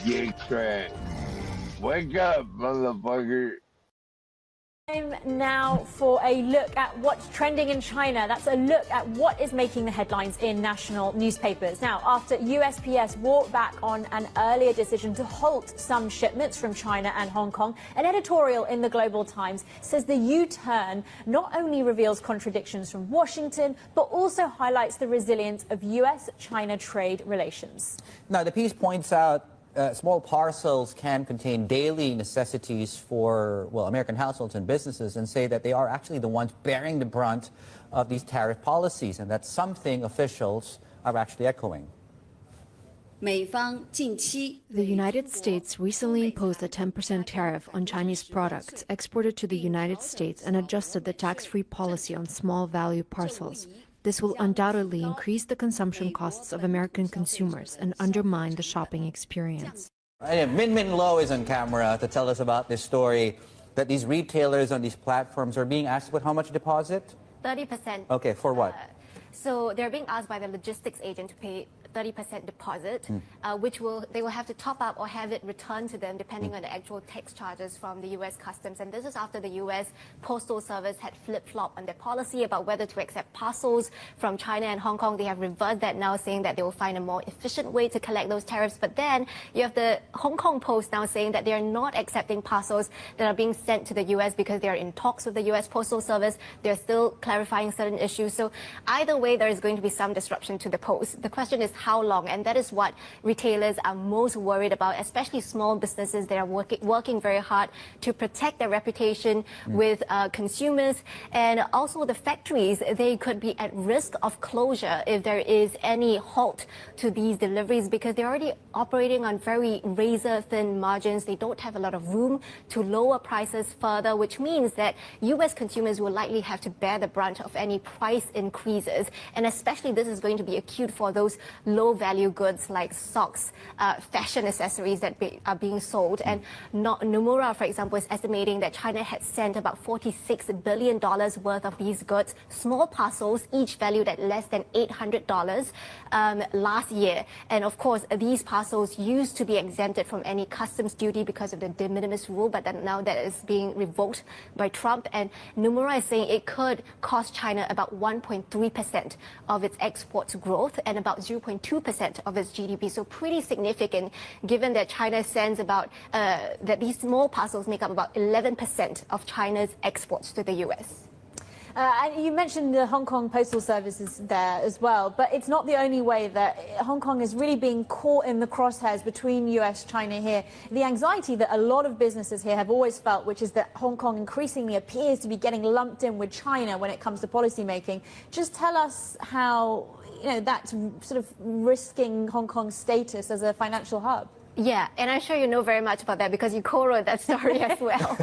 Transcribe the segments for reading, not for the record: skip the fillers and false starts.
GetCrack. Wake up, motherfucker. Time now for a look at what's trending in China. That's a look at what is making the headlines in national newspapers. Now, after USPS walked back on an earlier decision to halt some shipments from China and Hong Kong, an editorial in the Global Times says the U-turn not only reveals contradictions from Washington, but also highlights the resilience of US-China trade relations. Now, the piece points out small parcels can contain daily necessities for, well, American households and businesses, and say that they are actually the ones bearing the brunt of these tariff policies, and that's something officials are actually echoing. The United States recently imposed a 10% tariff on Chinese products exported to the United States and adjusted the tax-free policy on small value parcels. This will undoubtedly increase the consumption costs of American consumers and undermine the shopping experience. Min Min Lo is on camera to tell us about this story, that these retailers on these platforms are being asked with how much deposit? 30%. Okay, for what? So they're being asked by the logistics agent to pay 30% deposit, which they will have to top up or have it returned to them depending on the actual tax charges from the U.S. Customs. And this is after the U.S. Postal Service had flip-flopped on their policy about whether to accept parcels from China and Hong Kong. They have reversed that now, saying that they will find a more efficient way to collect those tariffs. But then you have the Hong Kong Post now saying that they are not accepting parcels that are being sent to the U.S. because they are in talks with the U.S. Postal Service. They're still clarifying certain issues. So either way, there is going to be some disruption to the post. The question is how long, and that is what retailers are most worried about, especially small businesses that are working very hard to protect their reputation with consumers, and also the factories. They could be at risk of closure if there is any halt to these deliveries, because they're already operating on very razor-thin margins. They don't have a lot of room to lower prices further, which means that U.S. consumers will likely have to bear the brunt of any price increases. And especially this is going to be acute for those low-value goods like socks, fashion accessories that are being sold. And Nomura, for example, is estimating that China had sent about $46 billion worth of these goods, small parcels, each valued at less than $800 last year. And of course, these parcels used to be exempted from any customs duty because of the de minimis rule, but then now that is being revoked by Trump. And Nomura is saying it could cost China about 1.3% of its exports growth and about 0.2% of its GDP. So pretty significant, given that China sends about, that these small parcels make up about 11% of China's exports to the U.S. And you mentioned the Hong Kong Postal Service is there as well, but it's not the only way that Hong Kong is really being caught in the crosshairs between US, China here. The anxiety that a lot of businesses here have always felt, which is that Hong Kong increasingly appears to be getting lumped in with China when it comes to policy making. Just tell us how, that's sort of risking Hong Kong's status as a financial hub. Yeah, and I'm sure you know very much about that because you co-wrote that story as well.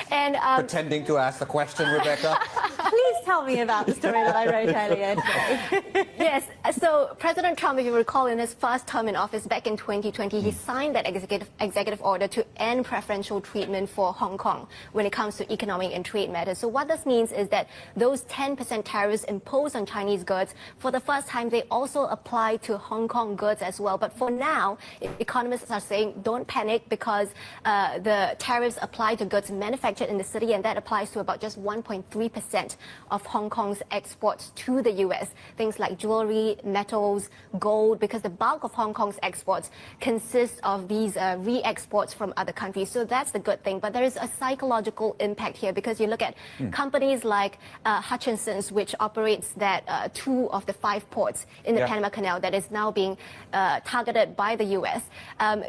And pretending to ask the question, Rebecca. Please tell me about the story that I wrote earlier today. Yes, so President Trump, if you recall, in his first term in office back in 2020, he signed that executive order to end preferential treatment for Hong Kong when it comes to economic and trade matters. So what this means is that those 10% tariffs imposed on Chinese goods, for the first time, they also apply to Hong Kong goods as well. But for now, economists are saying don't panic because the tariffs apply to goods manufactured in the city, and that applies to about just 1.3% of Hong Kong's exports to the U.S. Things like jewelry, metals, gold, because the bulk of Hong Kong's exports consists of these re-exports from other countries. So that's the good thing. But there is a psychological impact here because you look at companies like Hutchinson's, which operates that 2 of the 5 ports in the Panama Canal that is now being targeted by the U.S.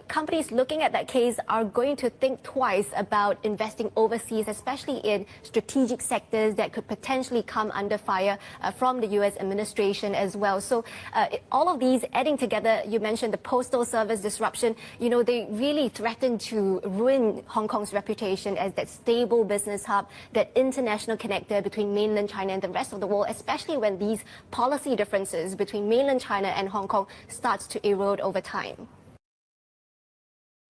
Companies looking at that case are going to think twice about investing overseas, especially in strategic sectors that could potentially come under fire from the U.S. administration as well. So all of these adding together, you mentioned the Postal Service disruption, they really threaten to ruin Hong Kong's reputation as that stable business hub, that international connector between mainland China and the rest of the world, especially when these policy differences between mainland China and Hong Kong starts to erode over time.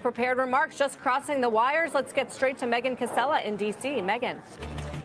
Prepared remarks just crossing the wires. Let's get straight to Megan Casella in D.C. Megan.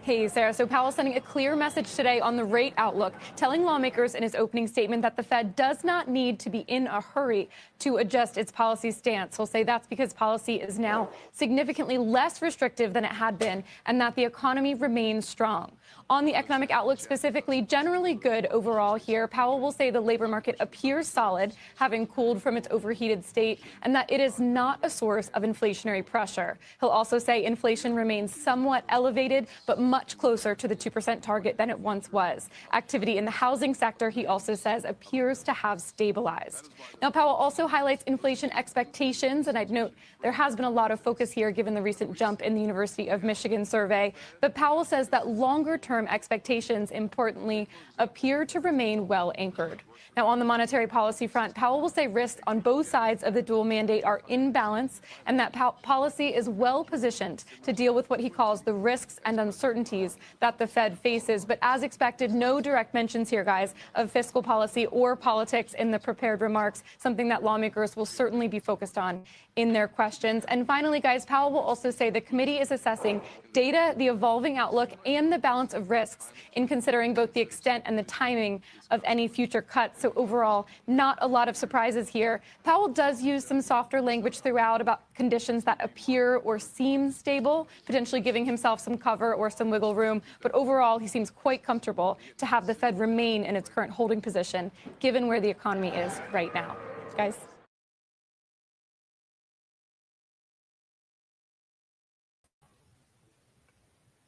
Hey, Sarah. So Powell's sending a clear message today on the rate outlook, telling lawmakers in his opening statement that the Fed does not need to be in a hurry to adjust its policy stance. He'll say that's because policy is now significantly less restrictive than it had been and that the economy remains strong. On the economic outlook specifically, generally good overall here. Powell will say the labor market appears solid, having cooled from its overheated state, and that it is not a source of inflationary pressure. He'll also say inflation remains somewhat elevated, but much closer to the 2% target than it once was. Activity in the housing sector, he also says, appears to have stabilized. Now, Powell also highlights inflation expectations, and I'd note there has been a lot of focus here given the recent jump in the University of Michigan survey. But Powell says that longer-term expectations, importantly, appear to remain well anchored. Now, on the monetary policy front, Powell will say risks on both sides of the dual mandate are in balance and that policy is well positioned to deal with what he calls the risks and uncertainties that the Fed faces. But as expected, no direct mentions here, guys, of fiscal policy or politics in the prepared remarks, something that lawmakers will certainly be focused on in their questions. And finally, guys, Powell will also say the committee is assessing data, the evolving outlook, and the balance of risks in considering both the extent and the timing of any future cuts. So overall, not a lot of surprises here. Powell does use some softer language throughout about conditions that appear or seem stable, potentially giving himself some cover or some wiggle room. But overall, he seems quite comfortable to have the Fed remain in its current holding position, given where the economy is right now. Guys?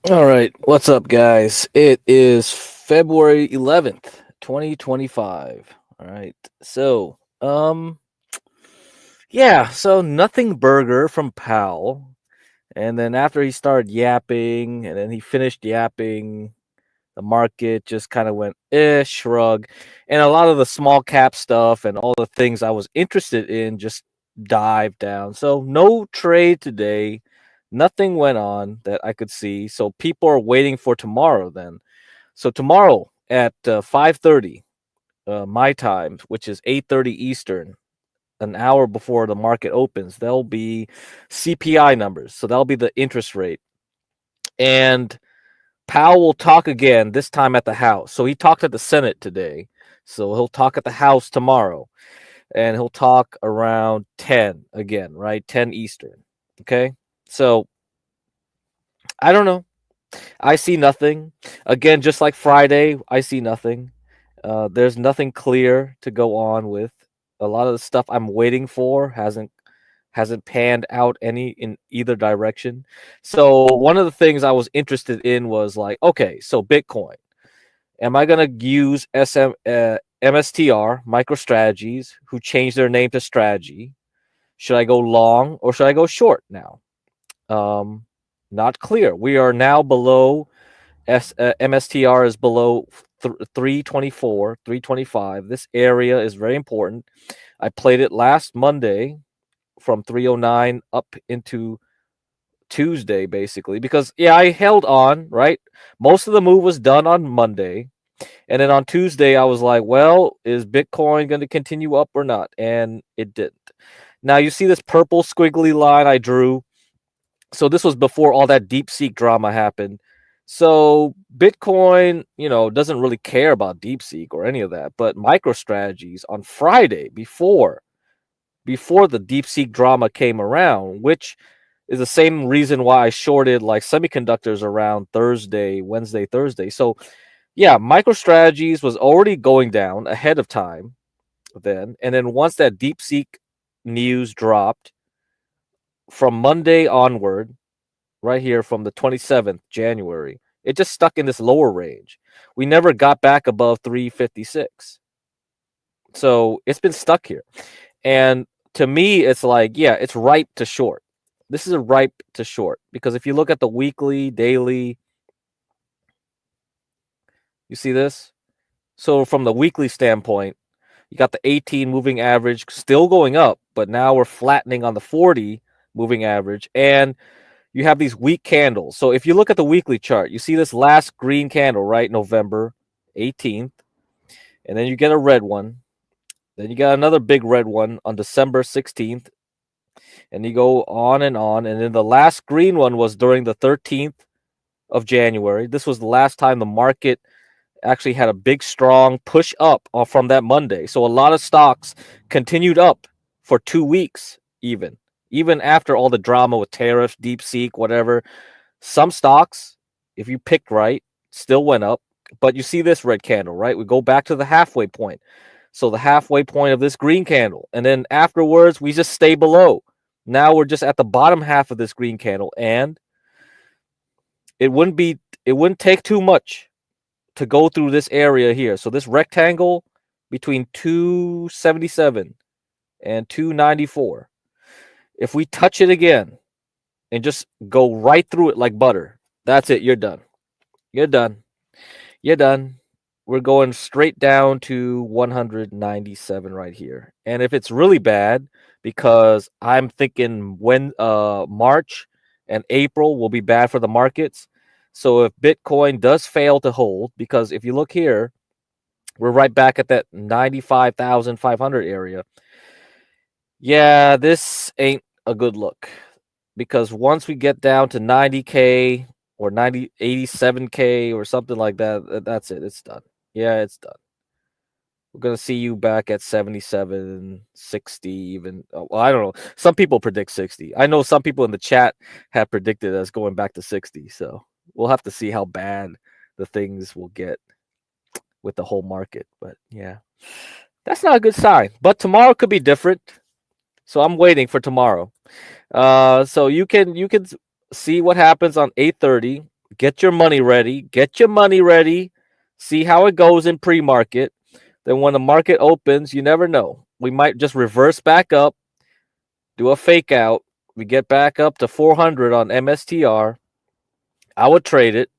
All right, what's up, guys? It is February 11th, 2025. All right, so so nothing burger from Powell, and then after he started yapping, and then he finished yapping, the market just kind of went shrug, and a lot of the small cap stuff and all the things I was interested in just dived down. So no trade today. Nothing went on that I could see. So people are waiting for tomorrow then. So tomorrow at 5:30 my time, which is 8:30 Eastern, an hour before the market opens, there'll be CPI numbers. So that'll be the interest rate. And Powell will talk again, this time at the House. So he talked at the Senate today. So he'll talk at the House tomorrow. And he'll talk around 10 again, right? 10 Eastern. Okay? So I don't know. I see nothing. Again, just like Friday, I see nothing. There's nothing clear to go on with. A lot of the stuff I'm waiting for hasn't panned out any in either direction. So one of the things I was interested in was like, okay, so Bitcoin. Am I going to use MSTR, MicroStrategies, who changed their name to Strategy? Should I go long or should I go short now? Not clear. We are now below MSTR is below 324, 325. This area is very important. I played it last Monday from 309 up into Tuesday, basically, because I held on, right? Most of the move was done on Monday. And then on Tuesday, I was like, well, is Bitcoin going to continue up or not? And it didn't. Now you see this purple squiggly line I drew. So this was before all that DeepSeek drama happened. So Bitcoin, doesn't really care about DeepSeek or any of that. But MicroStrategies on Friday, before the DeepSeek drama came around, which is the same reason why I shorted like semiconductors around Wednesday, Thursday. So MicroStrategies was already going down ahead of time then. And then once that DeepSeek news dropped, from Monday onward, right here from the 27th January, it just stuck in this lower range. We never got back above 356. So it's been stuck here. And to me, it's like, it's ripe to short. This is a ripe to short because if you look at the weekly, daily, you see this? So from the weekly standpoint, you got the 18 moving average still going up, but now we're flattening on the 40 moving average, and you have these weak candles. So if you look at the weekly chart, you see this last green candle, right? November 18th, and then you get a red one. Then you got another big red one on December 16th, and you go on, and then the last green one was during the 13th of January. This was the last time the market actually had a big, strong push up from that Monday. So a lot of stocks continued up for 2 weeks, even after all the drama with tariffs, DeepSeek, whatever. Some stocks, if you picked right, still went up. But you see this red candle, right? We go back to the halfway point. So the halfway point of this green candle. And then afterwards, we just stay below. Now we're just at the bottom half of this green candle. And it wouldn't take too much to go through this area here. So this rectangle between 277 and 294. If we touch it again and just go right through it like butter, that's it. You're done. You're done. You're done. We're going straight down to 197 right here. And if it's really bad, because I'm thinking when March and April will be bad for the markets. So if Bitcoin does fail to hold, because if you look here, we're right back at that 95,500 area. Yeah, this ain't a good look, because once we get down to 90K or 87K or something like that, that's it. It's done. Yeah, it's done. We're going to see you back at 77, 60 even. Well, I don't know. Some people predict 60. I know some people in the chat have predicted us going back to 60. So we'll have to see how bad the things will get with the whole market. But yeah, that's not a good sign. But tomorrow could be different. So I'm waiting for tomorrow. So you can see what happens on 8:30. Get your money ready. Get your money ready. See how it goes in pre-market. Then when the market opens, you never know. We might just reverse back up, do a fake out. We get back up to 400 on MSTR. I would trade it,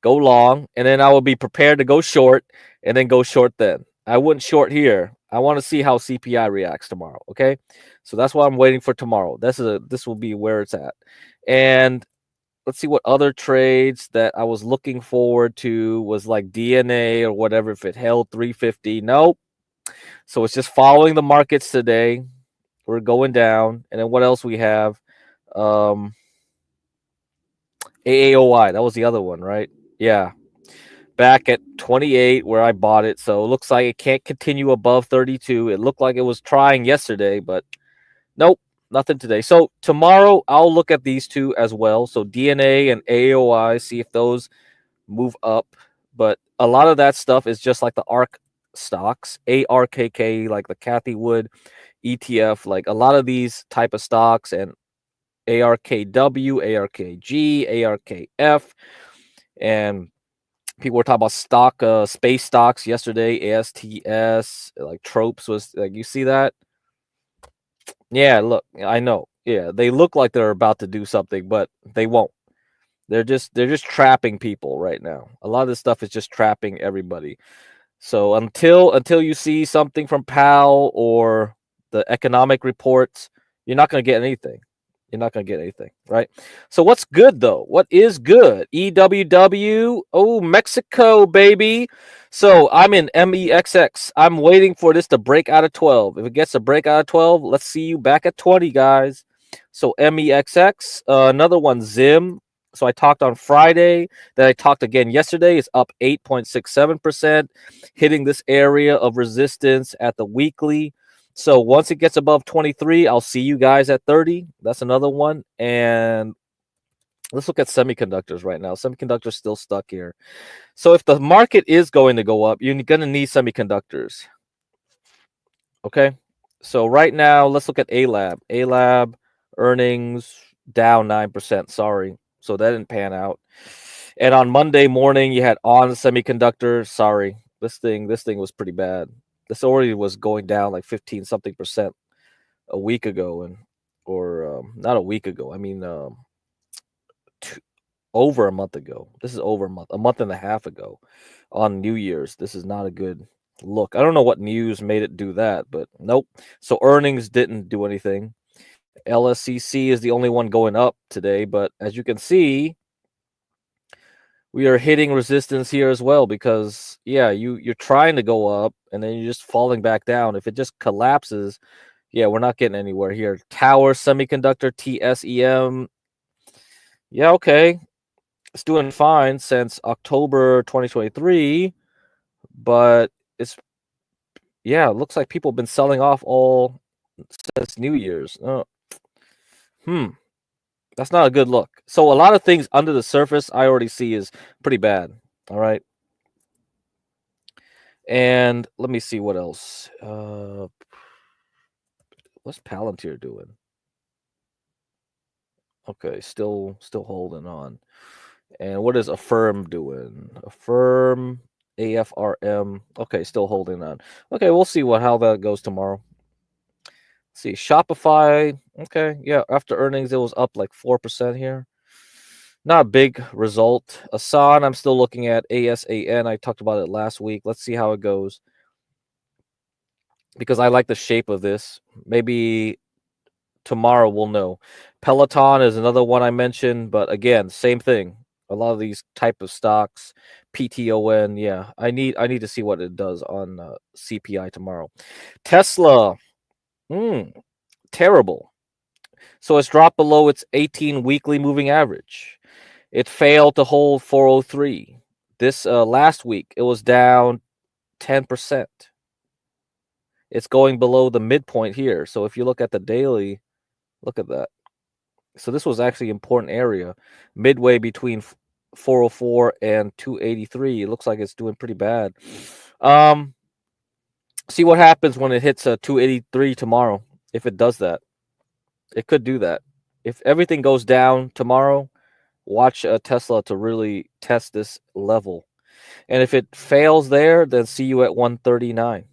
go long, and then I would be prepared to go short, and then go short then. I wouldn't short here. I want to see how CPI reacts tomorrow, okay? So that's why I'm waiting for tomorrow. This will be where it's at. And let's see what other trades that I was looking forward to was like DNA or whatever, if it held 350. Nope. So it's just following the markets today. We're going down. And then what else we have? AAOI. That was the other one, right? Yeah. Back at 28 where I bought it. So it looks like it can't continue above 32. It looked like it was trying yesterday, but nope. Nothing today. So tomorrow I'll look at these two as well. So DNA and AOI, see if those move up. But a lot of that stuff is just like the ARK stocks, ARKK, like the Cathy Wood ETF, like a lot of these type of stocks, and ARKW, ARKG, ARKF, and people were talking about space stocks yesterday. ASTS, like Tropes was like, you see that? Yeah, look, I know. Yeah, they look like they're about to do something, but they won't. They're just trapping people right now. A lot of this stuff is just trapping everybody. So until you see something from Powell or the economic reports, you're not going to get anything. You're not going to get anything, right? So what's good though? What is good? EWW, oh, Mexico, baby. So I'm in MEXX. I'm waiting for this to break out of 12. If it gets to break out of 12, let's see you back at 20, guys. So MEXX, another one, Zim. So I talked on Friday, then I talked again yesterday. It's up 8.67%, hitting this area of resistance at the weekly. So once it gets above 23, I'll see you guys at 30. That's another one. And let's look at semiconductors right now. Semiconductors still stuck here. So if the market is going to go up, you're going to need semiconductors. Okay. So right now, let's look at ALAB. ALAB earnings down 9%. Sorry. So that didn't pan out. And on Monday morning, you had On Semiconductor. Sorry. This thing was pretty bad. This already was going down like 15-something% a week ago, or not a week ago. I mean, over a month ago. This is over a month and a half ago on New Year's. This is not a good look. I don't know what news made it do that, but nope. So earnings didn't do anything. LSCC is the only one going up today, but as you can see, we are hitting resistance here as well, because yeah, you're trying to go up and then you're just falling back down. If it just collapses, yeah, we're not getting anywhere here. Tower Semiconductor, TSEM. Yeah, okay. It's doing fine since October 2023, but it's, yeah, it looks like people have been selling off all since New Year's. That's not a good look. So a lot of things under the surface I already see is pretty bad. All right. And let me see what else. What's Palantir doing? Okay, still holding on. And what is Affirm doing? Affirm, AFRM. Okay, still holding on. Okay, we'll see how that goes tomorrow. Let's see, Shopify. Okay, yeah, after earnings it was up like 4% here. Not a big result. Asan, I'm still looking at ASAN. I talked about it last week. Let's see how it goes. Because I like the shape of this. Maybe tomorrow we'll know. Peloton is another one I mentioned, but again, same thing. A lot of these type of stocks, PTON, yeah. I need to see what it does on CPI tomorrow. Tesla, terrible. So it's dropped below its 18 weekly moving average. It failed to hold 403. This last week it was down 10%. It's going below the midpoint here. So if you look at the daily, look at that. So this was actually an important area, midway between 404 and 283. It looks like it's doing pretty bad. See what happens when it hits 283 tomorrow. If it does that, it could do that. If everything goes down tomorrow, watch Tesla to really test this level. And if it fails there, then see you at 139.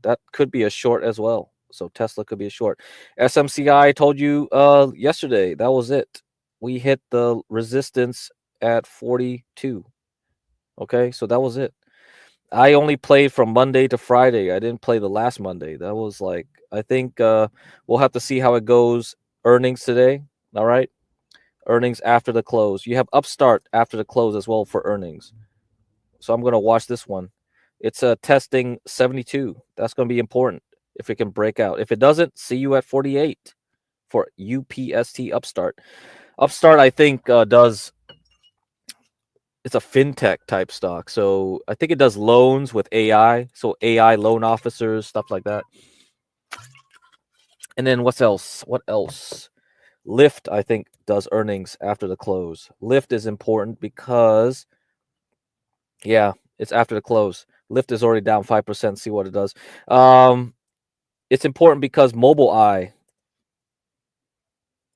That could be a short as well. So Tesla could be a short. SMCI told you yesterday, that was it. We hit the resistance at 42. Okay, so that was it. I only played from Monday to Friday. I didn't play the last Monday. That was like, I think we'll have to see how it goes. Earnings today. All right. Earnings after the close. You have Upstart after the close as well for earnings. So I'm going to watch this one. It's testing 72. That's going to be important if it can break out. If it doesn't, see you at 48 for UPST Upstart. Upstart, I think, does, it's a fintech type stock. So I think it does loans with AI. So AI loan officers, stuff like that. And then what else? What else? Lyft, I think, does earnings after the close. Lyft is important because, yeah, it's after the close. Lyft is already down 5%. See what it does. It's important because Mobileye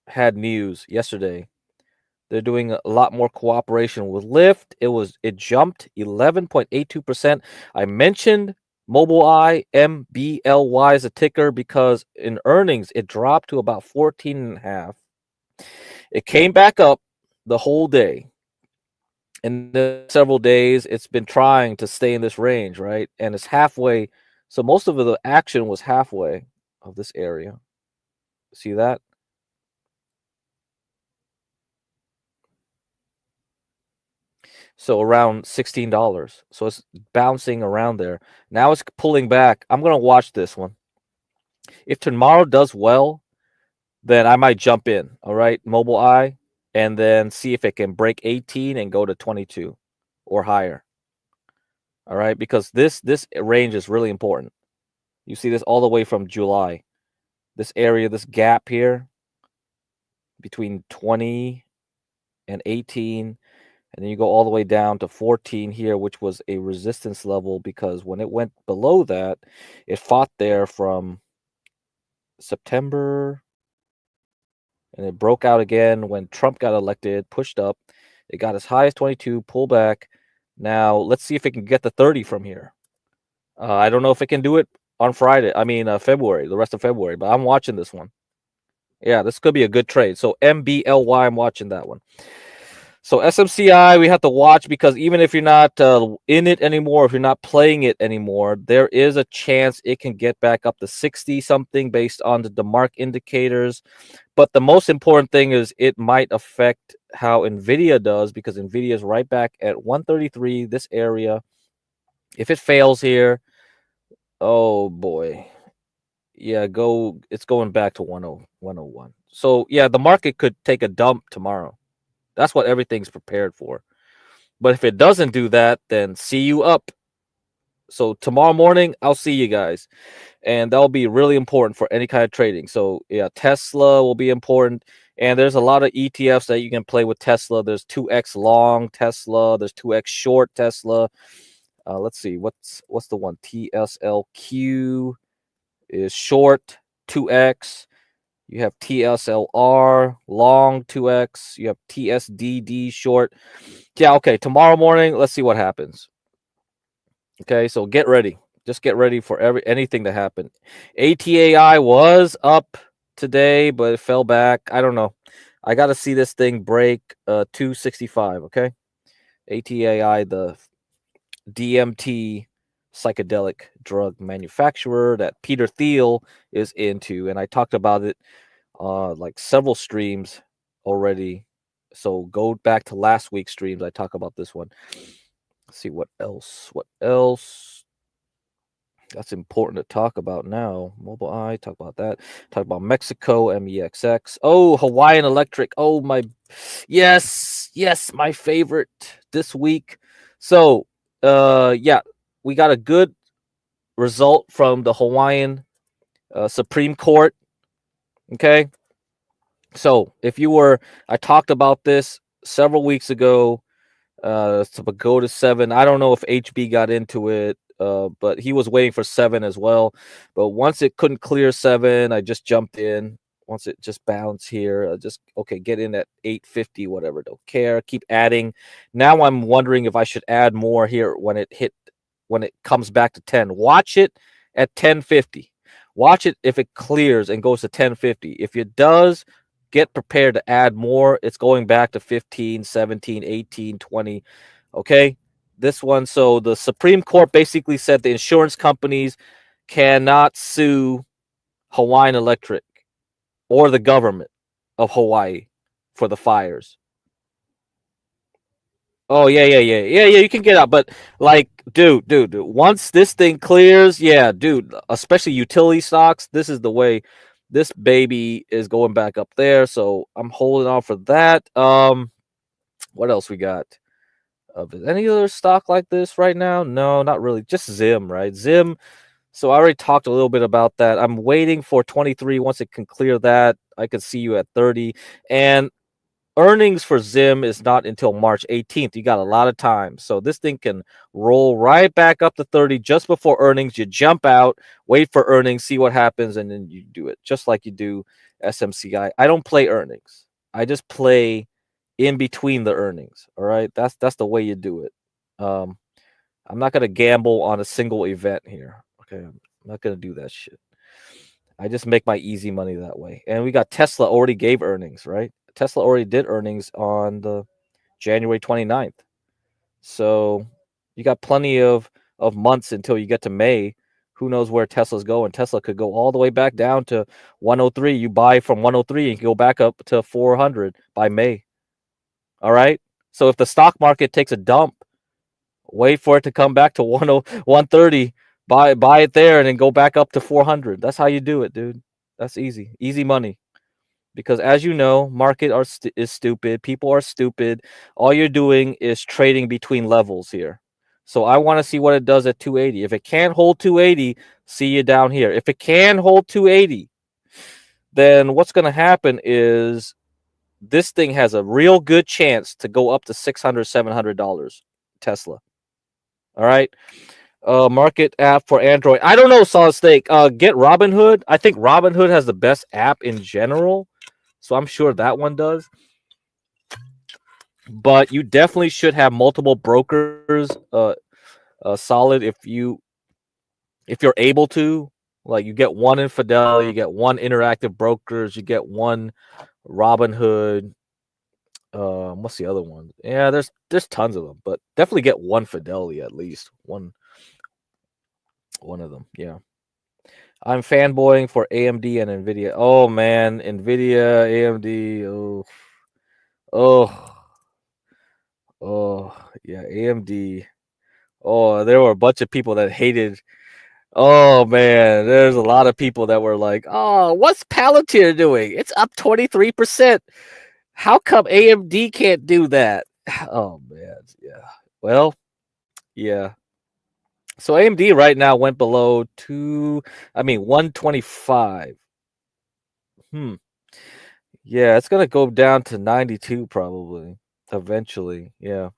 had news yesterday. They're doing a lot more cooperation with Lyft. It jumped 11.82%. I mentioned Mobileye, MBLY is a ticker, because in earnings it dropped to about 14.5. It came back up the whole day. And the several days it's been trying to stay in this range, right? And it's halfway. So most of the action was halfway of this area. See that? So around $16. So it's bouncing around there. Now it's pulling back. I'm going to watch this one. If tomorrow does well, then I might jump in. All right. Mobileye, and then see if it can break 18 and go to 22 or higher. All right. Because this range is really important. You see this all the way from July. This area, this gap here between 20 and 18. And then you go all the way down to 14 here, which was a resistance level, because when it went below that, it fought there from September, and it broke out again when Trump got elected, pushed up. It got as high as 22, pull back. Now, let's see if it can get the 30 from here. I don't know if it can do it on Friday. I mean, February, the rest of February, but I'm watching this one. Yeah, this could be a good trade. So MBLY, I'm watching that one. So SMCI, we have to watch, because even if you're not in it anymore, if you're not playing it anymore, there is a chance it can get back up to 60 something based on the DeMark indicators. But the most important thing is it might affect how NVIDIA does, because NVIDIA is right back at 133, this area. If it fails here, oh boy. Yeah, it's going back to 101. So yeah, the market could take a dump tomorrow. That's what everything's prepared for. But if it doesn't do that, then see you up. So tomorrow morning, I'll see you guys. And that'll be really important for any kind of trading. So yeah, Tesla will be important. And there's a lot of ETFs that you can play with Tesla. There's 2x long Tesla. There's 2x short Tesla. Let's see, what's the one? TSLQ is short 2x. You have TSLR long 2x. You have TSDD short. Yeah, okay. Tomorrow morning, let's see what happens. Okay, so get ready. Just get ready for anything to happen. ATAI was up today, but it fell back. I don't know. I got to see this thing break 265. Okay, ATAI, the DMT psychedelic drug manufacturer that Peter Thiel is into, and I talked about it like several streams already. So go back to last week's streams. I talk about this one. Let's see what else. What else? That's important to talk about now. Mobile Eye, talk about that. Talk about Mexico, MEXX. Oh, Hawaiian Electric. Oh, my. Yes, my favorite this week. So, yeah, we got a good result from the Hawaiian Supreme Court. Okay. So, if you were, I talked about this several weeks ago. To go to 7. I don't know if HB got into it. But he was waiting for 7 as well. But once it couldn't clear 7, I just jumped in. Once it just bounced here, okay, get in at 850, whatever. Don't care. Keep adding. Now I'm wondering if I should add more here when it comes back to 10. Watch it at 1050. Watch it if it clears and goes to 1050. If it does, get prepared to add more. It's going back to 15, 17, 18, 20. Okay. This one, so the Supreme Court basically said the insurance companies cannot sue Hawaiian Electric or the government of Hawaii for the fires. Oh, yeah, you can get out, but like, dude, once this thing clears, yeah, dude, especially utility stocks, this is the way. This baby is going back up there, so I'm holding on for that. What else we got? Is any other stock like this right now? No, not really. Just Zim, right? Zim. So I already talked a little bit about that. I'm waiting for 23. Once it can clear that, I could see you at 30. And earnings for Zim is not until March 18th. You got a lot of time. So this thing can roll right back up to 30 just before earnings. You jump out, wait for earnings, see what happens, and then you do it just like you do SMCI. I don't play earnings. I just play in between the earnings. All right, that's the way you do it. I'm not gonna gamble on a single event here. Okay, I'm not gonna do that shit. I just make my easy money that way. And we got Tesla already gave earnings, right? Tesla already did earnings on the January 29th. So you got plenty of months until you get to May. Who knows where Tesla's going? Tesla could go all the way back down to 103. You buy from 103 and go back up to 400 by May. All right. So if the stock market takes a dump, wait for it to come back to 130. Buy it there and then go back up to 400. That's how you do it, dude. That's easy money. Because as you know, market is stupid. People are stupid. All you're doing is trading between levels here. So I want to see what it does at 280. If it can't hold 280, see you down here. If it can hold 280, then what's going to happen is this thing has a real good chance to go up to $600, $700. Tesla. All right. Market app for Android. I don't know, Solid Snake. Get Robinhood. I think Robinhood has the best app in general. So I'm sure that one does. But you definitely should have multiple brokers. Solid if you're able to. Like you get one in Fidelity, you get one Interactive Brokers, you get one Robinhood. What's the other one? Yeah, there's tons of them, but definitely get one Fidelity at least. One of them. Yeah. I'm fanboying for AMD and Nvidia. Oh man, Nvidia, AMD. Yeah, AMD. Oh, there were a bunch of people that hated. Oh man, there's a lot of people that were like, "Oh, what's Palantir doing? It's up 23%." How come AMD can't do that? Oh man, yeah. Well, yeah. So AMD right now went below 125. Yeah, it's gonna go down to 92 probably eventually. Yeah.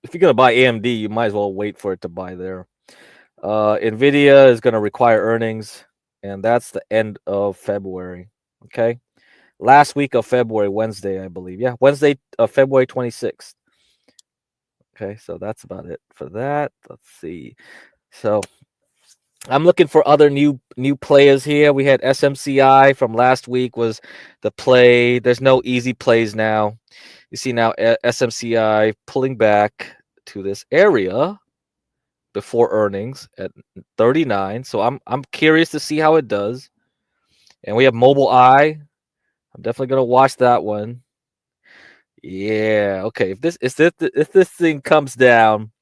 If you're gonna buy AMD, you might as well wait for it to buy there. Nvidia is gonna require earnings, and that's the end of February. Okay. Last week of February, Wednesday, I believe. Yeah, Wednesday of February 26th. Okay, so that's about it for that. Let's see. So I'm looking for other new players here. We had SMCI from last week was the play. There's no easy plays now. You see now SMCI pulling back to this area before earnings at 39. So I'm curious to see how it does. And we have Mobile Eye. I'm definitely gonna watch that one. Yeah. Okay. If this thing comes down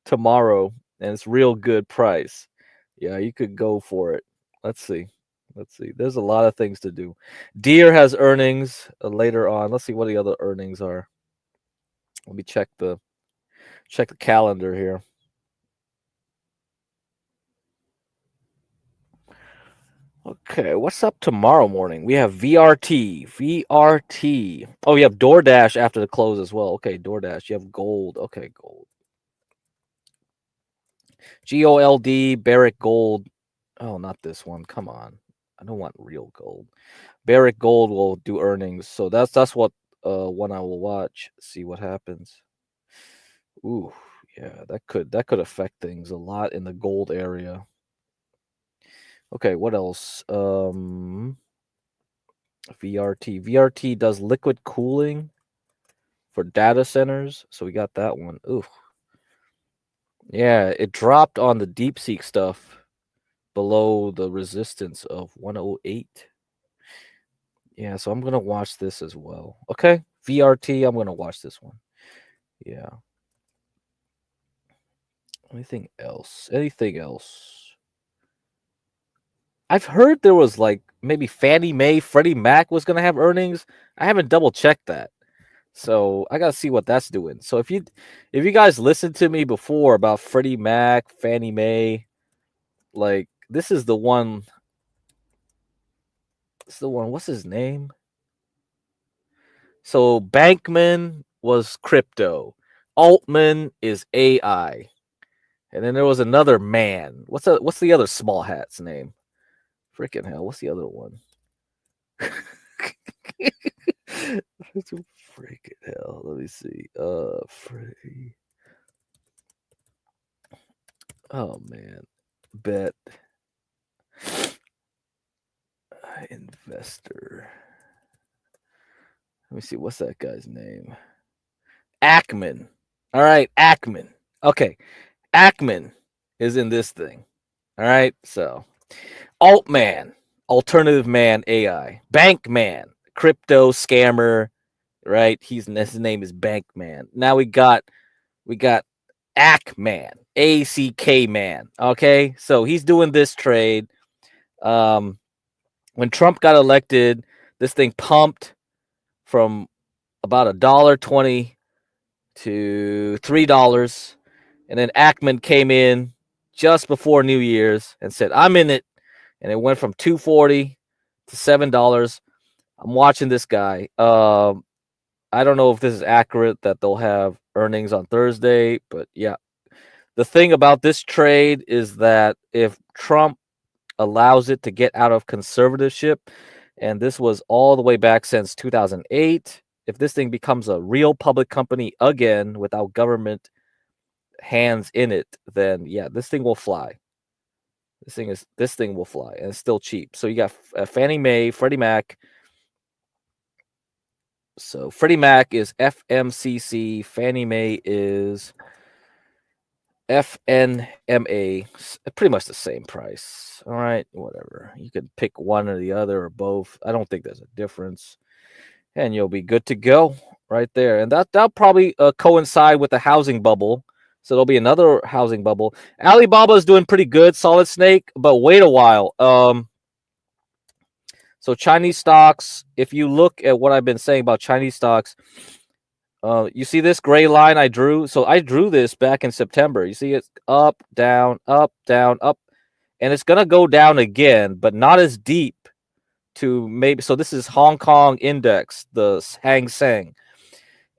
tomorrow and it's real good price, yeah, you could go for it. Let's see. Let's see. There's a lot of things to do. Deere has earnings later on. Let's see what the other earnings are. Let me check the calendar here. Okay, what's up tomorrow morning? We have VRT. VRT. Oh, you have DoorDash after the close as well. Okay, DoorDash. You have gold. Okay, gold. GOLD, Barrick Gold. Oh, not this one. Come on. I don't want real gold. Barrick Gold will do earnings. So that's what one I will watch. See what happens. Ooh, yeah, that could affect things a lot in the gold area. Okay, what else? VRT. VRT does liquid cooling for data centers. So we got that one. Ooh. Yeah, it dropped on the DeepSeek stuff below the resistance of 108. Yeah, so I'm going to watch this as well. Okay, VRT, I'm going to watch this one. Yeah. Anything else? Anything else? I've heard there was like maybe Fannie Mae, Freddie Mac was going to have earnings. I haven't double checked that. So I got to see what that's doing. So if you guys listened to me before about Freddie Mac, Fannie Mae, like this is the one. It's the one. What's his name? So Bankman was crypto. Altman is AI. And then there was another man. What's the other small hat's name? Freaking hell. What's the other one? Freaking hell. Let me see. Free. Oh man. Bet. Investor. Let me see. What's that guy's name? Ackman. All right. Ackman. Okay. Ackman is in this thing. All right. So Altman, alternative man AI. Bankman, crypto scammer, right? His name is Bankman. Now we got Ackman, ACK man. Okay. So he's doing this trade. When Trump got elected, this thing pumped from about $1.20 to $3. And then Ackman came in just before New Year's and said, I'm in it. And it went from $2.40 to $7. I'm watching this guy. I don't know if this is accurate that they'll have earnings on Thursday, but yeah. The thing about this trade is that if Trump allows it to get out of conservatorship, and this was all the way back since 2008, if this thing becomes a real public company again without government hands in it, then yeah, this thing will fly. This thing will fly, and it's still cheap. So you got Fannie Mae, Freddie Mac. So Freddie Mac is FMCC, Fannie Mae is FNMA, pretty much the same price. All right, whatever. You could pick one or the other or both. I don't think there's a difference, and you'll be good to go right there. And that'll probably coincide with the housing bubble. So there'll be another housing bubble. Alibaba is doing pretty good, Solid Snake, but wait a while. So Chinese stocks, if you look at what I've been saying about Chinese stocks, you see this gray line I drew? So I drew this back in September. You see it's up, down, up, down, up. And it's going to go down again, but not as deep to maybe. So this is Hong Kong index, the Hang Seng.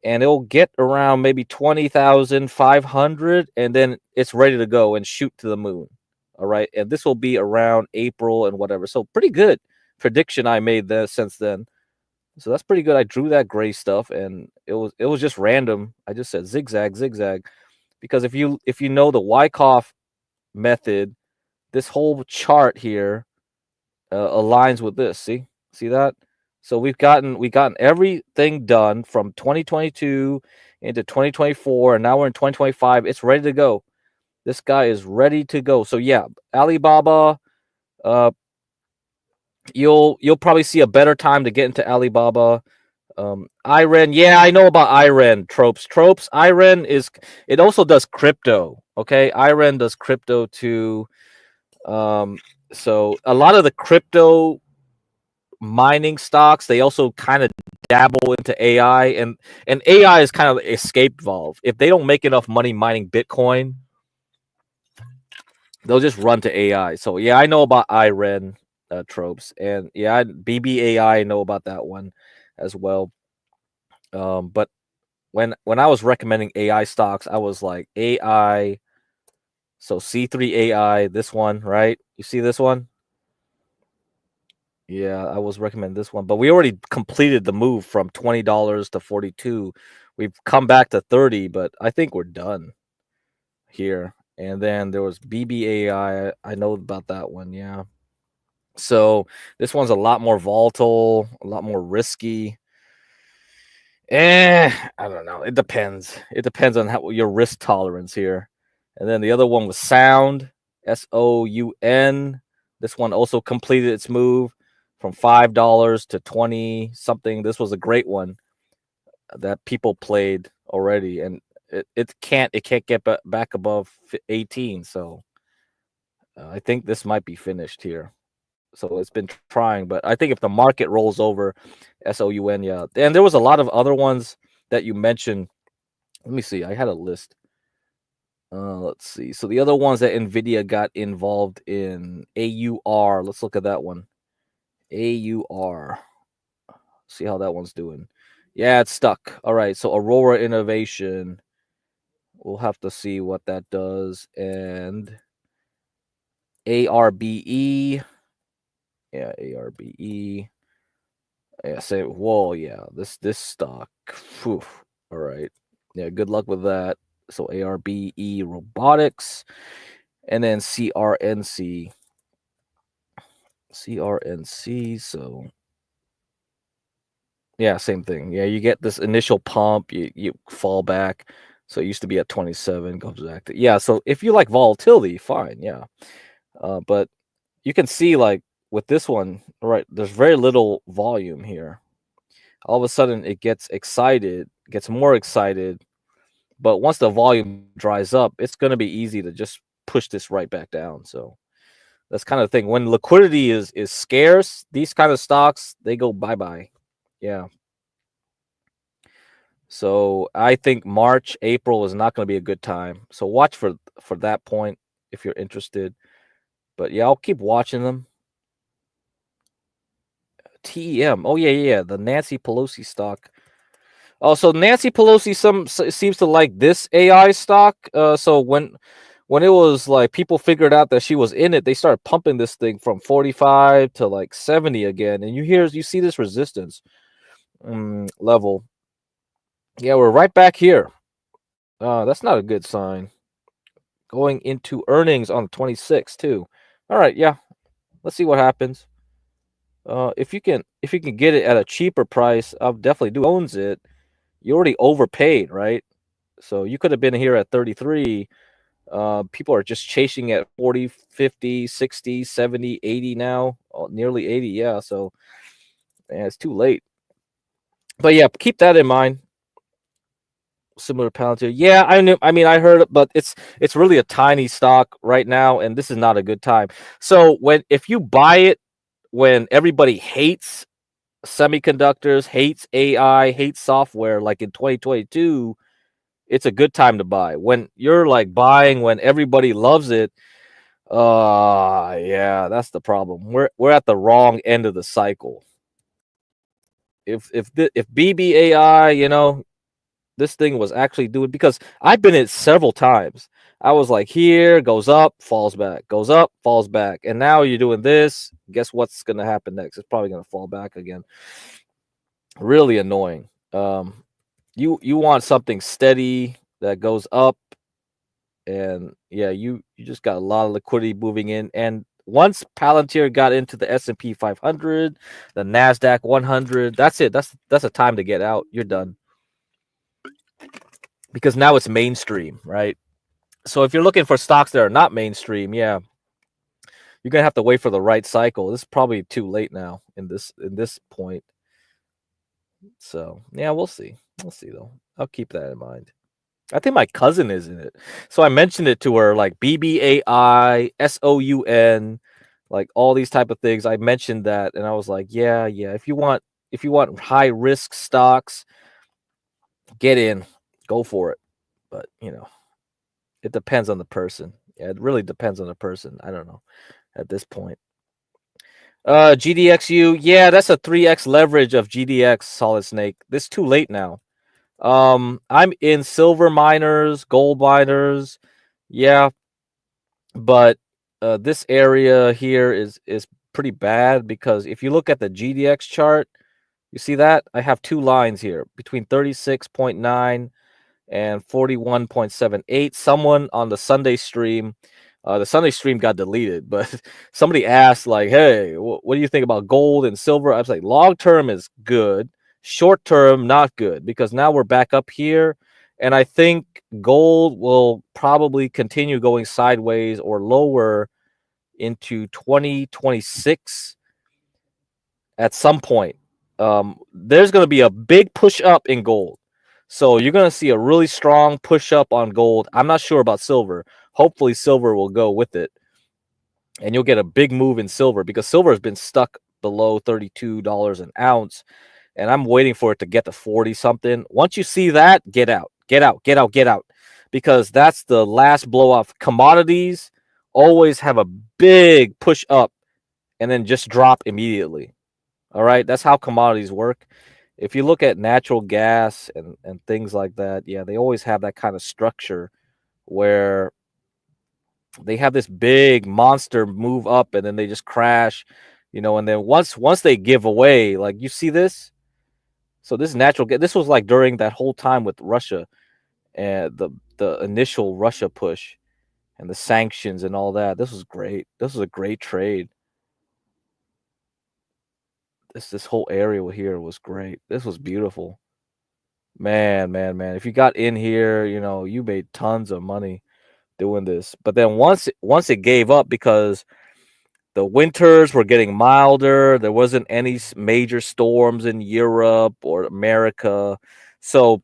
And it'll get around maybe 20,500, and then it's ready to go and shoot to the moon. All right. And this will be around April and whatever. So pretty good prediction I made there since then. So that's pretty good. I drew that gray stuff, and it was just random. I just said zigzag, zigzag, because if you know the Wyckoff method, this whole chart here aligns with this. See that? So we've gotten everything done from 2022 into 2024, and now we're in 2025. It's ready to go. This guy is ready to go. So yeah, Alibaba. You'll probably see a better time to get into Alibaba. IREN, yeah, I know about IREN. Tropes. IREN it also does crypto. Okay, IREN does crypto too. So a lot of the crypto mining stocks, they also kind of dabble into AI, and AI is kind of escape valve. If they don't make enough money mining Bitcoin, they'll just run to AI. So yeah, I know about IREN. Tropes, and yeah, BBAI, I know about that one as well. But when I was recommending AI stocks, I was like AI. So C3AI, this one, right? You see this one? Yeah, I was recommending this one, but we already completed the move from $20 to 42. We've come back to 30, but I think we're done here. And then there was BBAI. I know about that one, yeah. So this one's a lot more volatile, a lot more risky. I don't know. It depends. It depends on your risk tolerance here. And then the other one was Sound, SOUN. This one also completed its move from $5 to 20 something. This was a great one that people played already, and it can't get back above 18. So I think this might be finished here. So it's been trying, but I think if the market rolls over, SOUN, yeah. And there was a lot of other ones that you mentioned. Let me see. I had a list. Let's see. So the other ones that NVIDIA got involved in, AUR. Let's look at that one. AUR. See how that one's doing. Yeah, it's stuck. All right. So Aurora Innovation. We'll have to see what that does. And ARBE. Yeah, ARBE. Yeah, say, whoa, yeah, this stock. Whew. All right. Yeah, good luck with that. So ARBE Robotics, and then CRNC. So yeah, same thing. Yeah, you get this initial pump, you fall back. So it used to be at 27, goes back to, yeah. So if you like volatility, fine, yeah. But you can see, like, with this one, right, there's very little volume here. All of a sudden it gets more excited, but once the volume dries up, it's going to be easy to just push this right back down. So that's kind of the thing. When liquidity is scarce, these kind of stocks, they go bye-bye. Yeah. So I think March, April is not going to be a good time. So watch for that point if you're interested. But yeah, I'll keep watching them. TEM. Oh yeah, the Nancy Pelosi stock. Oh, so Nancy Pelosi seems to like this AI stock. So when it was like people figured out that she was in it, they started pumping this thing from 45 to like 70 again. And you see this resistance level. Yeah, we're right back here. That's not a good sign. Going into earnings on the 26th too. All right, yeah. Let's see what happens. If you can get it at a cheaper price, I'll definitely do. Owns it. You already overpaid, right? So you could have been here at 33. People are just chasing at 40, 50, 60, 70, 80 now. Nearly 80, yeah. So yeah, it's too late. But yeah, keep that in mind. Similar to Palantir. Yeah, I heard it, but it's really a tiny stock right now, and this is not a good time. So if you buy it when everybody hates semiconductors, hates AI, hates software, like in 2022, it's a good time to buy. When you're like buying when everybody loves it, yeah, that's the problem. We're at the wrong end of the cycle. If BBAI, you know, this thing was actually doing, because I've been in it several times. I was like, here, goes up, falls back, goes up, falls back. And now you're doing this. Guess what's going to happen next? It's probably going to fall back again. Really annoying. You want something steady that goes up, and yeah, you just got a lot of liquidity moving in. And once Palantir got into the S&P 500, the Nasdaq 100, that's it. That's a time to get out. You're done, because now it's mainstream, right? So if you're looking for stocks that are not mainstream, yeah, you're gonna have to wait for the right cycle. This is probably too late now in this point. So yeah, we'll see. We'll see though. I'll keep that in mind. I think my cousin is in it, so I mentioned it to her, like BBAI, SOUN, like all these type of things. I mentioned that, and I was like, yeah. If you want high risk stocks, get in, go for it. But you know, it depends on the person. Yeah, it really depends on the person. I don't know at this point. GDXU, yeah, that's a 3x leverage of GDX Solid Snake. This is too late now. I'm in silver miners, gold miners, yeah, but this area here is pretty bad, because if you look at the GDX chart, you see that I have two lines here between 36.9 and 41.78. Someone on the Sunday stream got deleted, but somebody asked, like, hey, what do you think about gold and silver? I was like, long term is good, short term not good, because now we're back up here, and I think gold will probably continue going sideways or lower into 2026 at some point. There's going to be a big push up in gold. So you're going to see a really strong push up on gold. I'm not sure about silver. Hopefully silver will go with it. And you'll get a big move in silver, because silver has been stuck below $32 an ounce. And I'm waiting for it to get to 40 something. Once you see that, get out. Because that's the last blow off. Commodities always have a big push up and then just drop immediately. All right, that's how commodities work. If you look at natural gas and things like that, yeah, they always have that kind of structure where they have this big monster move up and then they just crash, you know, and then once they give away, like you see this. So this is natural gas. This was like during that whole time with Russia and the initial Russia push and the sanctions and all that. This was great. This was a great trade. This whole area here was great. This was beautiful. Man. If you got in here, you know, you made tons of money doing this. But then once it gave up, because the winters were getting milder, there wasn't any major storms in Europe or America. So,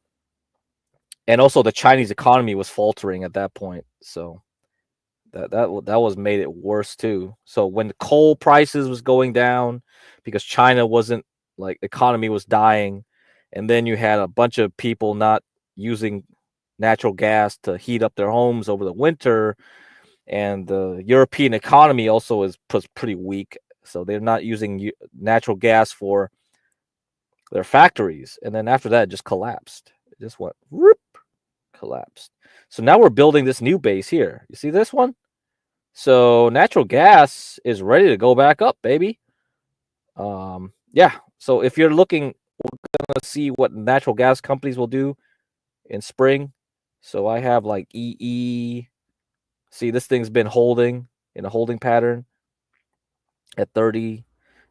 and also the Chinese economy was faltering at that point. So that was made it worse too. So when the coal prices was going down, because China wasn't, like, economy was dying, and then you had a bunch of people not using natural gas to heat up their homes over the winter, and the European economy also was pretty weak, so they're not using natural gas for their factories. And then after that, it just collapsed. It just went whoop, collapsed. So now we're building this new base here. You see this one? So natural gas is ready to go back up, baby. Yeah. So if you're looking, we're gonna see what natural gas companies will do in spring. So I have like EE. See, this thing's been holding in a holding pattern at 30,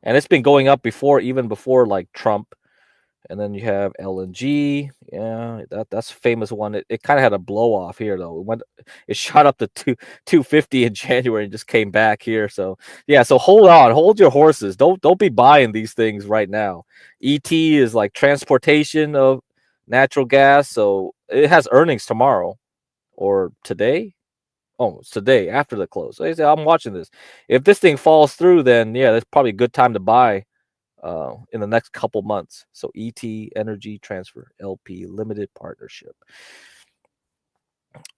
and it's been going up before, even before like Trump. And then you have LNG. Yeah, that's a famous one. It kind of had a blow off here though. It shot up to 250 in January and just came back here. So yeah, so hold your horses. Don't be buying these things right now. ET is like transportation of natural gas, so it has earnings tomorrow or today. Oh, it's today after the close. So they say, I'm watching this. If this thing falls through, then yeah, that's probably a good time to buy in the next couple months. So ET Energy Transfer LP Limited Partnership.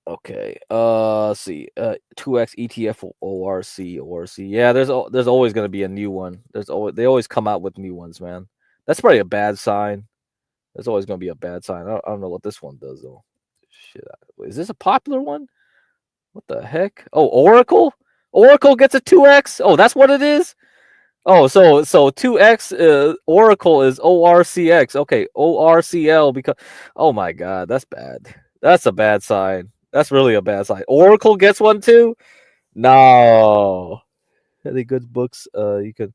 Okay. Let's see. 2x ETF ORC. Yeah, there's always going to be a new one. They always come out with new ones, man. That's probably a bad sign. There's always going to be a bad sign. I don't know what this one does though. Shit. Is this a popular one? What the heck? Oh, Oracle? Oracle gets a 2x? Oh, that's what it is? Oh, so 2x Oracle is ORCX. Okay, ORCL because oh my god, that's bad. That's a bad sign. That's really a bad sign. Oracle gets one too? No. Any good books you could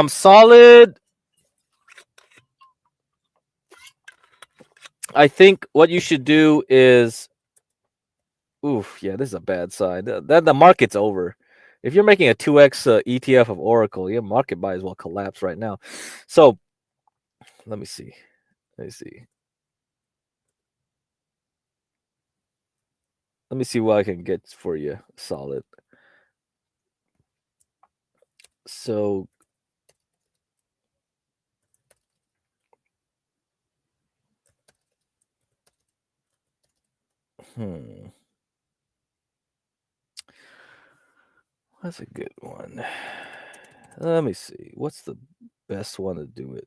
Solid. I think what you should do is oof, yeah, this is a bad sign. Then the market's over. If you're making a 2x ETF of Oracle, your market might as well collapse right now. So let me see. Let me see what I can get for you. Solid. So that's a good one. Let me see. What's the best one to do it?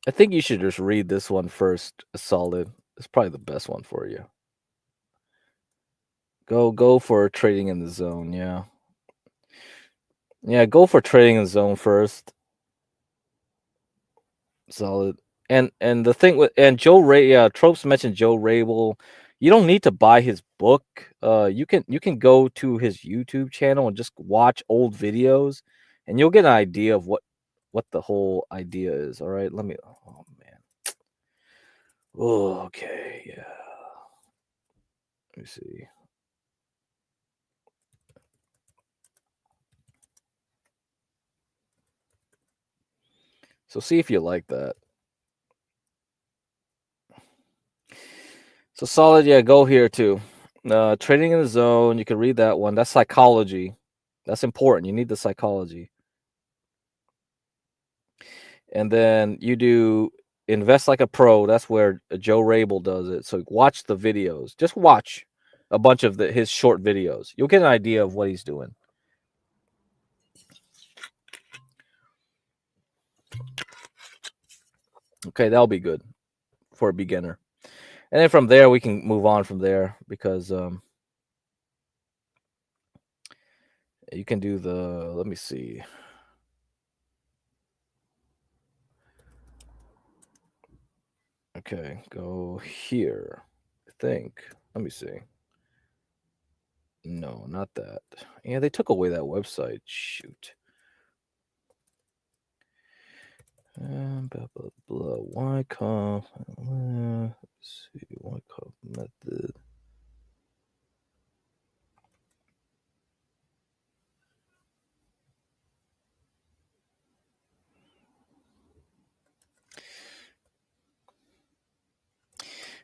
I think you should just read this one first. Solid. It's probably the best one for you. Go for trading in the zone, yeah. Yeah, go for trading in the zone first. Solid. And the thing with Joe Ray, Tropes mentioned Joe Rabel. You don't need to buy his book. You can go to his YouTube channel and just watch old videos, and you'll get an idea of what the whole idea is. All right, let me. Oh man. Oh, okay, yeah. Let me see. So see if you like that. So solid, yeah. Go here too. Trading in the zone. You can read that one. That's psychology. That's important. You need the psychology. And then you do invest like a pro. That's where Joe Rabel does it. So watch the videos. Just watch a bunch of his short videos. You'll get an idea of what he's doing. Okay, that'll be good for a beginner. And then from there, we can move on from there because you can do the, let me see. Okay, go here. I think. Let me see. No, not that. Yeah, they took away that website. Shoot. Blah, blah, blah. Wyckoff. Let's see. Wyckoff method.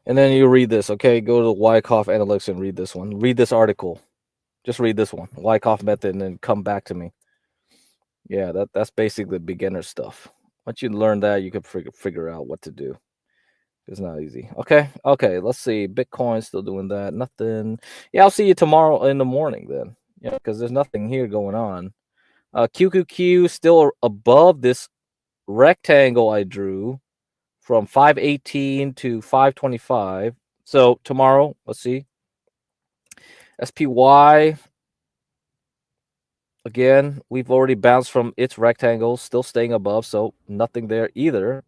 And then you read this, okay? Go to Wyckoff Analytics and read this one. Read this article. Just read this one. Wyckoff method and then come back to me. Yeah, that's basically beginner stuff. Once you learn that, you can figure out what to do. It's not easy. Okay, let's see. Bitcoin still doing that. Nothing. Yeah, I'll see you tomorrow in the morning then. Yeah, because there's nothing here going on. QQQ still above this rectangle I drew from 518 to 525. So tomorrow, let's see. SPY. Again, we've already bounced from its rectangle, still staying above, so nothing there either.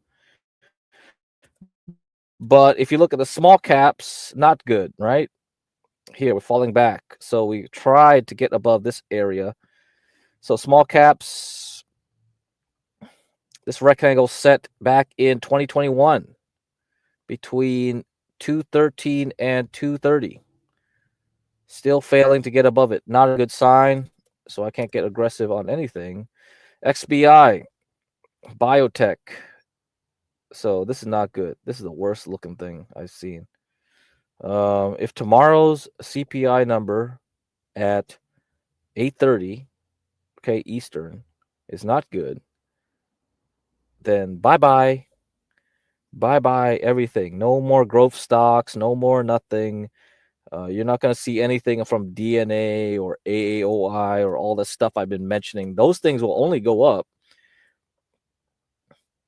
But if you look at the small caps, not good, right? Here, we're falling back. So we tried to get above this area. So small caps, this rectangle set back in 2021 between 213 and 230. Still failing to get above it. Not a good sign. So I can't get aggressive on anything. XBI, biotech. So this is not good. This is the worst looking thing I've seen. If tomorrow's CPI number at 8:30, okay, Eastern, is not good, then bye-bye. Bye-bye everything. No more growth stocks, no more nothing. You're not going to see anything from DNA or AAOI or all the stuff I've been mentioning. Those things will only go up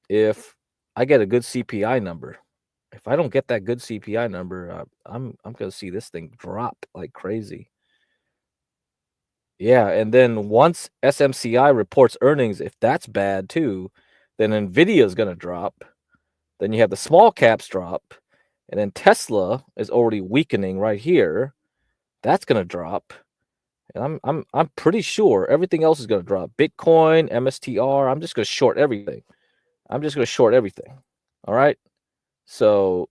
if I get a good CPI number. If I don't get that good CPI number, I'm going to see this thing drop like crazy. Yeah, and then once SMCI reports earnings, if that's bad too, then Nvidia is going to drop. Then you have the small caps drop, and then Tesla is already weakening right here. That's going to drop. And I'm pretty sure everything else is going to drop. Bitcoin, MSTR, I'm just going to short everything. All right? So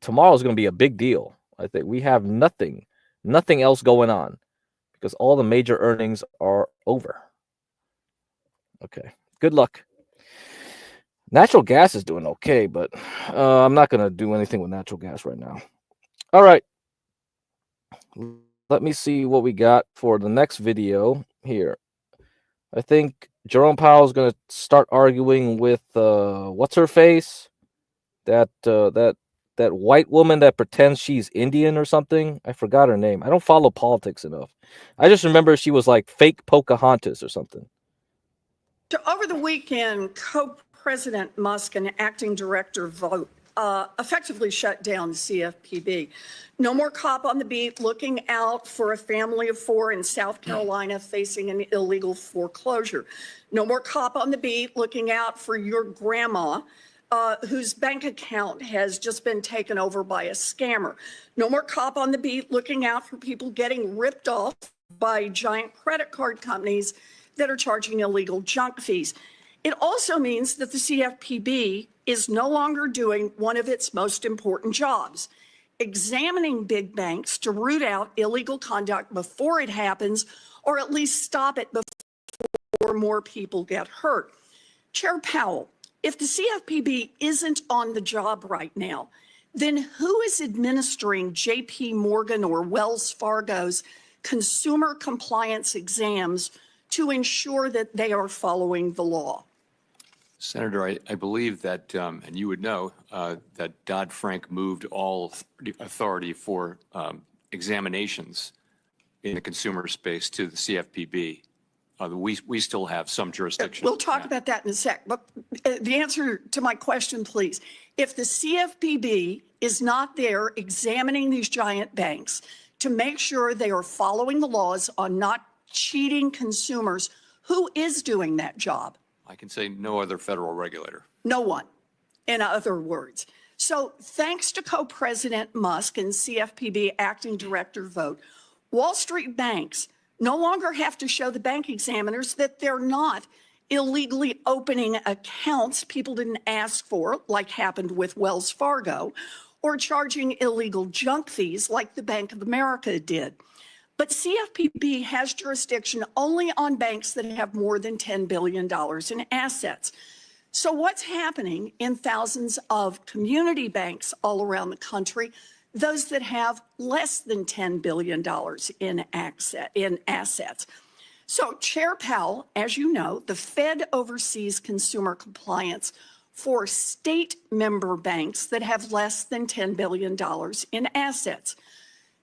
tomorrow is going to be a big deal. I think we have nothing else going on because all the major earnings are over. Okay. Good luck. Natural gas is doing okay, but I'm not going to do anything with natural gas right now. All right. Let me see what we got for the next video here. I think Jerome Powell is going to start arguing with what's her face? That white woman that pretends she's Indian or something. I forgot her name. I don't follow politics enough. I just remember she was like fake Pocahontas or something. Over the weekend, Co-President Musk and Acting Director Vogt effectively shut down CFPB. No more cop on the beat looking out for a family of 4 in South Carolina facing an illegal foreclosure. No more cop on the beat looking out for your grandma whose bank account has just been taken over by a scammer. No more cop on the beat looking out for people getting ripped off by giant credit card companies that are charging illegal junk fees. It also means that the CFPB is no longer doing one of its most important jobs, examining big banks to root out illegal conduct before it happens, or at least stop it before more people get hurt. Chair Powell, if the CFPB isn't on the job right now, then who is administering JP Morgan or Wells Fargo's consumer compliance exams to ensure that they are following the law? Senator, I believe that, and you would know, that Dodd-Frank moved all authority for examinations in the consumer space to the CFPB. We still have some jurisdiction. We'll talk about that in a sec. But the answer to my question, please. If the CFPB is not there examining these giant banks to make sure they are following the laws on not cheating consumers, who is doing that job? I can say no other federal regulator. No one, in other words. So thanks to Co-President Musk and CFPB Acting Director Vogt, Wall Street banks no longer have to show the bank examiners that they're not illegally opening accounts people didn't ask for, like happened with Wells Fargo, or charging illegal junk fees like the Bank of America did. But CFPB has jurisdiction only on banks that have more than $10 billion in assets. So what's happening in thousands of community banks all around the country, those that have less than $10 billion in assets? So Chair Powell, as you know, the Fed oversees consumer compliance for state member banks that have less than $10 billion in assets.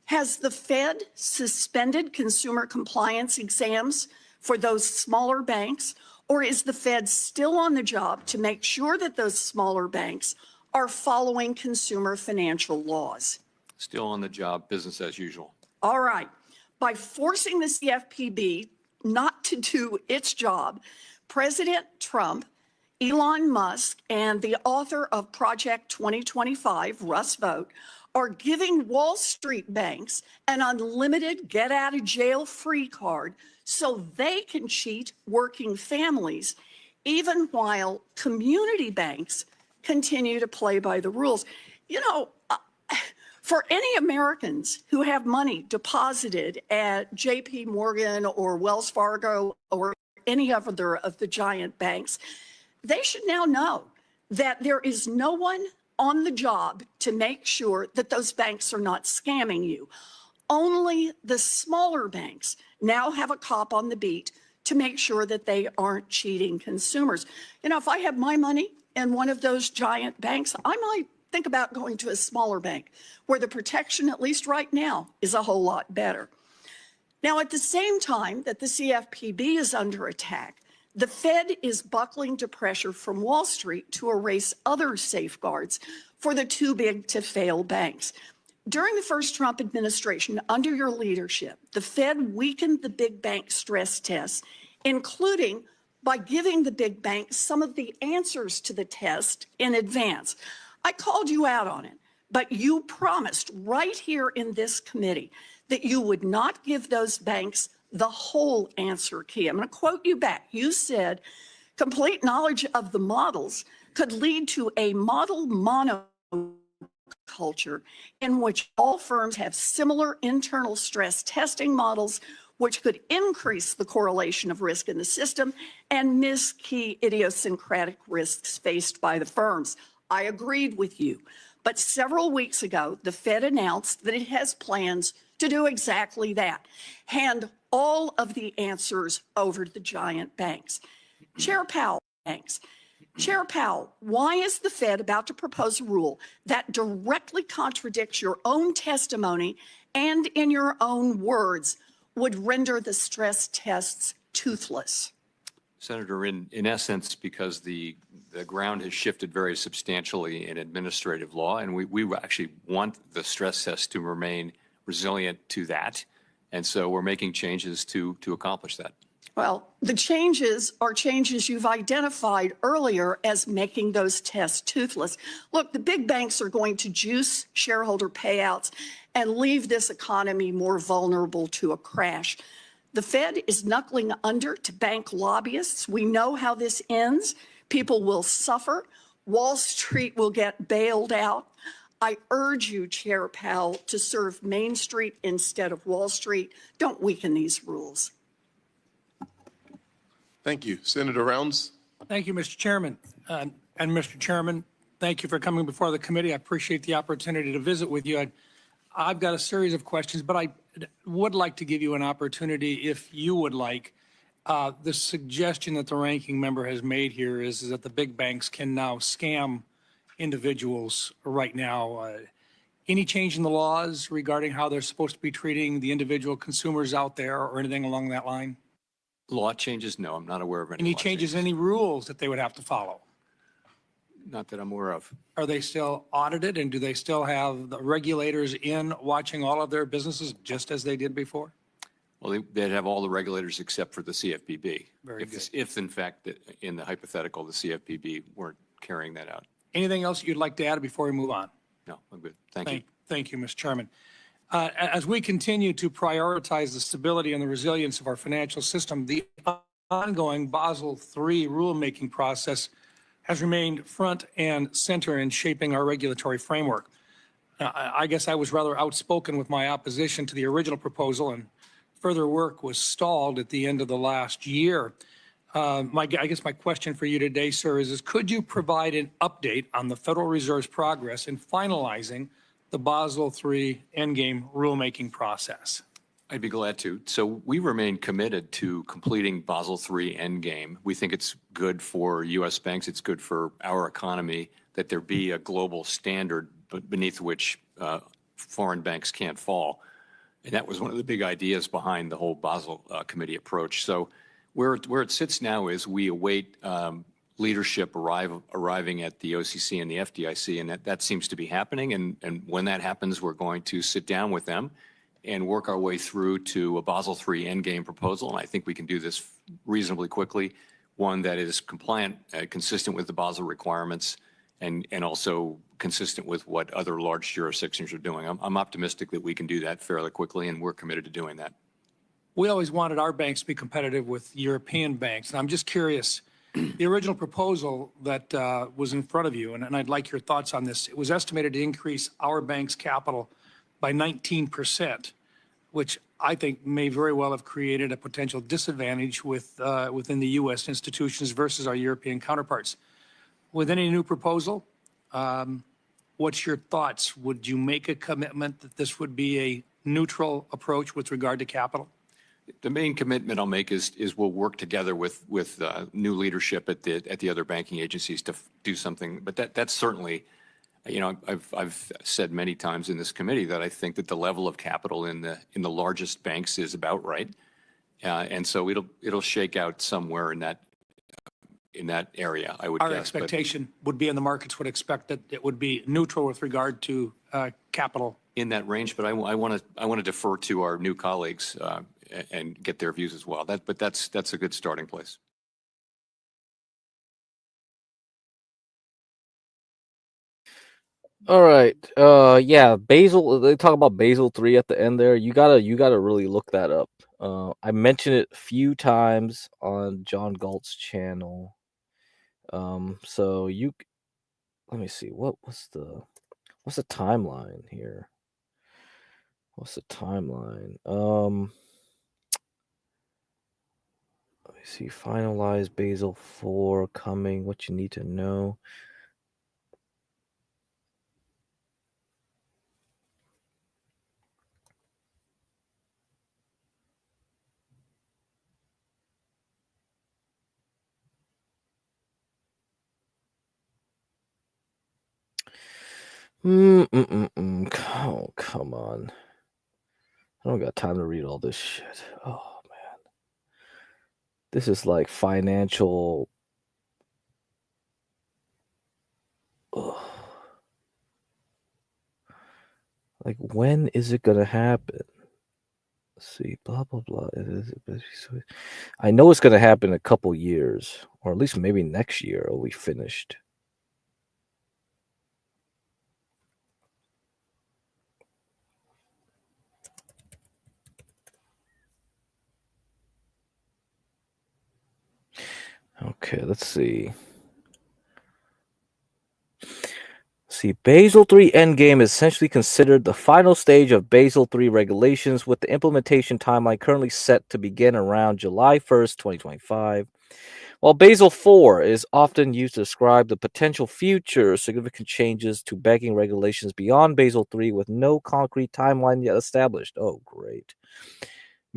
Has the Fed suspended consumer compliance exams for those smaller banks, or is the Fed still on the job to make sure that those smaller banks are following consumer financial laws? Still on the job, business as usual. All right. By forcing the CFPB not to do its job, President Trump, Elon Musk, and the author of Project 2025, Russ Vought, are giving Wall Street banks an unlimited get-out-of-jail-free card so they can cheat working families, even while community banks continue to play by the rules. You know, for any Americans who have money deposited at JP Morgan or Wells Fargo or any other of the giant banks, they should now know that there is no one on the job to make sure that those banks are not scamming you. Only the smaller banks now have a cop on the beat to make sure that they aren't cheating consumers. You know, if I had my money in one of those giant banks, I might think about going to a smaller bank where the protection, at least right now, is a whole lot better. Now, at the same time that the CFPB is under attack, the Fed is buckling to pressure from Wall Street to erase other safeguards for the too big to fail banks. During the first Trump administration, under your leadership, the Fed weakened the big bank stress tests, including by giving the big banks some of the answers to the test in advance. I called you out on it, but you promised right here in this committee that you would not give those banks the whole answer key. I'm going to quote you back. You said, complete knowledge of the models could lead to a model monoculture in which all firms have similar internal stress testing models, which could increase the correlation of risk in the system and miss key idiosyncratic risks faced by the firms. I agreed with you. But several weeks ago, the Fed announced that it has plans to do exactly that, hand all of the answers over to the giant banks. Chair Powell, why is the Fed about to propose a rule that directly contradicts your own testimony and, in your own words, would render the stress tests toothless? Senator, in essence, because the ground has shifted very substantially in administrative law, and we actually want the stress test to remain resilient to that. And so we're making changes to accomplish that. Well, the changes are changes you've identified earlier as making those tests toothless. Look, the big banks are going to juice shareholder payouts and leave this economy more vulnerable to a crash. The Fed is knuckling under to bank lobbyists. We know how this ends. People will suffer. Wall Street will get bailed out. I urge you, Chair Powell, to serve Main Street instead of Wall Street. Don't weaken these rules. Thank you. Senator Rounds. Thank you, Mr. Chairman. And Mr. Chairman, thank you for coming before the committee. I appreciate the opportunity to visit with you. I've got a series of questions, but I would like to give you an opportunity, if you would like. The suggestion that the ranking member has made here is that the big banks can now scam individuals right now. Any change in the laws regarding how they're supposed to be treating the individual consumers out there or anything along that line? Law changes? No, I'm not aware of any. Any law changes, any rules that they would have to follow? Not that I'm aware of. Are they still audited, and do they still have the regulators in watching all of their businesses just as they did before? Well, they'd have all the regulators except for the CFPB. Very good. If in fact, in the hypothetical, the CFPB weren't carrying that out. Anything else you'd like to add before we move on? No, I'm good. Thank you. Thank you, Mr. Chairman. As we continue to prioritize the stability and the resilience of our financial system, the ongoing Basel III rulemaking process has remained front and center in shaping our regulatory framework. I guess I was rather outspoken with my opposition to the original proposal, and further work was stalled at the end of the last year. I guess my question for you today, sir, is could you provide an update on the Federal Reserve's progress in finalizing the Basel III endgame rulemaking process? I'd be glad to. So we remain committed to completing Basel III endgame. We think it's good for U.S. banks. It's good for our economy that there be a global standard beneath which foreign banks can't fall. And that was one of the big ideas behind the whole Basel Committee approach. So where it sits now is we await leadership arriving at the OCC and the FDIC, and that seems to be happening. And when that happens, we're going to sit down with them and work our way through to a Basel III endgame proposal. And I think we can do this reasonably quickly, one that is compliant, consistent with the Basel requirements, and also consistent with what other large jurisdictions are doing. I'm optimistic that we can do that fairly quickly, and we're committed to doing that. We always wanted our banks to be competitive with European banks. And I'm just curious, the original proposal that was in front of you, and I'd like your thoughts on this, it was estimated to increase our bank's capital by 19%, which I think may very well have created a potential disadvantage within the U.S. institutions versus our European counterparts. with any new proposal, what's your thoughts? Would you make a commitment that this would be a neutral approach with regard to capital? The main commitment I'll make is we'll work together with new leadership at the other banking agencies to do something. But that's certainly, you know, I've said many times in this committee that I think that the level of capital in the largest banks is about right, and so it'll shake out somewhere in that area, I would guess. Our expectation would be, and the markets would expect that it would be neutral with regard to capital. In that range, but I want to defer to our new colleagues and get their views as well. But that's a good starting place. All right. Yeah, Basel, they talk about Basel 3 at the end there. You gotta really look that up. I mentioned it a few times on John Galt's channel. So let me see, what's the timeline here? What's the timeline? Let me see, finalize Basel 4 coming, what you need to know. Oh, come on. I don't got time to read all this shit. Oh, man. This is like financial. Ugh. Like, when is it going to happen? Let's see, blah, blah, blah. I know it's going to happen in a couple years, or at least maybe next year it'll be finished. Okay, let's see. Basel 3 Endgame is essentially considered the final stage of Basel 3 regulations, with the implementation timeline currently set to begin around July 1st, 2025. While Basel 4 is often used to describe the potential future significant changes to banking regulations beyond Basel 3 with no concrete timeline yet established. Oh, great.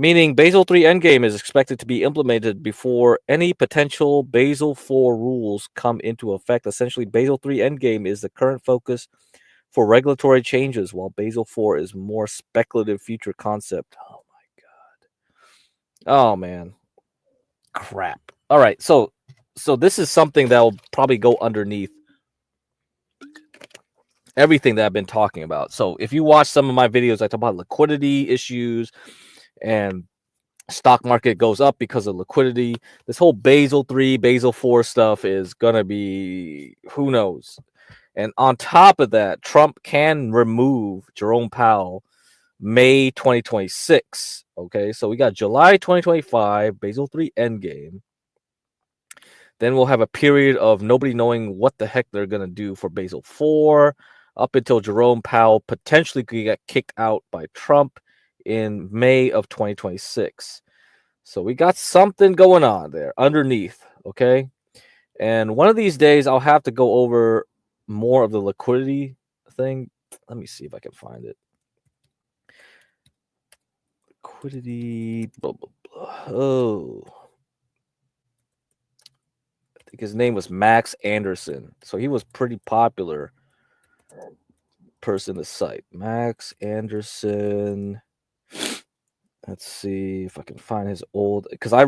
Meaning Basel 3 Endgame is expected to be implemented before any potential Basel 4 rules come into effect. Essentially, Basel 3 Endgame is the current focus for regulatory changes, while Basel 4 is more speculative future concept. Oh, my God. Oh, man. Crap. All right, so this is something that will probably go underneath everything that I've been talking about. So if you watch some of my videos, I talk about liquidity issues and stock market goes up because of liquidity. This whole Basel 3, Basel 4 stuff is going to be, who knows. And on top of that, Trump can remove Jerome Powell May 2026. Okay, so we got July 2025, Basel 3 Endgame. Then we'll have a period of nobody knowing what the heck they're going to do for Basel 4 up until Jerome Powell potentially could get kicked out by Trump in May of 2026. So we got something going on there underneath, okay? And one of these days I'll have to go over more of the liquidity thing. Let me see if I can find it. Liquidity, blah, blah, blah. Oh. I think his name was Max Anderson. So he was pretty popular person to cite. Max Anderson. Let's see if I can find his old, because I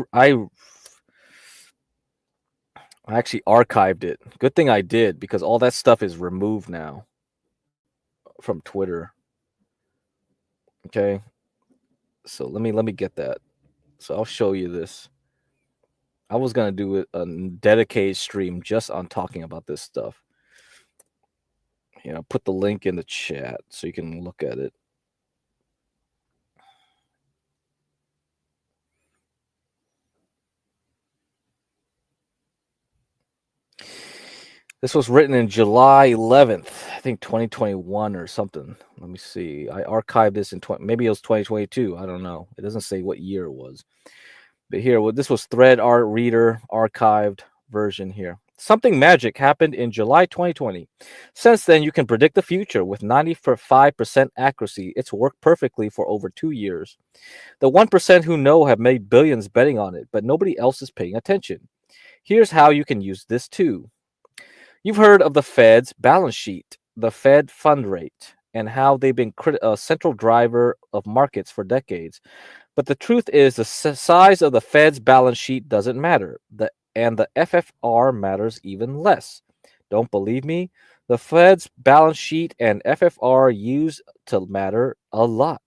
actually archived it. Good thing I did, because all that stuff is removed now from Twitter. Okay. So let me get that. So I'll show you this. I was gonna do a dedicated stream just on talking about this stuff. You know, put the link in the chat so you can look at it. This was written in July 11th, I think 2021 or something. Let me see. I archived this in maybe it was 2022. I don't know. It doesn't say what year it was. But here, well, this was Thread Art Reader archived version here. Something magic happened in July 2020. Since then, you can predict the future with 95% accuracy. It's worked perfectly for over 2 years. The 1% who know have made billions betting on it, but nobody else is paying attention. Here's how you can use this too. You've heard of the Fed's balance sheet, the Fed fund rate, and how they've been a central driver of markets for decades. But the truth is, the size of the Fed's balance sheet doesn't matter, and the FFR matters even less. Don't believe me? The Fed's balance sheet and FFR used to matter a lot.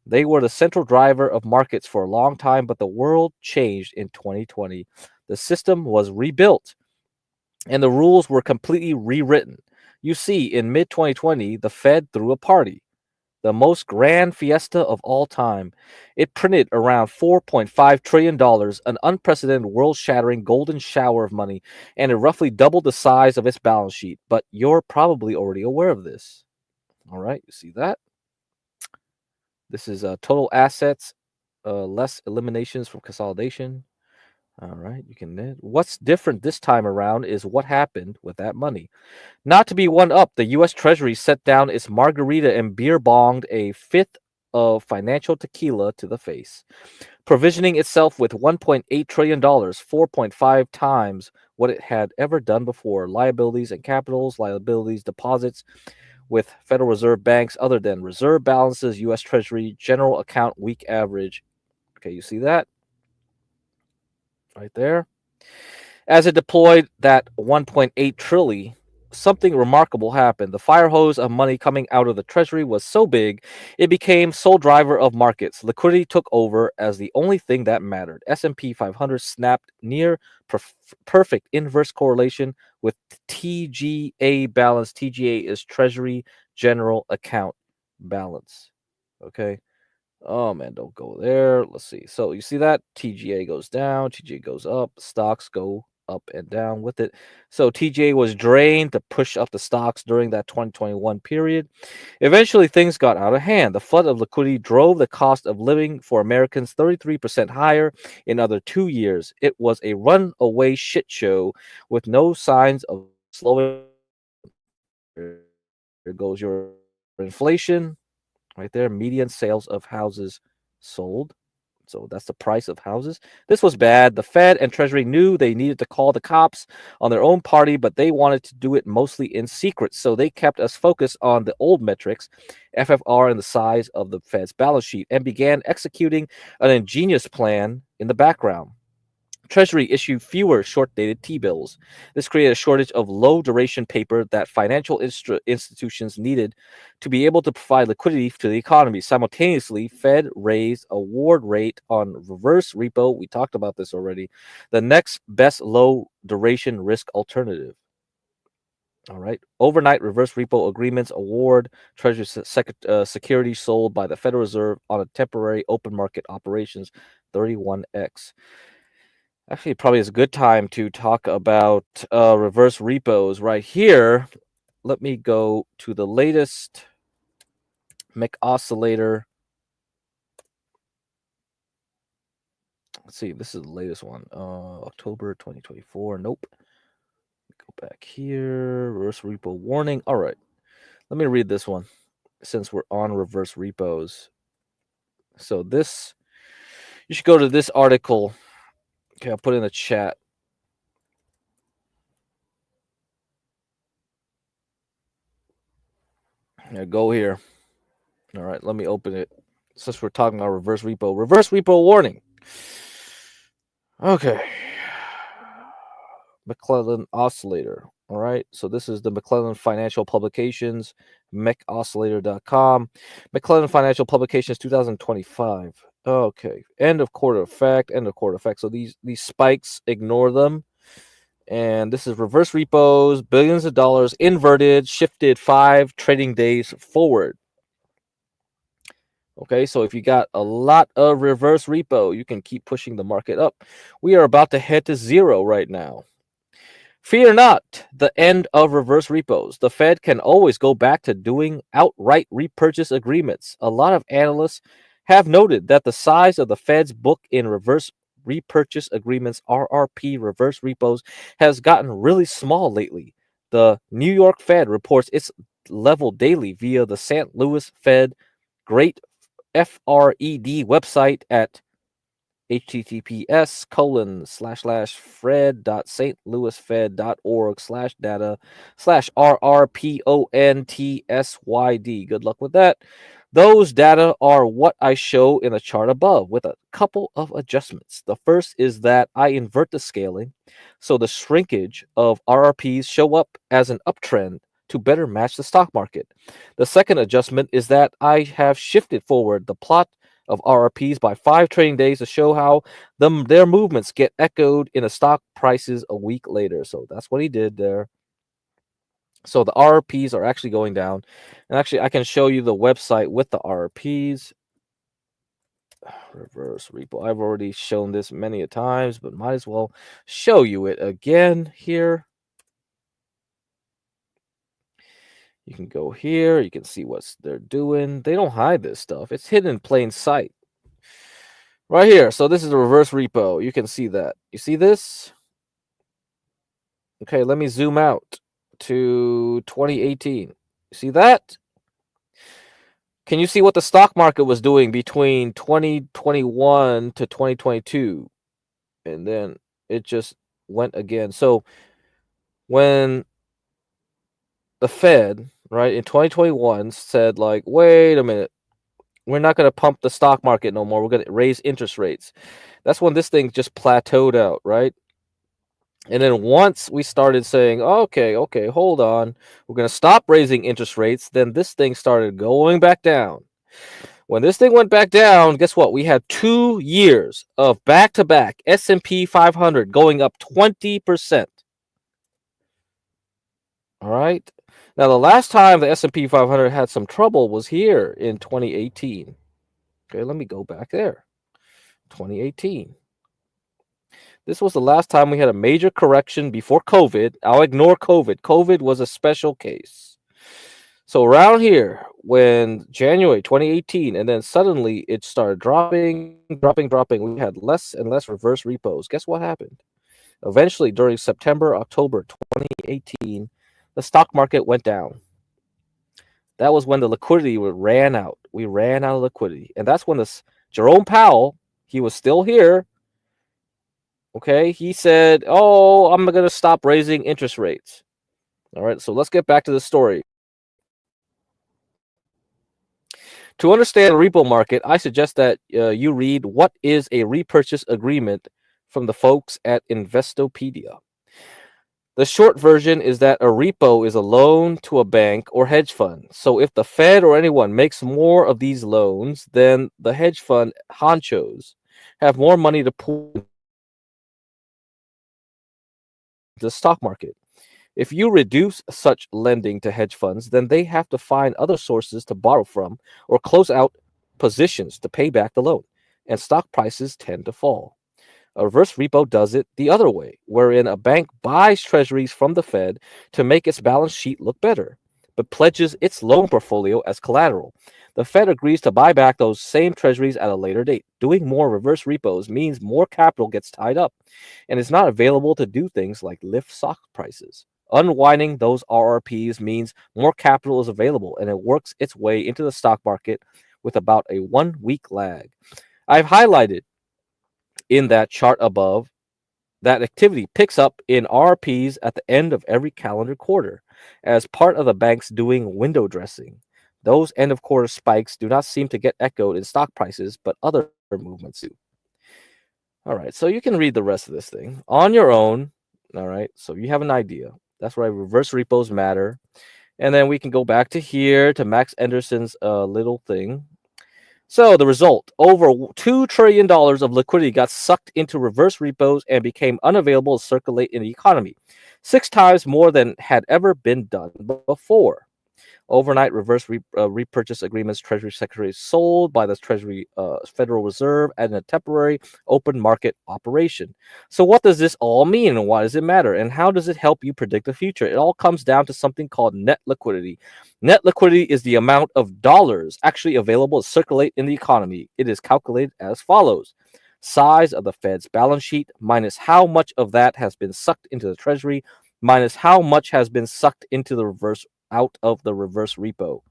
They were the central driver of markets for a long time, but the world changed in 2020. The system was rebuilt, and the rules were completely rewritten. You see, in mid 2020, the Fed threw a party, the most grand fiesta of all time. It printed around $4.5 trillion, an unprecedented world shattering golden shower of money, and it roughly doubled the size of its balance sheet. But you're probably already aware of this. All right, you see that? This is total assets, less eliminations from consolidation. All right, you can. What's different this time around is what happened with that money. Not to be one up, the U.S. Treasury set down its margarita and beer bonged a fifth of financial tequila to the face, provisioning itself with $1.8 trillion, 4.5 times what it had ever done before. Liabilities and capitals, liabilities, deposits with Federal Reserve banks other than reserve balances, U.S. Treasury, general account week average. Okay, you see that? Right there. As it deployed that 1.8 trillion, something remarkable happened. The fire hose of money coming out of the Treasury was so big, it became sole driver of markets. Liquidity took over as the only thing that mattered. S&P 500 snapped near perfect inverse correlation with TGA balance. TGA is Treasury General Account Balance. Okay. Oh man, don't go there. Let's see. So you see that TGA goes down, TGA goes up, stocks go up and down with it. So TGA was drained to push up the stocks during that 2021 period. Eventually, things got out of hand. The flood of liquidity drove the cost of living for Americans 33% higher in another 2 years. It was a runaway shit show with no signs of slowing. There goes your inflation. Right there, median sales of houses sold. So that's the price of houses. This was bad. The Fed and Treasury knew they needed to call the cops on their own party, but they wanted to do it mostly in secret. So they kept us focused on the old metrics, FFR and the size of the Fed's balance sheet, and began executing an ingenious plan in the background. Treasury issued fewer short-dated T-bills. This created a shortage of low-duration paper that financial institutions needed to be able to provide liquidity to the economy. Simultaneously, Fed raised award rate on reverse repo. We talked about this already. The next best low-duration risk alternative. All right. Overnight reverse repo agreements award Treasury securities sold by the Federal Reserve on a temporary open market operations 31x. Actually, probably is a good time to talk about reverse repos right here. Let me go to the latest McOscillator. Let's see. This is the latest one. October 2024. Nope. Go back here. Reverse repo warning. All right. Let me read this one since we're on reverse repos. So this, you should go to this article. Okay, I'll put it in the chat. Yeah, go here. All right, let me open it. Since we're talking about reverse repo. Reverse repo warning. Okay. McClellan Oscillator. All right, so this is the McClellan Financial Publications, mecoscillator.com. McClellan Financial Publications 2025. Okay, end of quarter effect, end of quarter effect. So these spikes, ignore them. And this is reverse repos, billions of dollars, inverted, shifted 5 trading days forward. Okay, so if you got a lot of reverse repo, you can keep pushing the market up. We are about to head to zero right now. Fear not the end of reverse repos. The Fed can always go back to doing outright repurchase agreements. A lot of analysts have noted that the size of the Fed's book in reverse repurchase agreements, RRP, reverse repos, has gotten really small lately. The New York Fed reports its level daily via the St. Louis Fed Great FRED website at https://fred.stlouisfed.org/data/RRPONTSYD. Good luck with that. Those data are what I show in the chart above with a couple of adjustments. The first is that I invert the scaling so the shrinkage of RRPs show up as an uptrend to better match the stock market. The second adjustment is that I have shifted forward the plot of RRPs by 5 trading days to show how their movements get echoed in the stock prices a week later. So that's what he did there. So the RRPs are actually going down. And actually, I can show you the website with the RRPs. Reverse repo. I've already shown this many a times, but might as well show you it again here. You can go here. You can see what they're doing. They don't hide this stuff. It's hidden in plain sight. Right here. So this is a reverse repo. You can see that. You see this? Okay, let me zoom out to 2018. You see that? Can you see what the stock market was doing between 2021 to 2022? And then it just went again. So when the Fed, right, in 2021 said, like, wait a minute, we're not going to pump the stock market no more. We're going to raise interest rates. That's when this thing just plateaued out, right? And then once we started saying, okay, hold on, we're going to stop raising interest rates, then this thing started going back down. When this thing went back down, guess what? We had 2 years of back-to-back S&P 500 going up 20%. All right? Now, the last time the S&P 500 had some trouble was here in 2018. Okay, let me go back there. 2018. This was the last time we had a major correction before COVID. I'll ignore COVID. COVID was a special case. So around here, when January 2018, and then suddenly it started dropping. We had less and less reverse repos. Guess what happened? Eventually, during September, October 2018, the stock market went down. That was when the liquidity ran out. We ran out of liquidity. And that's when Jerome Powell, he was still here. Okay, he said, oh, I'm going to stop raising interest rates. All right, so let's get back to the story. To understand the repo market, I suggest that you read What is a Repurchase Agreement from the folks at Investopedia. The short version is that a repo is a loan to a bank or hedge fund. So if the Fed or anyone makes more of these loans, then the hedge fund honchos have more money to pour the stock market. If you reduce such lending to hedge funds, then they have to find other sources to borrow from or close out positions to pay back the loan, and stock prices tend to fall. A reverse repo does it the other way, wherein a bank buys treasuries from the Fed to make its balance sheet look better, but pledges its loan portfolio as collateral. The Fed agrees to buy back those same treasuries at a later date. Doing more reverse repos means more capital gets tied up and is not available to do things like lift stock prices. Unwinding those RRPs means more capital is available and it works its way into the stock market with about a 1-week lag. I've highlighted in that chart above that activity picks up in RRPs at the end of every calendar quarter as part of the banks doing window dressing. Those end of quarter spikes do not seem to get echoed in stock prices, but other movements do. All right, so you can read the rest of this thing on your own. All right, so you have an idea. That's why reverse repos matter. And then we can go back to here to Max Anderson's little thing. So the result, over $2 trillion of liquidity got sucked into reverse repos and became unavailable to circulate in the economy, 6 times more than had ever been done before. Overnight reverse repurchase agreements Treasury secretaries sold by the Treasury Federal Reserve as a temporary open market operation. So what does this all mean, and why does it matter, and how does it help you predict the future? It all comes down to something called net liquidity. Net liquidity is the amount of dollars actually available to circulate in the economy. It is calculated as follows. size of the Fed's balance sheet minus how much of that has been sucked into the Treasury minus how much has been sucked into the reverse out of the reverse repo.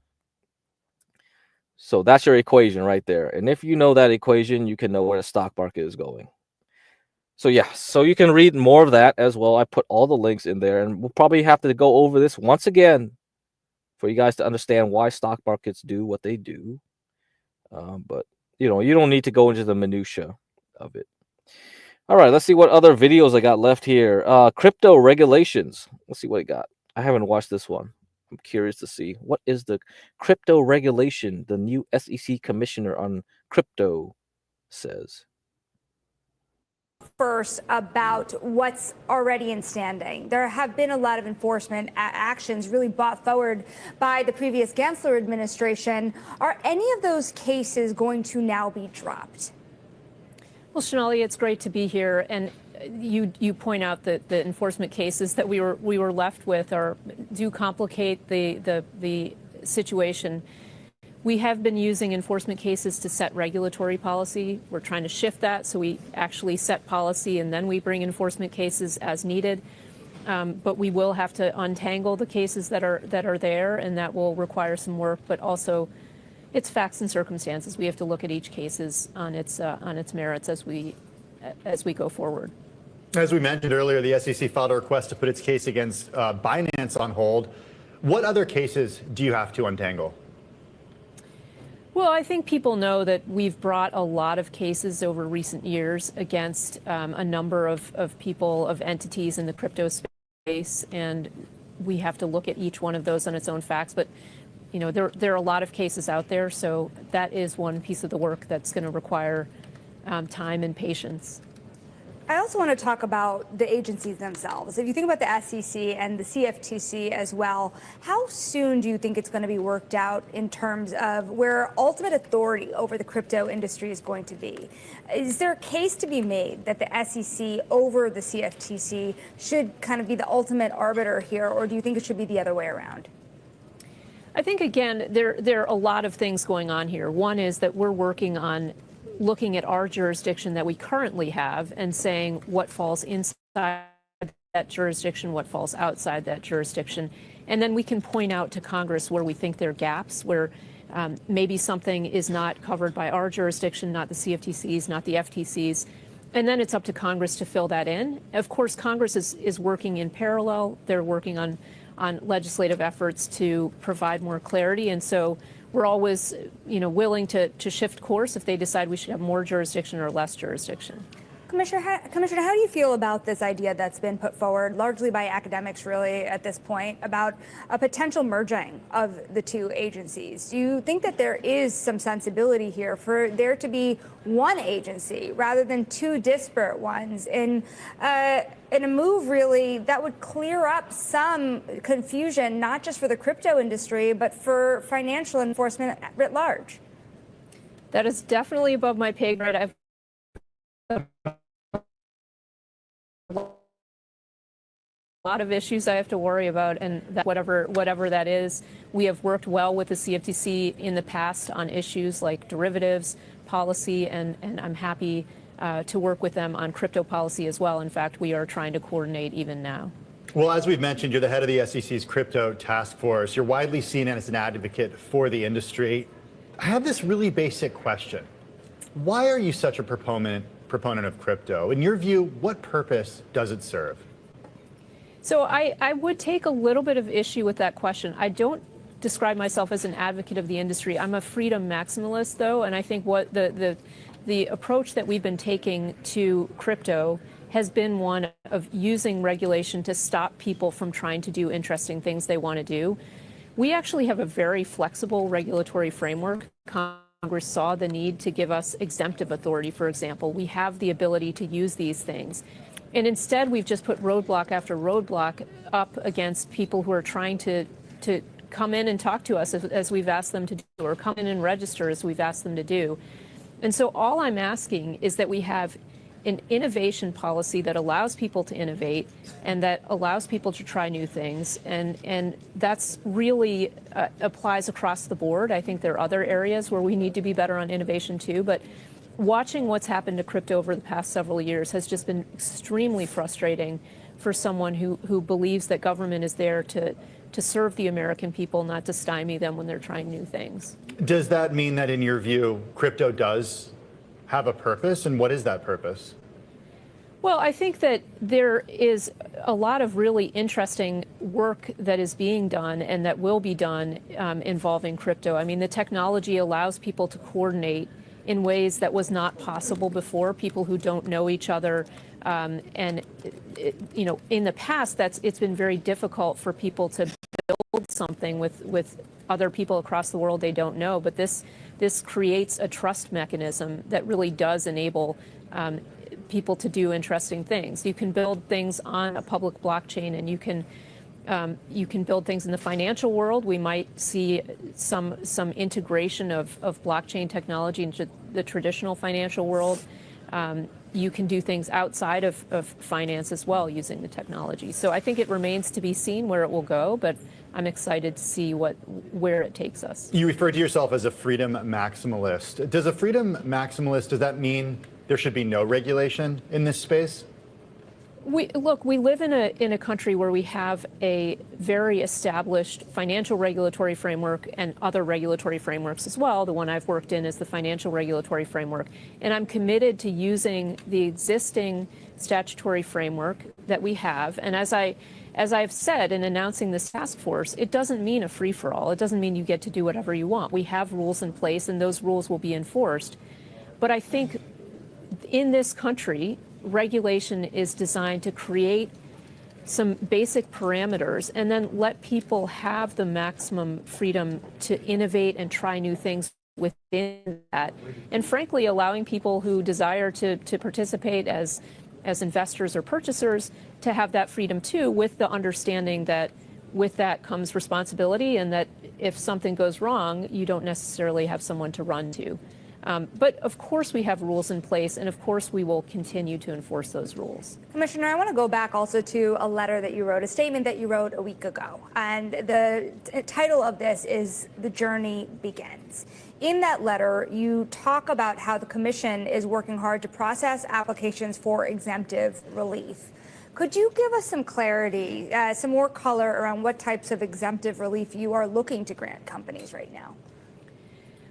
So that's your equation right there. And if you know that equation, you can know where the stock market is going. So yeah, so you can read more of that as well. I put all the links in there, and we'll probably have to go over this once again for you guys to understand why stock markets do what they do. But you know, you don't need to go into the minutia of it. All right, let's see what other videos I got left here. Crypto regulations. Let's see what I got. I haven't watched this one. I'm curious to see what is the crypto regulation the new SEC commissioner on crypto says. First, about what's already in standing. There have been a lot of enforcement actions really brought forward by the previous Gensler administration. Are any of those cases going to now be dropped? Well, Sonali, it's great to be here, and you point out that the enforcement cases that we were left with do complicate the situation. We have been using enforcement cases to set regulatory policy. We're trying to shift that so we actually set policy and then we bring enforcement cases as needed. But we will have to untangle the cases that are there, and that will require some work. But also, it's facts and circumstances. We have to look at each cases on its merits as we go forward. As we mentioned earlier, the SEC filed a request to put its case against Binance on hold. What other cases do you have to untangle? Well, I think people know that we've brought a lot of cases over recent years against a number of people, of entities in the crypto space, and we have to look at each one of those on its own facts. But you know, there are a lot of cases out there, so that is one piece of the work that's going to require time and patience. I also want to talk about the agencies themselves. If you think about the SEC and the CFTC as well, how soon do you think it's going to be worked out in terms of where ultimate authority over the crypto industry is going to be? Is there a case to be made that the SEC over the CFTC should kind of be the ultimate arbiter here, or do you think it should be the other way around? I think, again, there are a lot of things going on here. One is that we're working on looking at our jurisdiction that we currently have and saying what falls inside that jurisdiction, what falls outside that jurisdiction. And then we can point out to Congress where we think there are gaps, where maybe something is not covered by our jurisdiction, not the CFTC's, not the FTC's. And then it's up to Congress to fill that in. Of course, Congress is working in parallel. They're working on legislative efforts to provide more clarity. And so we're always, willing to shift course if they decide we should have more jurisdiction or less jurisdiction. Commissioner, how do you feel about this idea that's been put forward, largely by academics really at this point, about a potential merging of the two agencies? Do you think that there is some sensibility here for there to be one agency rather than two disparate ones in a move really that would clear up some confusion, not just for the crypto industry, but for financial enforcement writ large? That is definitely above my pay grade. I've a lot of issues I have to worry about, and that whatever that is, we have worked well with the CFTC in the past on issues like derivatives policy, and I'm happy to work with them on crypto policy as well. In fact, we are trying to coordinate even now. Well, as we've mentioned, you're the head of the SEC's crypto task force. You're widely seen as an advocate for the industry. I have this really basic question. Why are you such a proponent of crypto? In your view, what purpose does it serve? So I would take a little bit of issue with that question. I don't describe myself as an advocate of the industry. I'm a freedom maximalist, though, and I think what the approach that we've been taking to crypto has been one of using regulation to stop people from trying to do interesting things they want to do. We actually have a very flexible regulatory framework. Congress saw the need to give us exemptive authority, for example. We have the ability to use these things. And instead, we've just put roadblock after roadblock up against people who are trying to come in and talk to us as we've asked them to do, or come in and register as we've asked them to do. And so all I'm asking is that we have an innovation policy that allows people to innovate and that allows people to try new things. And that's really applies across the board. I think there are other areas where we need to be better on innovation too, but watching what's happened to crypto over the past several years has just been extremely frustrating for someone who believes that government is there to serve the American people, not to stymie them when they're trying new things. Does that mean that, in your view, crypto does have a purpose? And what is that purpose? Well, I think that there is a lot of really interesting work that is being done and that will be done involving crypto. I mean, the technology allows people to coordinate in ways that was not possible before, people who don't know each other. And in the past, it's been very difficult for people to build something with other people across the world they don't know. But this creates a trust mechanism that really does enable people to do interesting things. You can build things on a public blockchain, and you can build things in the financial world. We might see some integration of blockchain technology into the traditional financial world. You can do things outside of finance as well using the technology. So I think it remains to be seen where it will go, but I'm excited to see where it takes us. You refer to yourself as a freedom maximalist. Does a freedom maximalist, does that mean there should be no regulation in this space? We live in a country where we have a very established financial regulatory framework and other regulatory frameworks as well. The one I've worked in is the financial regulatory framework. And I'm committed to using the existing statutory framework that we have. And as I've said in announcing this task force, it doesn't mean a free-for-all. It doesn't mean you get to do whatever you want. We have rules in place, and those rules will be enforced. But I think in this country, regulation is designed to create some basic parameters and then let people have the maximum freedom to innovate and try new things within that. And frankly, allowing people who desire to participate as investors or purchasers to have that freedom too, with the understanding that with that comes responsibility, and that if something goes wrong, you don't necessarily have someone to run to. But of course we have rules in place, and of course we will continue to enforce those rules. Commissioner, I want to go back also to a letter that you wrote, a statement that you wrote a week ago. And the title of this is "The Journey Begins." In that letter, you talk about how the Commission is working hard to process applications for exemptive relief. Could you give us some clarity, some more color around what types of exemptive relief you are looking to grant companies right now?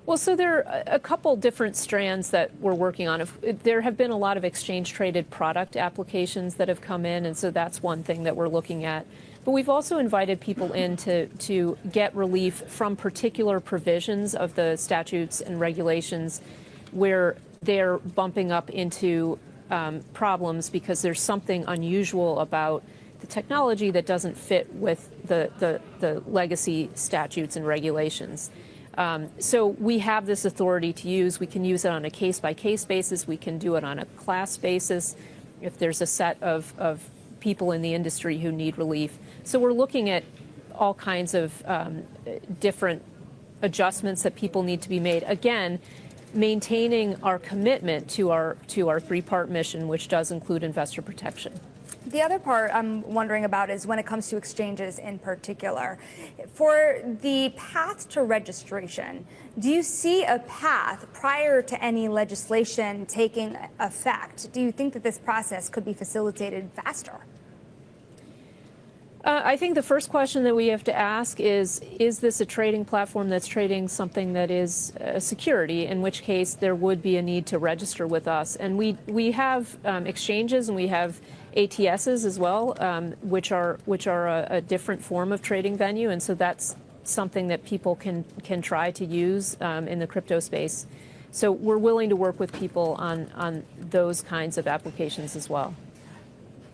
Well, so there are a couple different strands that we're working on. There have been a lot of exchange-traded product applications that have come in, and so that's one thing that we're looking at. But we've also invited people in to get relief from particular provisions of the statutes and regulations where they're bumping up into problems because there's something unusual about the technology that doesn't fit with the legacy statutes and regulations. So we have this authority to use. We can use it on a case-by-case basis. We can do it on a class basis if there's a set of people in the industry who need relief. So we're looking at all kinds of different adjustments that people need to be made. Again, maintaining our commitment to our three-part mission, which does include investor protection. The other part I'm wondering about is when it comes to exchanges in particular. For the path to registration, do you see a path prior to any legislation taking effect? Do you think that this process could be facilitated faster? I think the first question that we have to ask is this a trading platform that's trading something that is a security, in which case there would be a need to register with us. And we have exchanges and we have ATSs as well, which are a different form of trading venue. And so that's something that people can try to use in the crypto space. So we're willing to work with people on those kinds of applications as well.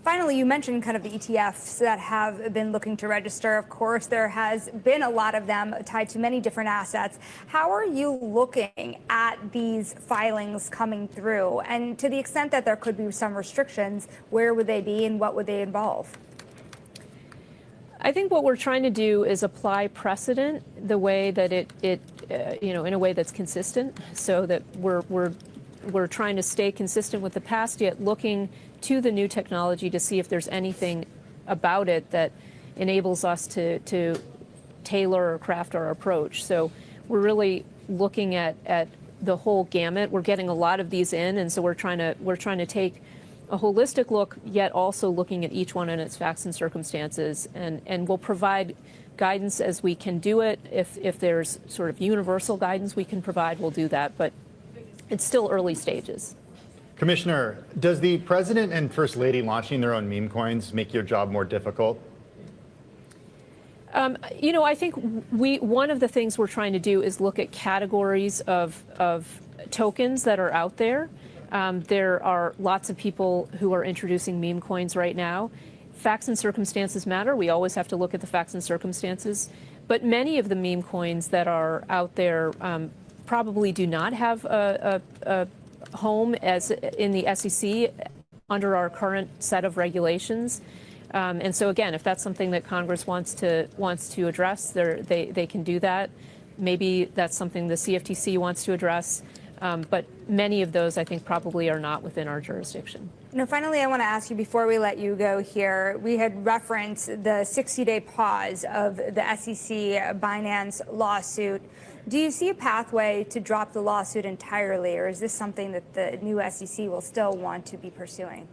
Finally, you mentioned kind of the ETFs that have been looking to register. Of course, there has been a lot of them tied to many different assets. How are you looking at these filings coming through? And to the extent that there could be some restrictions, where would they be and what would they involve? I think what we're trying to do is apply precedent the way that it in a way that's consistent, so that we're trying to stay consistent with the past, yet looking to the new technology to see if there's anything about it that enables us to tailor or craft our approach. So we're really looking at the whole gamut. We're getting a lot of these in, and so we're trying to take a holistic look, yet also looking at each one in its facts and circumstances, and we'll provide guidance as we can do it. If there's sort of universal guidance we can provide, we'll do that, but it's still early stages. Commissioner, does the president and first lady launching their own meme coins make your job more difficult? You know, I think one of the things we're trying to do is look at categories of tokens that are out there. There are lots of people who are introducing meme coins right now. Facts and circumstances matter. We always have to look at the facts and circumstances. But many of the meme coins that are out there probably do not have a home as in the SEC under our current set of regulations. And so again, if that's something that Congress wants to address, they can do that. Maybe that's something the CFTC wants to address. But many of those, I think, probably are not within our jurisdiction. Now, finally, I want to ask you before we let you go here, we had referenced the 60-day pause of the SEC Binance lawsuit. Do you see a pathway to drop the lawsuit entirely, or is this something that the new SEC will still want to be pursuing?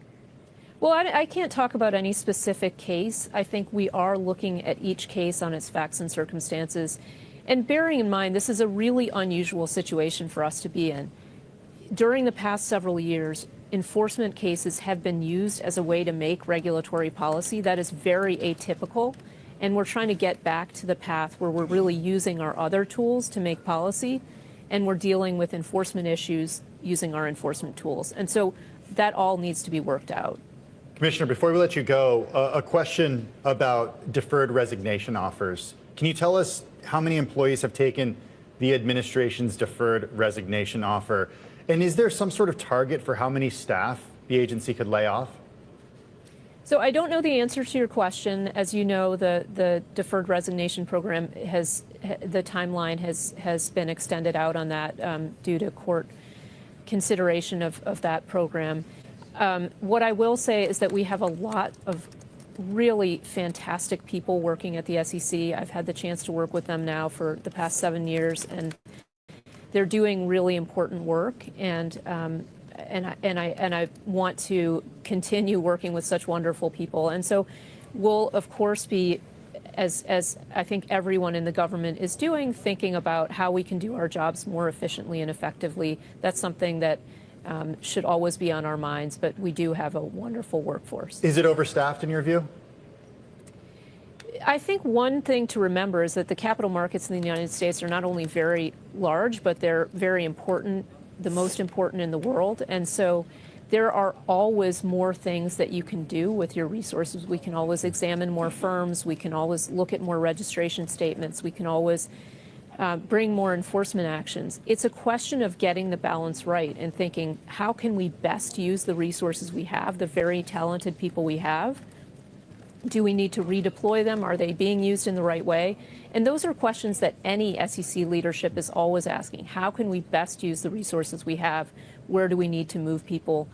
Well, I can't talk about any specific case. I think we are looking at each case on its facts and circumstances. And bearing in mind, this is a really unusual situation for us to be in. During the past several years, enforcement cases have been used as a way to make regulatory policy. That is very atypical. And we're trying to get back to the path where we're really using our other tools to make policy, and we're dealing with enforcement issues using our enforcement tools. And so that all needs to be worked out. Commissioner, before we let you go, a question about deferred resignation offers. Can you tell us how many employees have taken the administration's deferred resignation offer? And is there some sort of target for how many staff the agency could lay off? So I don't know the answer to your question. As you know, the deferred resignation program the timeline has been extended out on that due to court consideration of that program. What I will say is that we have a lot of really fantastic people working at the SEC. I've had the chance to work with them now for the past 7 years, and they're doing really important work. And I want to continue working with such wonderful people. And so we'll, of course, be, as I think everyone in the government is doing, thinking about how we can do our jobs more efficiently and effectively. That's something that should always be on our minds, but we do have a wonderful workforce. Is it overstaffed in your view? I think one thing to remember is that the capital markets in the United States are not only very large, but they're very important, the most important in the world. And so there are always more things that you can do with your resources. We can always examine more firms. We can always look at more registration statements. We can always bring more enforcement actions. It's a question of getting the balance right and thinking, how can we best use the resources we have, the very talented people we have? Do we need to redeploy them? Are they being used in the right way? And those are questions that any SEC leadership is always asking. How can we best use the resources we have? Where do we need to move people?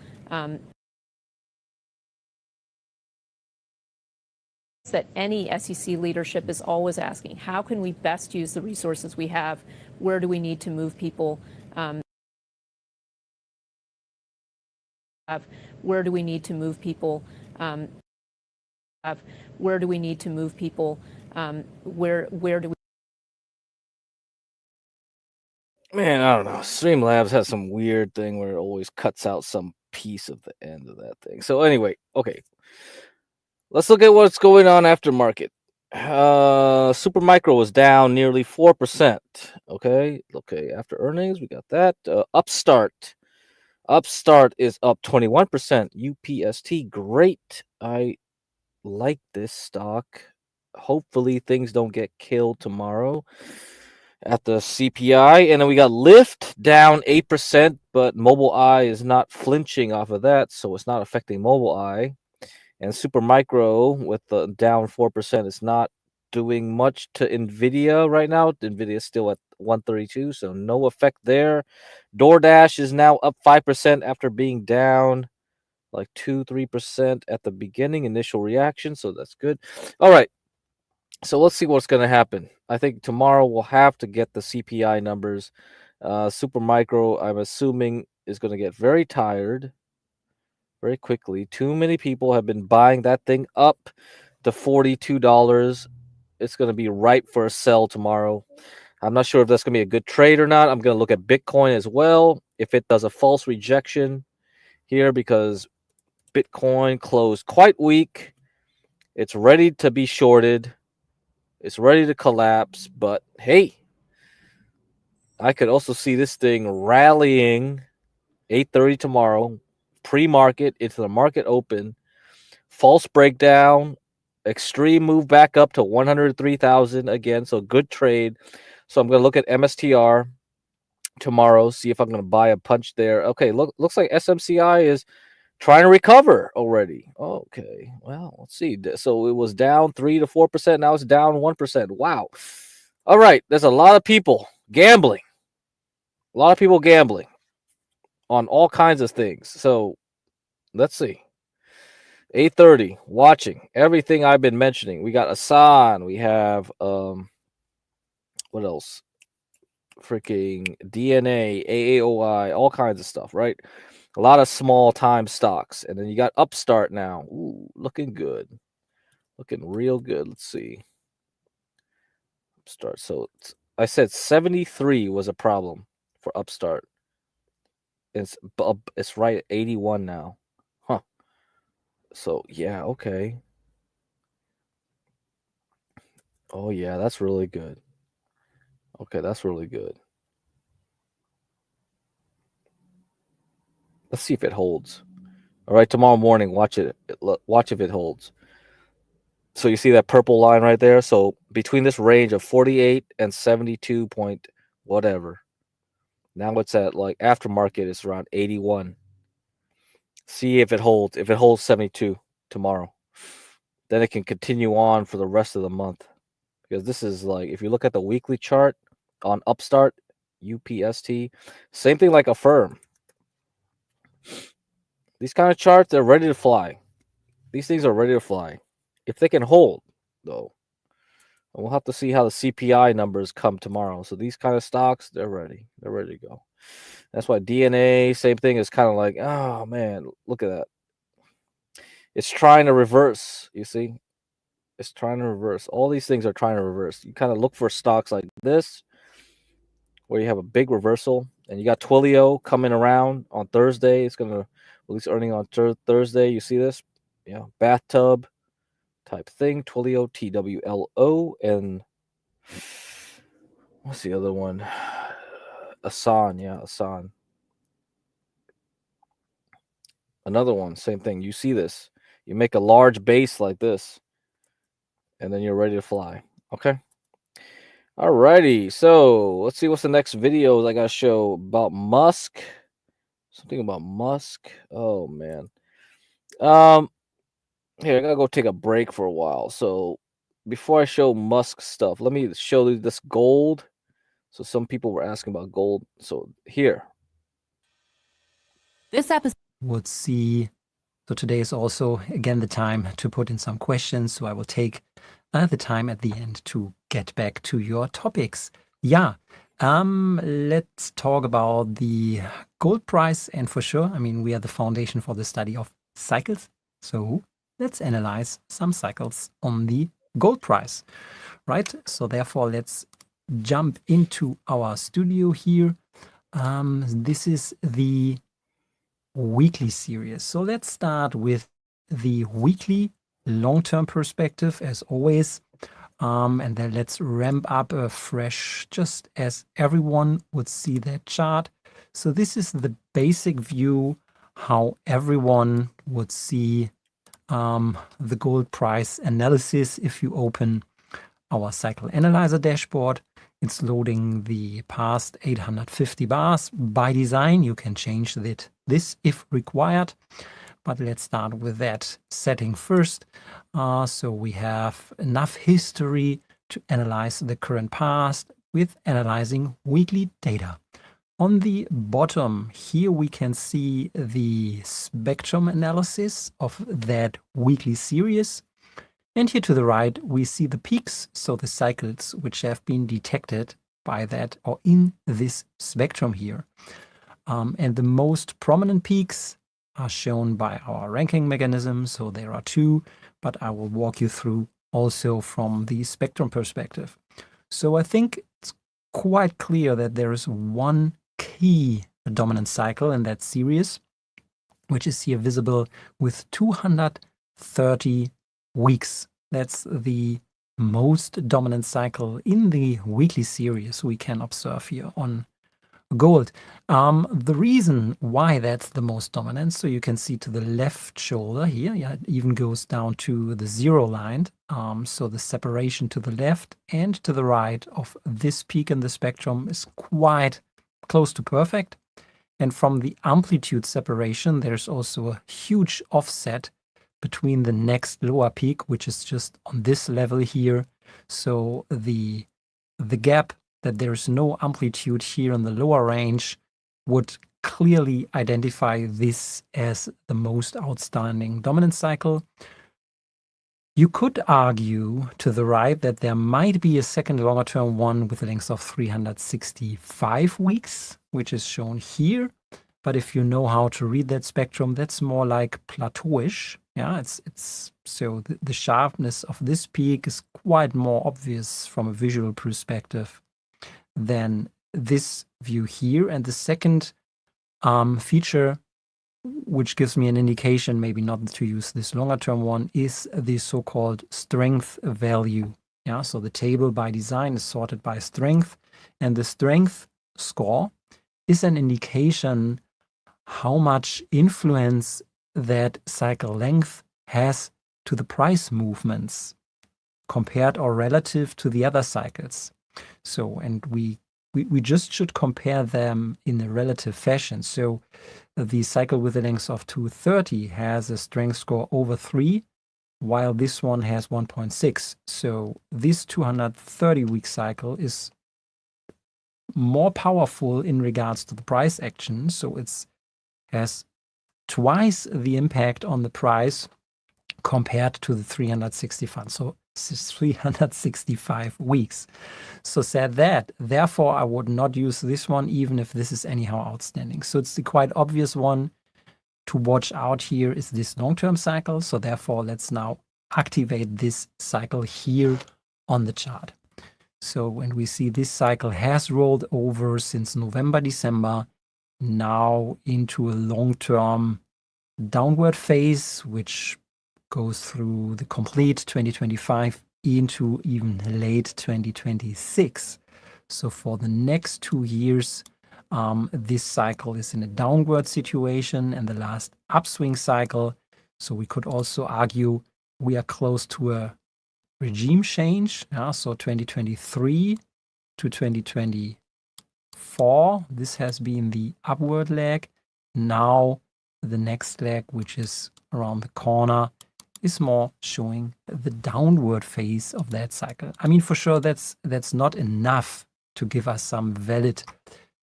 That any SEC leadership is always asking. How can we best use the resources we have? Where do we need to move people? Where do we need to move people? Where do we need to move people? Where do we? Man, I don't know. Streamlabs has some weird thing where it always cuts out some piece of the end of that thing. So anyway, okay. Let's look at what's going on after market. Supermicro was down nearly 4%. Okay. After earnings, we got that. Upstart is up 21%. UPST, great. I like this stock. Hopefully things don't get killed tomorrow at the CPI. And then we got Lyft down 8%, but Mobileye is not flinching off of that, so it's not affecting Mobileye. And Supermicro with the down 4% is not doing much to NVIDIA right now. NVIDIA is still at 132, so no effect there. DoorDash is now up 5% after being down like 2-3% at the beginning, initial reaction, so that's good. All right, so let's see what's going to happen. I think tomorrow we'll have to get the CPI numbers. Super micro, I'm assuming, is going to get very tired very quickly. Too many people have been buying that thing up to $42. It's going to be ripe for a sell tomorrow. I'm not sure if that's going to be a good trade or not. I'm going to look at Bitcoin as well. If it does a false rejection here, because Bitcoin closed quite weak. It's ready to be shorted. It's ready to collapse. But hey, I could also see this thing rallying 8:30 tomorrow, pre-market into the market open. False breakdown, extreme move back up to 103,000 again. So good trade. So I'm going to look at MSTR tomorrow, see if I'm going to buy a punch there. Okay, looks like SMCI is trying to recover already. Okay, well, let's see. So it was down 3 to 4%. Now it's down 1%. Wow. All right, there's a lot of people gambling. A lot of people gambling on all kinds of things. So let's see. 8:30, watching everything I've been mentioning. We got Asan. We have what else? Freaking DNA, AAOI, all kinds of stuff, right? A lot of small time stocks. And then you got Upstart now. Ooh, looking good. Looking real good. Let's see. Upstart. So I said 73 was a problem for Upstart. It's right at 81 now. Huh. So yeah, okay. Oh yeah, that's really good. Okay, that's really good. Let's see if it holds. All right, tomorrow morning, watch it. Watch if it holds. So you see that purple line right there? So between this range of 48 and 72 point whatever. Now it's at like aftermarket, it's around 81. See if it holds. If it holds 72 tomorrow, then it can continue on for the rest of the month. Because this is like, if you look at the weekly chart on Upstart, UPST, same thing like a firm. These kind of charts, they're ready to fly. These things are ready to fly. If they can hold, though. And we'll have to see how the CPI numbers come tomorrow. So these kind of stocks, they're ready. They're ready to go. That's why DNA, same thing, is kind of like, oh, man, look at that. It's trying to reverse, you see? It's trying to reverse. All these things are trying to reverse. You kind of look for stocks like this, where you have a big reversal. And you got Twilio coming around on Thursday. It's going to release earning on Thursday. You see this? Yeah, bathtub type thing. Twilio, TWLO. And what's the other one? Asan. Yeah, Asan. Another one, same thing. You see this. You make a large base like this, and then you're ready to fly. Okay? Alrighty. So let's see what's the next video I got to show about Musk. Something about Musk. Oh, man. Here, I got to go take a break for a while. So before I show Musk stuff, let me show you this gold. So some people were asking about gold. So here. This episode would see. So today is also, again, the time to put in some questions. So I will take the time at the end to get back to your topics. Yeah. Let's talk about the gold price. And for sure, I mean, we are the foundation for the study of cycles. So let's analyze some cycles on the gold price, right? So therefore, let's jump into our studio here. This is the weekly series. So let's start with the weekly long-term perspective, as always. And then let's ramp up fresh, just as everyone would see that chart. So this is the basic view, how everyone would see the gold price analysis. If you open our cycle analyzer dashboard, it's loading the past 850 bars. By design, you can change this if required. But let's start with that setting first. So we have enough history to analyze the current past with analyzing weekly data. On the bottom here, we can see the spectrum analysis of that weekly series. And here to the right, we see the peaks, so the cycles which have been detected by that or in this spectrum here. And the most prominent peaks are shown by our ranking mechanism. So there are two, but I will walk you through also from the spectrum perspective. So I think it's quite clear that there is one key dominant cycle in that series, which is here visible with 230 weeks. That's the most dominant cycle in the weekly series we can observe here on gold. The reason why that's the most dominant, so you can see to the left shoulder here, yeah, it even goes down to the 0 line. So the separation to the left and to the right of this peak in the spectrum is quite close to perfect. And from the amplitude separation, there's also a huge offset between the next lower peak, which is just on this level here. So the gap that there's no amplitude here in the lower range would clearly identify this as the most outstanding dominant cycle. You could argue to the right that there might be a second longer term one with a length of 365 weeks, which is shown here. But if you know how to read that spectrum, that's more like plateauish. Yeah, it's so the sharpness of this peak is quite more obvious from a visual perspective than this view here. And the second feature, which gives me an indication maybe not to use this longer term one, is the so-called strength value. Yeah, so the table by design is sorted by strength, and the strength score is an indication how much influence that cycle length has to the price movements compared or relative to the other cycles. So, and we just should compare them in a relative fashion. So the cycle with a length of 230 has a strength score over 3, while this one has 1.6. So this 230 week cycle is more powerful in regards to the price action. So it's has twice the impact on the price compared to the 365. So 365 weeks. So said that, therefore I would not use this one even if this is anyhow outstanding. So it's the quite obvious one to watch out here is this long-term cycle. So therefore let's now activate this cycle here on the chart. So when we see this cycle has rolled over since November, December, now into a long-term downward phase, which goes through the complete 2025 into even late 2026. So for the next 2 years, this cycle is in a downward situation and the last upswing cycle. So we could also argue we are close to a regime change. So 2023 to 2024, this has been the upward leg. Now the next leg, which is around the corner, is more showing the downward phase of that cycle. I mean, for sure, that's not enough to give us some valid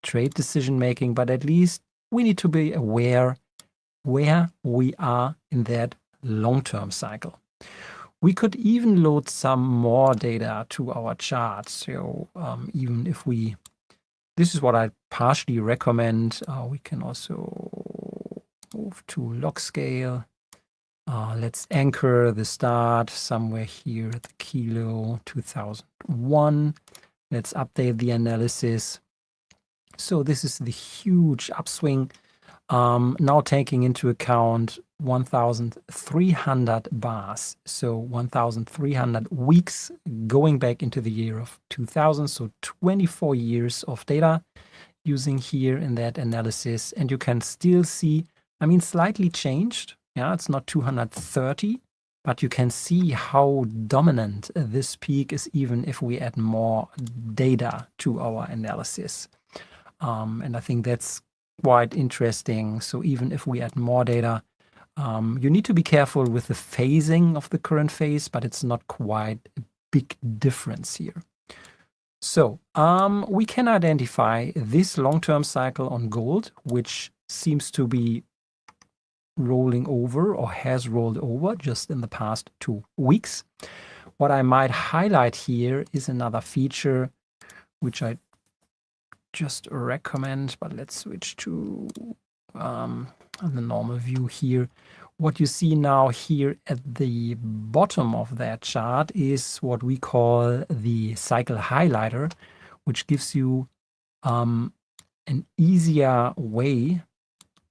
trade decision making, but at least we need to be aware where we are in that long-term cycle. We could even load some more data to our chart. So even if this is what I partially recommend. We can also move to log scale. Let's anchor the start somewhere here at the kilo 2001. Let's update the analysis. So this is the huge upswing. Now taking into account 1,300 bars. So 1,300 weeks going back into the year of 2000. So 24 years of data using here in that analysis. And you can still see, I mean, slightly changed. Yeah, it's not 230, but you can see how dominant this peak is even if we add more data to our analysis. And I think that's quite interesting. So even if we add more data, you need to be careful with the phasing of the current phase, but it's not quite a big difference here. So we can identify this long-term cycle on gold, which seems to be rolling over or has rolled over just in the past 2 weeks. What I might highlight here is another feature which I just recommend, but let's switch to the normal view here. What you see now here at the bottom of that chart is what we call the cycle highlighter, which gives you an easier way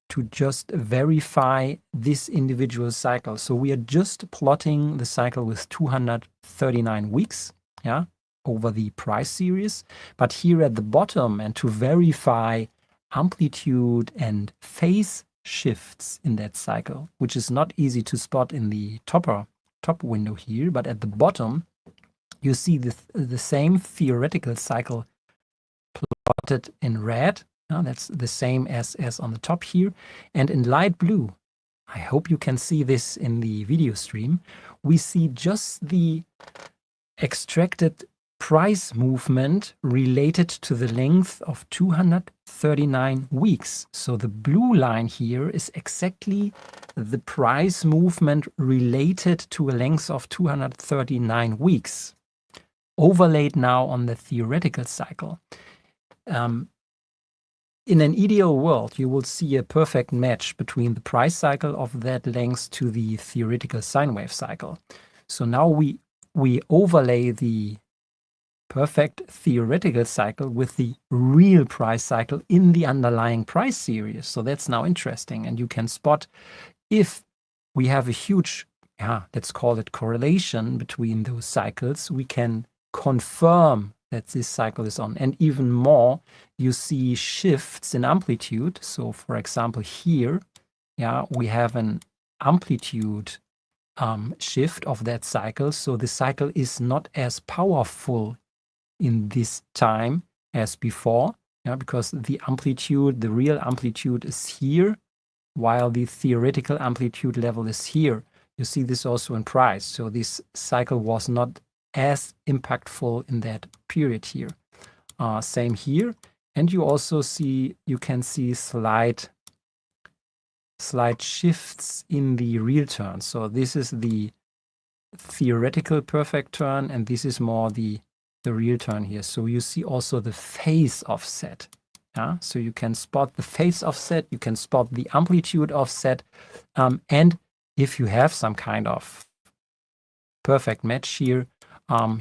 to just verify this individual cycle. So we are just plotting the cycle with 239 weeks, yeah, over the price series. But here at the bottom, and to verify amplitude and phase shifts in that cycle, which is not easy to spot in the top window here, but at the bottom, you see the same theoretical cycle plotted in red. That's the same as on the top here. And in light blue, I hope you can see this in the video stream, we see just the extracted price movement related to the length of 239 weeks. So the blue line here is exactly the price movement related to a length of 239 weeks, overlaid now on the theoretical cycle. In an ideal world, you will see a perfect match between the price cycle of that length to the theoretical sine wave cycle. So now we overlay the perfect theoretical cycle with the real price cycle in the underlying price series. So that's now interesting. And you can spot if we have a huge, let's call it correlation between those cycles, we can confirm that this cycle is on. And even more, you see shifts in amplitude. So for example, here, we have an amplitude shift of that cycle. So the cycle is not as powerful in this time as before, because the amplitude, the real amplitude is here, while the theoretical amplitude level is here. You see this also in price. So this cycle was not as impactful in that period here. Same here. And you also see, you can see slight shifts in the real turn. So this is the theoretical perfect turn, and this is more the real turn here. So you see also the phase offset. So you can spot the phase offset, you can spot the amplitude offset, and if you have some kind of perfect match here,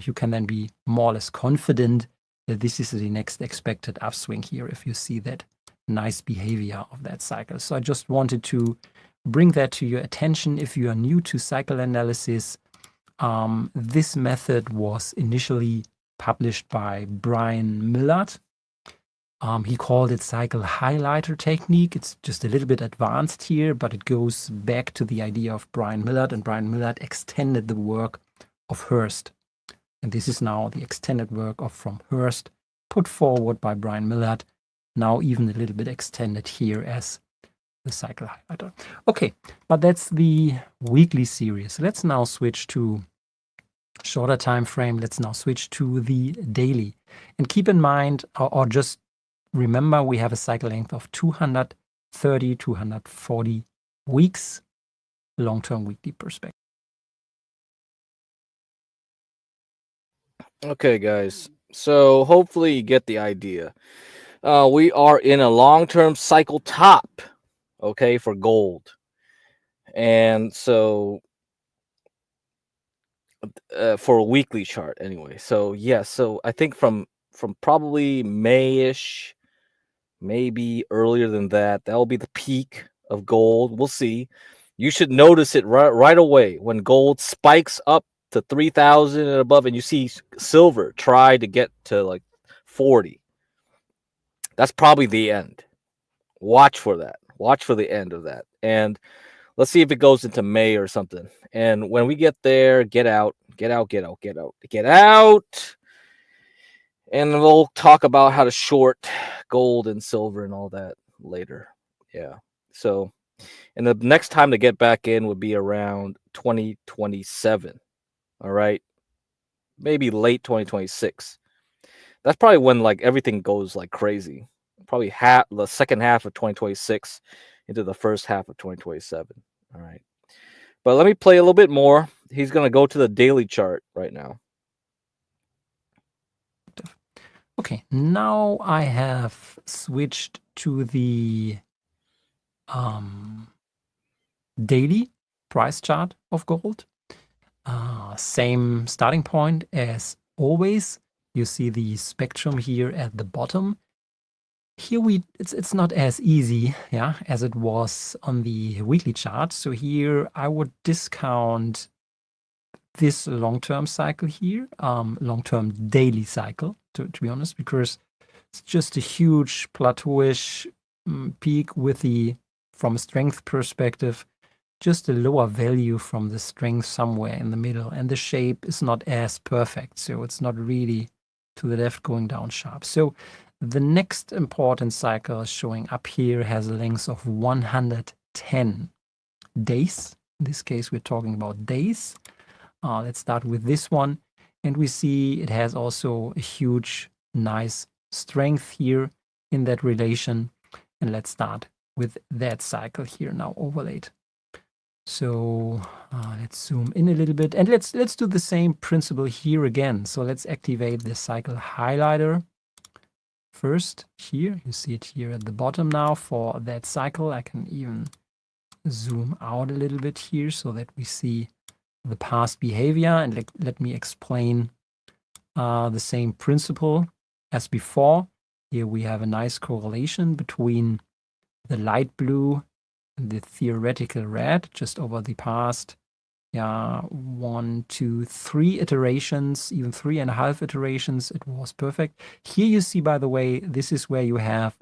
you can then be more or less confident that this is the next expected upswing here if you see that nice behavior of that cycle. So I just wanted to bring that to your attention. If you are new to cycle analysis, this method was initially published by Brian Millard. He called it cycle highlighter technique. It's just a little bit advanced here, but it goes back to the idea of Brian Millard, and Brian Millard extended the work of Hurst. And this is now the extended work from Hurst, put forward by Brian Millard, now even a little bit extended here as the cycle highlighter. Okay, but that's the weekly series. Let's now switch to shorter time frame. Let's now switch to the daily. And keep in mind, or just remember, we have a cycle length of 230, 240 weeks, long-term weekly perspective. Okay, guys. So hopefully you get the idea. We are in a long-term cycle top, okay, for gold. And so for a weekly chart anyway. So yes, so I think from probably May-ish, maybe earlier than that, that will be the peak of gold. We'll see. You should notice it right away when gold spikes up to 3,000 and above, and you see silver try to get to like 40. That's probably the end. Watch for that. Watch for the end of that. And let's see if it goes into May or something. And when we get there, get out. And we'll talk about how to short gold and silver and all that later. Yeah. So, and the next time to get back in would be around 2027. All right. Maybe late 2026. That's probably when like everything goes like crazy. Probably the second half of 2026 into the first half of 2027. All right. But let me play a little bit more. He's going to go to the daily chart right now. Okay, now I have switched to the daily price chart of gold. Same starting point as always. You see the spectrum here at the bottom. Here it's not as easy, yeah, as it was on the weekly chart. So here I would discount this long-term cycle here, long-term daily cycle, to be honest, because it's just a huge plateauish peak with from a strength perspective, just a lower value from the strength somewhere in the middle. And the shape is not as perfect. So it's not really to the left going down sharp. So the next important cycle showing up here has a length of 110 days. In this case, we're talking about days. Let's start with this one. And we see it has also a huge, nice strength here in that relation. And let's start with that cycle here now overlaid. So let's zoom in a little bit. And let's do the same principle here again. So let's activate the cycle highlighter. First here, you see it here at the bottom now for that cycle. I can even zoom out a little bit here so that we see the past behavior, and let me explain the same principle as before. Here we have a nice correlation between the light blue and the theoretical red just over the past 1, 2, 3 iterations, even 3.5 iterations. It was perfect. Here you see, by the way, this is where you have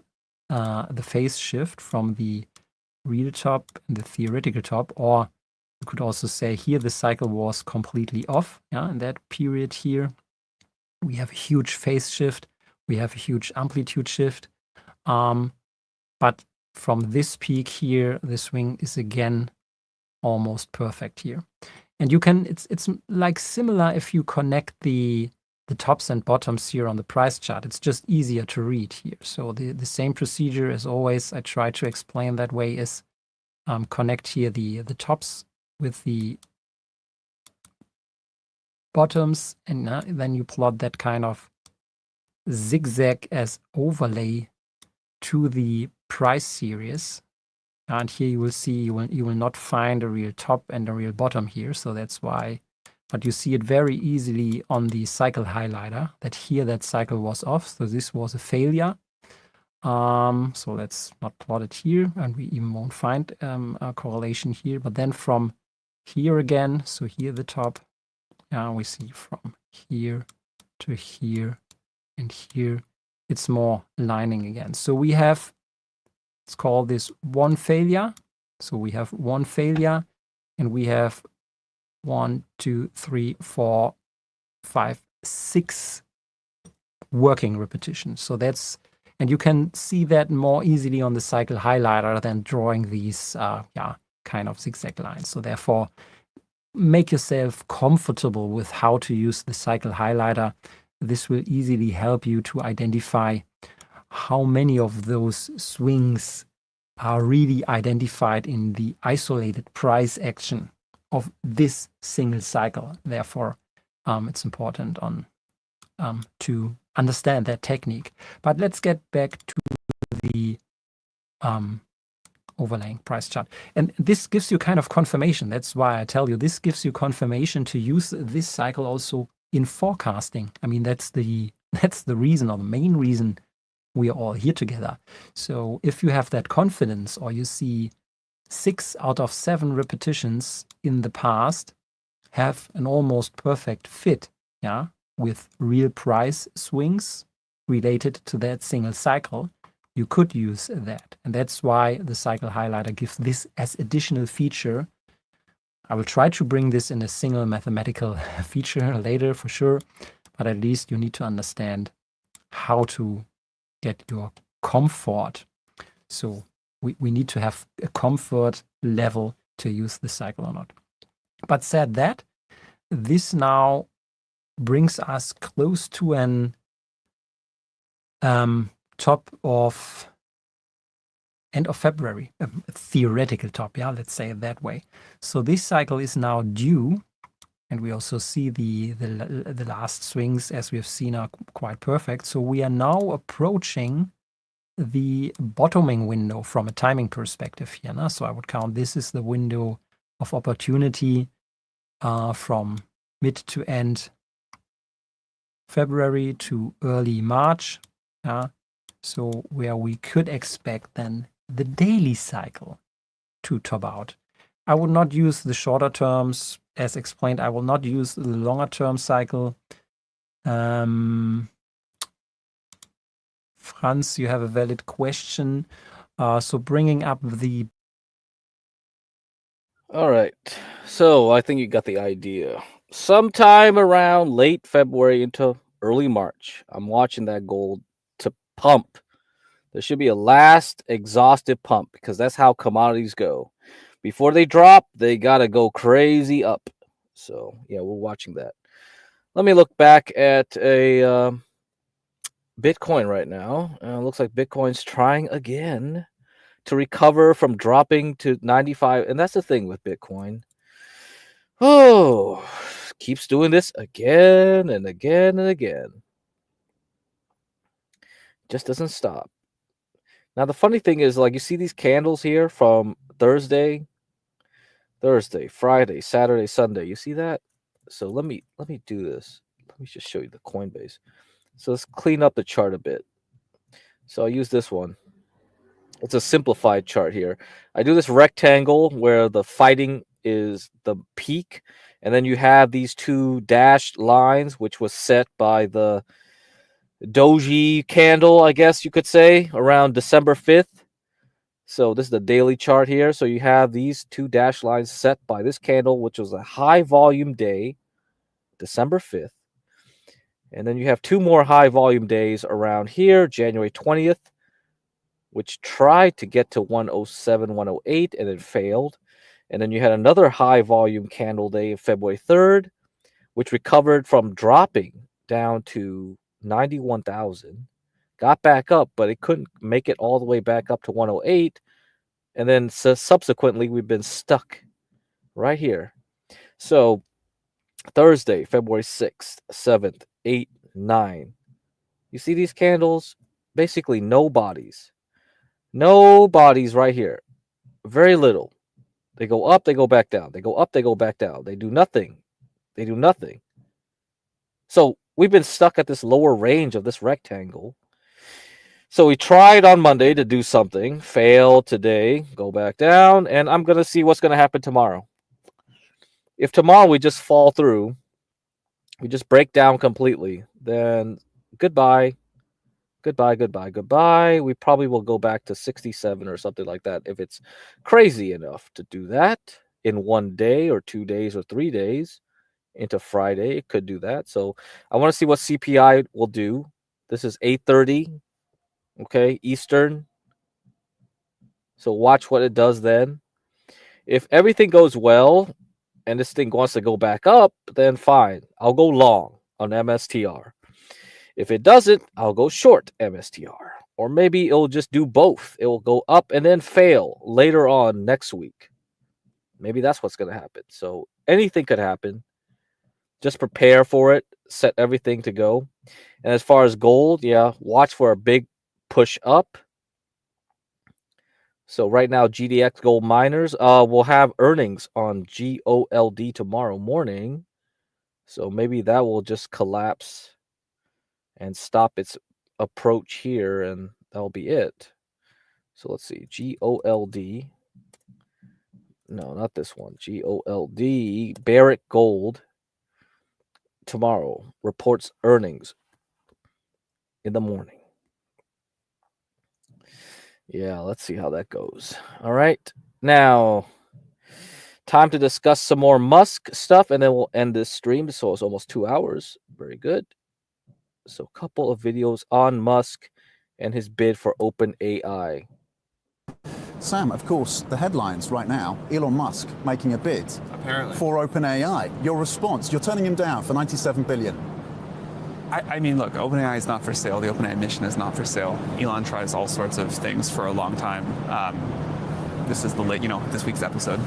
the phase shift from the real top and the theoretical top, or you could also say here the cycle was completely off. In that period here, we have a huge phase shift. We have a huge amplitude shift. But from this peak here, the swing is again almost perfect here. And you can, it's like similar if you connect the tops and bottoms here on the price chart. It's just easier to read here. So the same procedure as always, I try to explain that way, is connect here the tops with the bottoms, and then you plot that kind of zigzag as overlay to the price series. And here you will see you will not find a real top and a real bottom here. So that's why, but you see it very easily on the cycle highlighter that here that cycle was off. So this was a failure. So let's not plot it here, and we even won't find a correlation here. But then from here again, so here the top, we see from here to here and here, it's more lining again. So we have, let's call this one failure. So we have one failure, and we have 1, 2, 3, 4, 5, 6 working repetitions. So that's, and you can see that more easily on the cycle highlighter than drawing these kind of zigzag lines. So therefore, make yourself comfortable with how to use the cycle highlighter. This will easily help you to identify how many of those swings are really identified in the isolated price action of this single cycle. Therefore, it's important to understand that technique. But let's get back to the overlaying price chart. And this gives you kind of confirmation. That's why I tell you this gives you confirmation to use this cycle also in forecasting. I mean, that's the reason, or the main reason we are all here together. So if you have that confidence, or you see 6 out of 7 repetitions in the past have an almost perfect fit, with real price swings related to that single cycle, you could use that. And that's why the cycle highlighter gives this as additional feature. I will try to bring this in a single mathematical feature later for sure, but at least you need to understand how to get your comfort. So we need to have a comfort level to use the cycle or not. But said that, this now brings us close to an top of end of February, a theoretical top, let's say it that way. So this cycle is now due And we also see the last swings, as we have seen, are quite perfect. So we are now approaching the bottoming window from a timing perspective here. No? So I would count this is the window of opportunity from mid to end February to early March. So where we could expect then the daily cycle to top out. I would not use the shorter terms. As explained, I will not use the longer term cycle. Franz, you have a valid question. So bringing up the... All right. So I think you got the idea. Sometime around late February into early March, I'm watching that gold to pump. There should be a last exhaustive pump because that's how commodities go. Before they drop, they got to go crazy up. So, yeah, we're watching that. Let me look back at a Bitcoin right now. Looks like Bitcoin's trying again to recover from dropping to 95. And that's the thing with Bitcoin. Oh, keeps doing this again and again and again. Just doesn't stop. Now, the funny thing is, like, you see these candles here from Thursday, Friday, Saturday, Sunday. You see that? So let me do this. Let me just show you the Coinbase. So let's clean up the chart a bit. So I'll use this one. It's a simplified chart here. I do this rectangle where the fighting is the peak, and then you have these two dashed lines, which was set by the doji candle, I guess you could say, around December 5th. So this is the daily chart here. So you have these two dashed lines set by this candle, which was a high volume day, December 5th. And then you have two more high volume days around here, January 20th, which tried to get to 107, 108, and then failed. And then you had another high volume candle day, February 3rd, which recovered from dropping down to 91,000. Got back up, but it couldn't make it all the way back up to 108. And then subsequently, we've been stuck right here. So Thursday, February 6th, 7th, 8th, 9. You see these candles? Basically no bodies. No bodies right here. Very little. They go up, they go back down. They go up, they go back down. They do nothing. They do nothing. So we've been stuck at this lower range of this rectangle. So we tried on Monday to do something, failed today, go back down, and I'm going to see what's going to happen tomorrow. If tomorrow we just fall through, we just break down completely, then goodbye, goodbye, goodbye, goodbye. We probably will go back to 67 or something like that if it's crazy enough to do that in 1 day or 2 days or 3 days into Friday. It could do that. So I want to see what CPI will do. This is 8:30. Okay, Eastern. So watch what it does then. If everything goes well and this thing wants to go back up, then fine. I'll go long on MSTR. If it doesn't, I'll go short MSTR. Or maybe it'll just do both. It will go up and then fail later on next week. Maybe that's what's going to happen. So anything could happen. Just prepare for it. Set everything to go. And as far as gold, yeah, watch for a big push up. So right now, GDX gold miners will have earnings on GOLD tomorrow morning. So maybe that will just collapse and stop its approach here, and that'll be it. So let's see, GOLD. No, not this one. GOLD, Barrick Gold, tomorrow reports earnings in the morning. Yeah, let's see how that goes. All right. Now, time to discuss some more Musk stuff, and then we'll end this stream. So it's almost 2 hours. Very good. So a couple of videos on Musk and his bid for OpenAI. Sam, of course, the headlines right now, Elon Musk making a bid for OpenAI. Your response, you're turning him down for $97 billion. I mean, look, OpenAI is not for sale. The OpenAI mission is not for sale. Elon tries all sorts of things for a long time. This is this week's episode.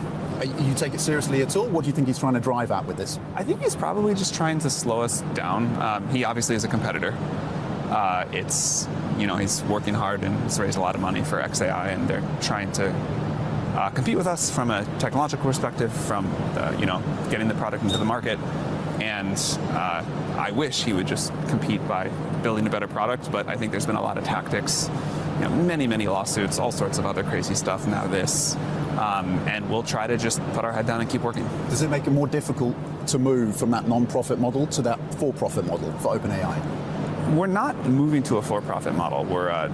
You take it seriously at all? What do you think he's trying to drive at with this? I think he's probably just trying to slow us down. He obviously is a competitor. He's working hard and has raised a lot of money for XAI, and they're trying to compete with us from a technological perspective, from getting the product into the market. And I wish he would just compete by building a better product, but I think there's been a lot of tactics, many lawsuits, all sorts of other crazy stuff. Now this, and we'll try to just put our head down and keep working. Does it make it more difficult to move from that non-profit model to that for-profit model for OpenAI? We're not moving to a for-profit model. We're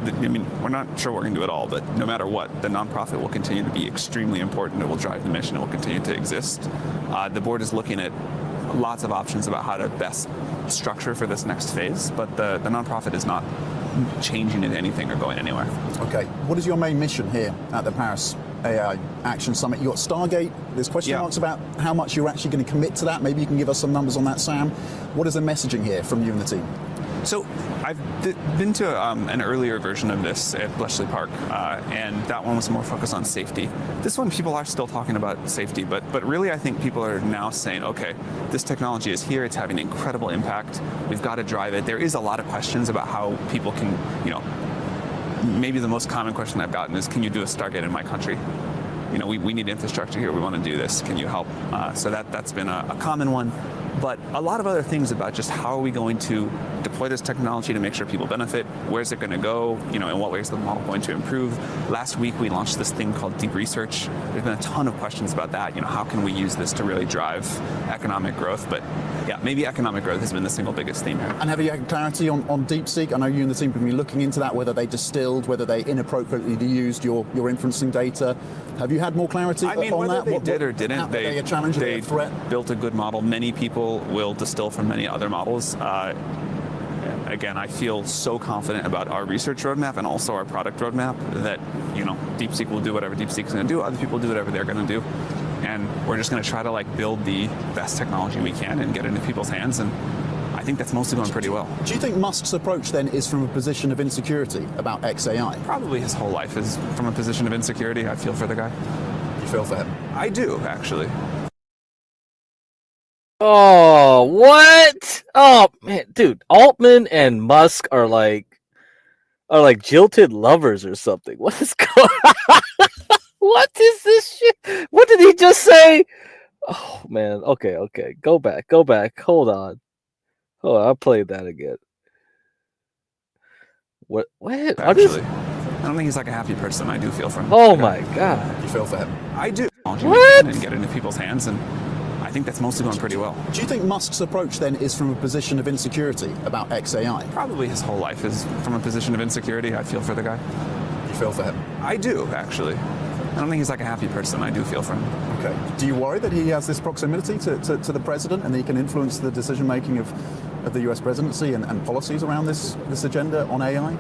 not sure we're going to do it all, but no matter what, the nonprofit will continue to be extremely important. It will drive the mission. It will continue to exist. The board is looking at lots of options about how to best structure for this next phase, but the nonprofit is not changing into anything or going anywhere. Okay. What is your main mission here at the Paris AI Action Summit? You got Stargate. There's question marks about how much you're actually going to commit to that. Maybe you can give us some numbers on that, Sam. What is the messaging here from you and the team? So I've been to an earlier version of this at Bletchley Park, and that one was more focused on safety. This one, people are still talking about safety, but really I think people are now saying, okay, this technology is here, it's having incredible impact, we've got to drive it. There is a lot of questions about how people can, maybe the most common question I've gotten is, can you do a Stargate in my country? We need infrastructure here, we want to do this, can you help? So that's been a common one. But a lot of other things about just how are we going to deploy this technology to make sure people benefit, where's it going to go, in what ways is the model going to improve. Last week we launched this thing called Deep Research. There's been a ton of questions about that, how can we use this to really drive economic growth. But yeah, maybe economic growth has been the single biggest theme here. And have you had clarity on DeepSeek? I know you and the team have been looking into that, whether they distilled, whether they inappropriately used your inferencing data. Have you had more clarity on that? Whether they did or didn't, they a challenge, a threat? Built a good model. Many people will distill from many other models. Again, I feel so confident about our research roadmap and also our product roadmap that, DeepSeek will do whatever DeepSeek's going to do. Other people do whatever they're going to do. And we're just going to try to build the best technology we can and get it into people's hands. And I think that's mostly going pretty well. Do you think Musk's approach then is from a position of insecurity about XAI? Probably his whole life is from a position of insecurity. I feel for the guy. You feel for him? I do, actually. Oh, what? Oh man, dude, Altman and Musk are like jilted lovers or something. What is going on? What is this shit? What did he just say? Oh man, okay. Go back. Hold on. I'll play that again. What? Actually, I don't think he's like a happy person. I do feel for him. Oh my god. You feel for him? I do. What? And get it into people's hands, and I think that's mostly going pretty well. Do you think Musk's approach then is from a position of insecurity about XAI? Probably his whole life is from a position of insecurity. I feel for the guy. You feel for him? I do, actually. I don't think he's like a happy person. I do feel for him. Okay. Do you worry that he has this proximity to the president and he can influence the decision-making of the US presidency and policies around this agenda on AI?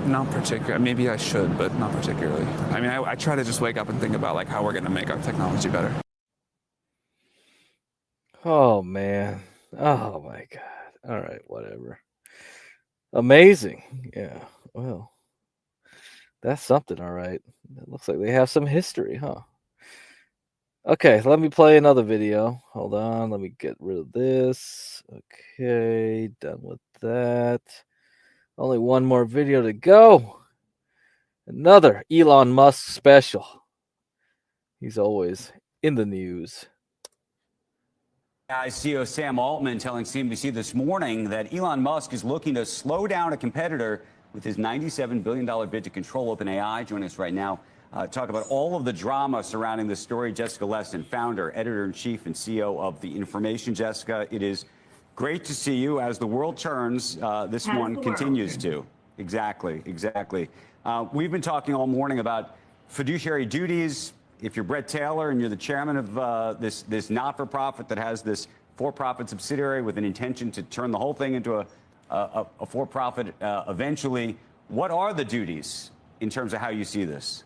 Not particularly. Maybe I should, but not particularly. I mean, I try to just wake up and think about how we're going to make our technology better. Oh man. Oh my god. All right, whatever. Amazing. Yeah. Well, that's something, all right. It looks like they have some history, huh? Okay, let me play another video. Hold on, let me get rid of this. Okay, done with that. Only one more video to go. Another Elon Musk special. He's always in the news. CEO Sam Altman telling CNBC this morning that Elon Musk is looking to slow down a competitor with his $97 billion bid to control OpenAI. Joining us right now, talk about all of the drama surrounding this story. Jessica Lessin, founder, editor-in-chief, and CEO of The Information. Jessica, it is great to see you. As the world turns, this one continues to. Exactly. We've been talking all morning about fiduciary duties. If you're Brett Taylor and you're the chairman of this not-for-profit that has this for-profit subsidiary with an intention to turn the whole thing into a for-profit eventually, what are the duties in terms of how you see this?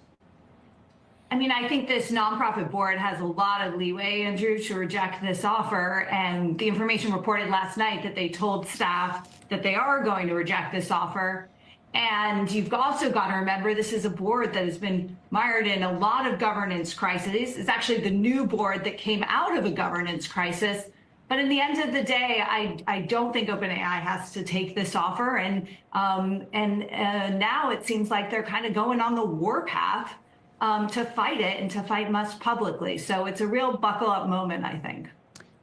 I mean, I think this nonprofit board has a lot of leeway, Andrew, to reject this offer. And The Information reported last night that they told staff that they are going to reject this offer. And you've also got to remember, this is a board that has been mired in a lot of governance crises. It's actually the new board that came out of a governance crisis. But in the end of the day, I don't think OpenAI has to take this offer. And now it seems like they're kind of going on the war path to fight it and to fight Musk publicly. So it's a real buckle up moment, I think.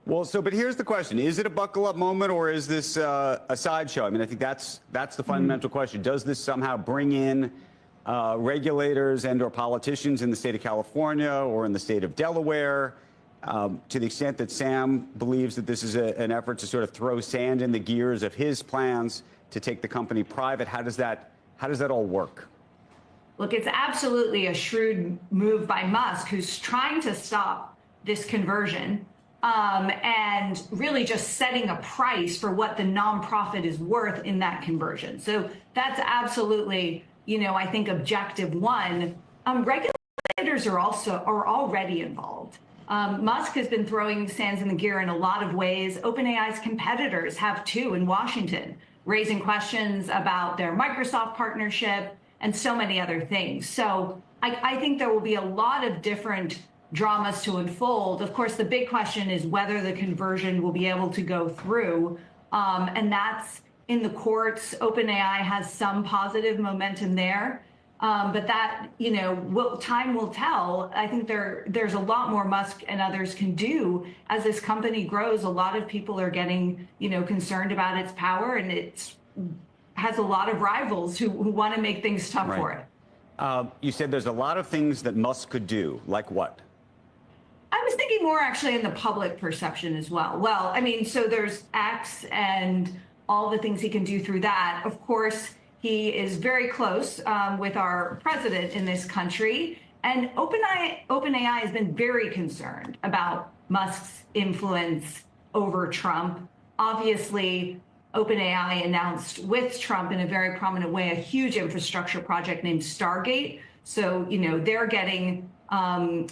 Well, but here's the question. Is it a buckle up moment, or is this a sideshow? I mean, I think that's the fundamental question. Does this somehow bring in regulators and or politicians in the state of California or in the state of Delaware? To the extent that Sam believes that this is an effort to sort of throw sand in the gears of his plans to take the company private, how does that all work? Look, it's absolutely a shrewd move by Musk, who's trying to stop this conversion. And really just setting a price for what the nonprofit is worth in that conversion. So that's absolutely, I think objective one. Regulators are already involved. Musk has been throwing sands in the gear in a lot of ways. OpenAI's competitors have too in Washington, raising questions about their Microsoft partnership and so many other things. So I think there will be a lot of different dramas to unfold. Of course, the big question is whether the conversion will be able to go through. And that's in the courts. OpenAI has some positive momentum there. But that, time will tell. I think there's a lot more Musk and others can do as this company grows. A lot of people are getting, concerned about its power, and it has a lot of rivals who want to make things tough for it. You said there's a lot of things that Musk could do. Like what? I was thinking more actually in the public perception as well. Well, I mean, so there's X and all the things he can do through that. Of course, he is very close with our president in this country. And OpenAI has been very concerned about Musk's influence over Trump. Obviously, OpenAI announced with Trump in a very prominent way a huge infrastructure project named Stargate. So, they're getting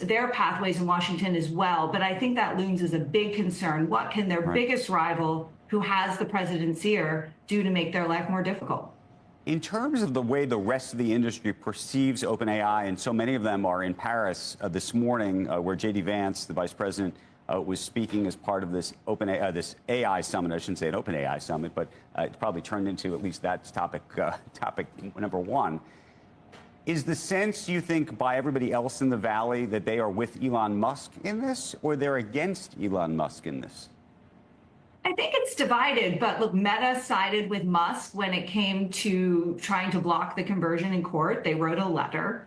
their pathways in Washington as well. But I think that looms as a big concern. What can their biggest rival, who has the president's ear, do to make their life more difficult? In terms of the way the rest of the industry perceives OpenAI, and so many of them are in Paris this morning, where J.D. Vance, the vice president, was speaking as part of this this AI summit. I shouldn't say an OpenAI summit, but it's probably turned into at least that's topic number one. Is the sense, you think, by everybody else in the Valley that they are with Elon Musk in this, or they're against Elon Musk in this? I think it's divided, but look, Meta sided with Musk when it came to trying to block the conversion in court. They wrote a letter.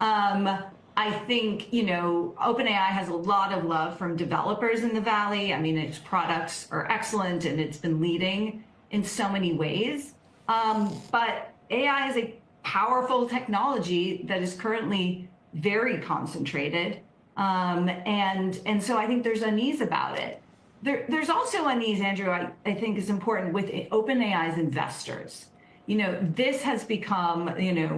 I think, OpenAI has a lot of love from developers in the Valley. I mean, its products are excellent and it's been leading in so many ways. But AI is a powerful technology that is currently very concentrated. And so I think there's unease about it. There's also unease, Andrew, I think is important with OpenAI's investors. This has become,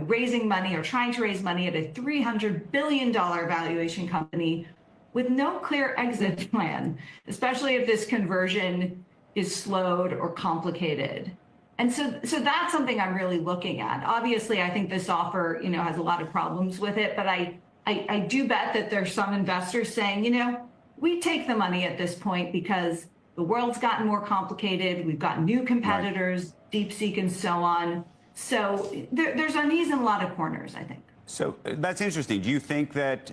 raising money or trying to raise money at a $300 billion valuation company with no clear exit plan, especially if this conversion is slowed or complicated. And so that's something I'm really looking at. Obviously, I think this offer, has a lot of problems with it, but I do bet that there's some investors saying, we take the money at this point because the world's gotten more complicated. We've got new competitors, DeepSeek and so on. So there's unease in a lot of corners, I think. So that's interesting. Do you think that,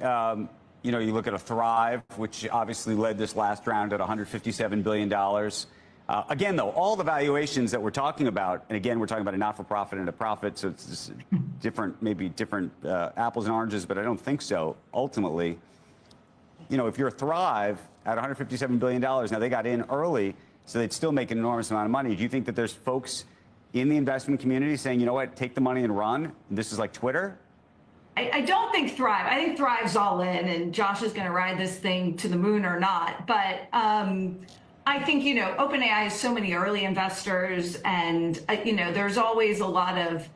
you look at a Thrive, which obviously led this last round at $157 billion. Again, though, all the valuations that we're talking about, and again, we're talking about a not-for-profit and a profit, so it's just different, maybe different apples and oranges, but I don't think so, ultimately. If you're Thrive at $157 billion, now they got in early, so they'd still make an enormous amount of money. Do you think that there's folks in the investment community saying, you know what, take the money and run? This is like Twitter? I don't think Thrive. I think Thrive's all in, and Josh is going to ride this thing to the moon or not. But I think, OpenAI has so many early investors, and, there's always a lot of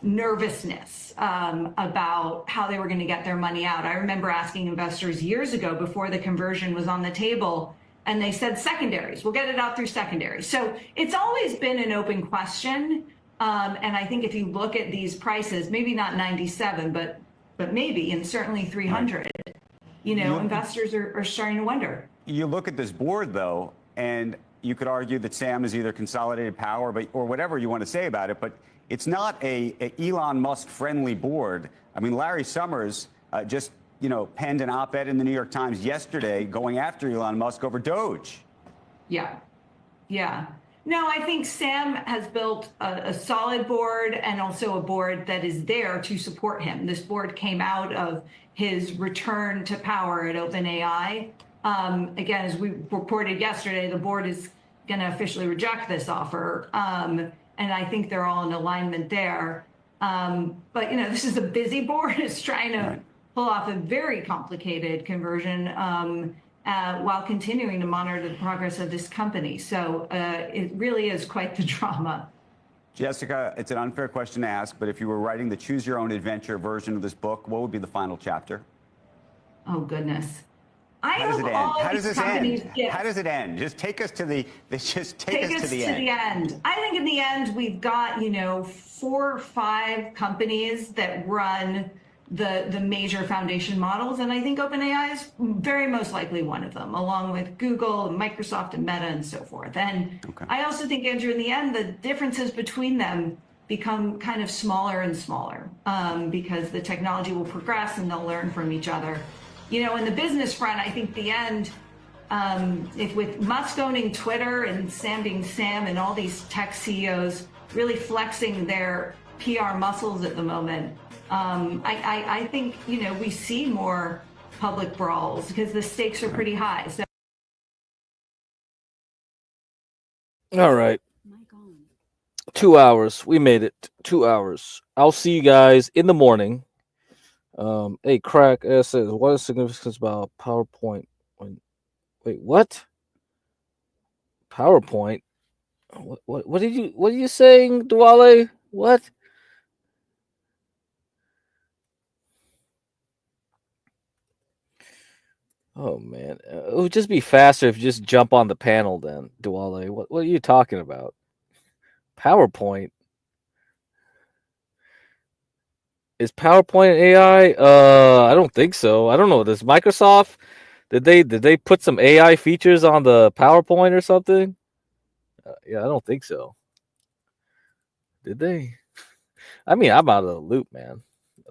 nervousness about how they were going to get their money out. I remember asking investors years ago before the conversion was on the table, and they said secondaries. We'll get it out through secondaries. So it's always been an open question. And I think if you look at these prices, maybe not 97, but maybe, and certainly 300, investors are starting to wonder. You look at this board, though, and you could argue that Sam is either consolidated power, or whatever you want to say about it, but it's not a Elon Musk friendly board. I mean, Larry Summers just penned an op-ed in the New York Times yesterday going after Elon Musk over Doge. Yeah. No, I think Sam has built a solid board and also a board that is there to support him. This board came out of his return to power at OpenAI. Again, as we reported yesterday, the board is going to officially reject this offer. And I think they're all in alignment there. But, this is a busy board. It's trying to pull off a very complicated conversion while continuing to monitor the progress of this company. So it really is quite the drama. Jessica, it's an unfair question to ask, but if you were writing the choose your own adventure version of this book, what would be the final chapter? Oh, goodness. How does it end? How does this end? How does it end? Just take us to the end. I think in the end, we've got, 4 or 5 companies that run the major foundation models. And I think OpenAI is very most likely one of them, along with Google and Microsoft and Meta and so forth. And I also think, Andrew, in the end, the differences between them become kind of smaller and smaller because the technology will progress and they'll learn from each other. In the business front, I think the end, if with Musk owning Twitter and Sam being Sam and all these tech CEOs really flexing their PR muscles at the moment, I think, we see more public brawls because the stakes are pretty high. So. All right. 2 hours. We made it. 2 hours. I'll see you guys in the morning. Hey, Crack says, what is significance about PowerPoint? Wait, what? PowerPoint? What are you saying, Duale? What? Oh man, it would just be faster if you just jump on the panel then, Duale. What are you talking about? PowerPoint? Is PowerPoint AI? I don't think so. I don't know. Does Microsoft did they put some AI features on the PowerPoint or something? Yeah, I don't think so. Did they? I mean, I'm out of the loop, man.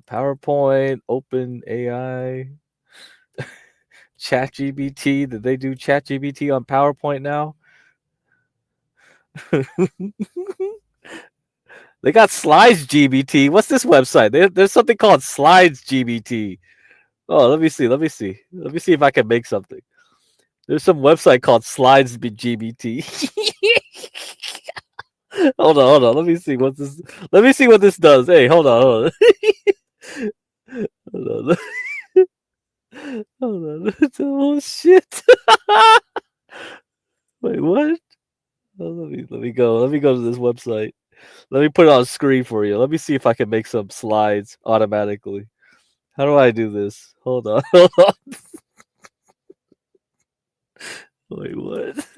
PowerPoint, Open AI, ChatGPT. Did they do ChatGPT on PowerPoint now? They got Slides GBT. What's this website? There's something called Slides GBT. Oh, let me see. Let me see if I can make something. There's some website called Slides GBT. hold on. Let me see what this. Let me see what this does. Hey, hold on. Hold on. Hold on. Oh shit. Wait, what? Oh, let me go. Let me go to this website. Let me put it on screen for you. Let me see if I can make some slides automatically. How do I do this? Hold on. Wait, what?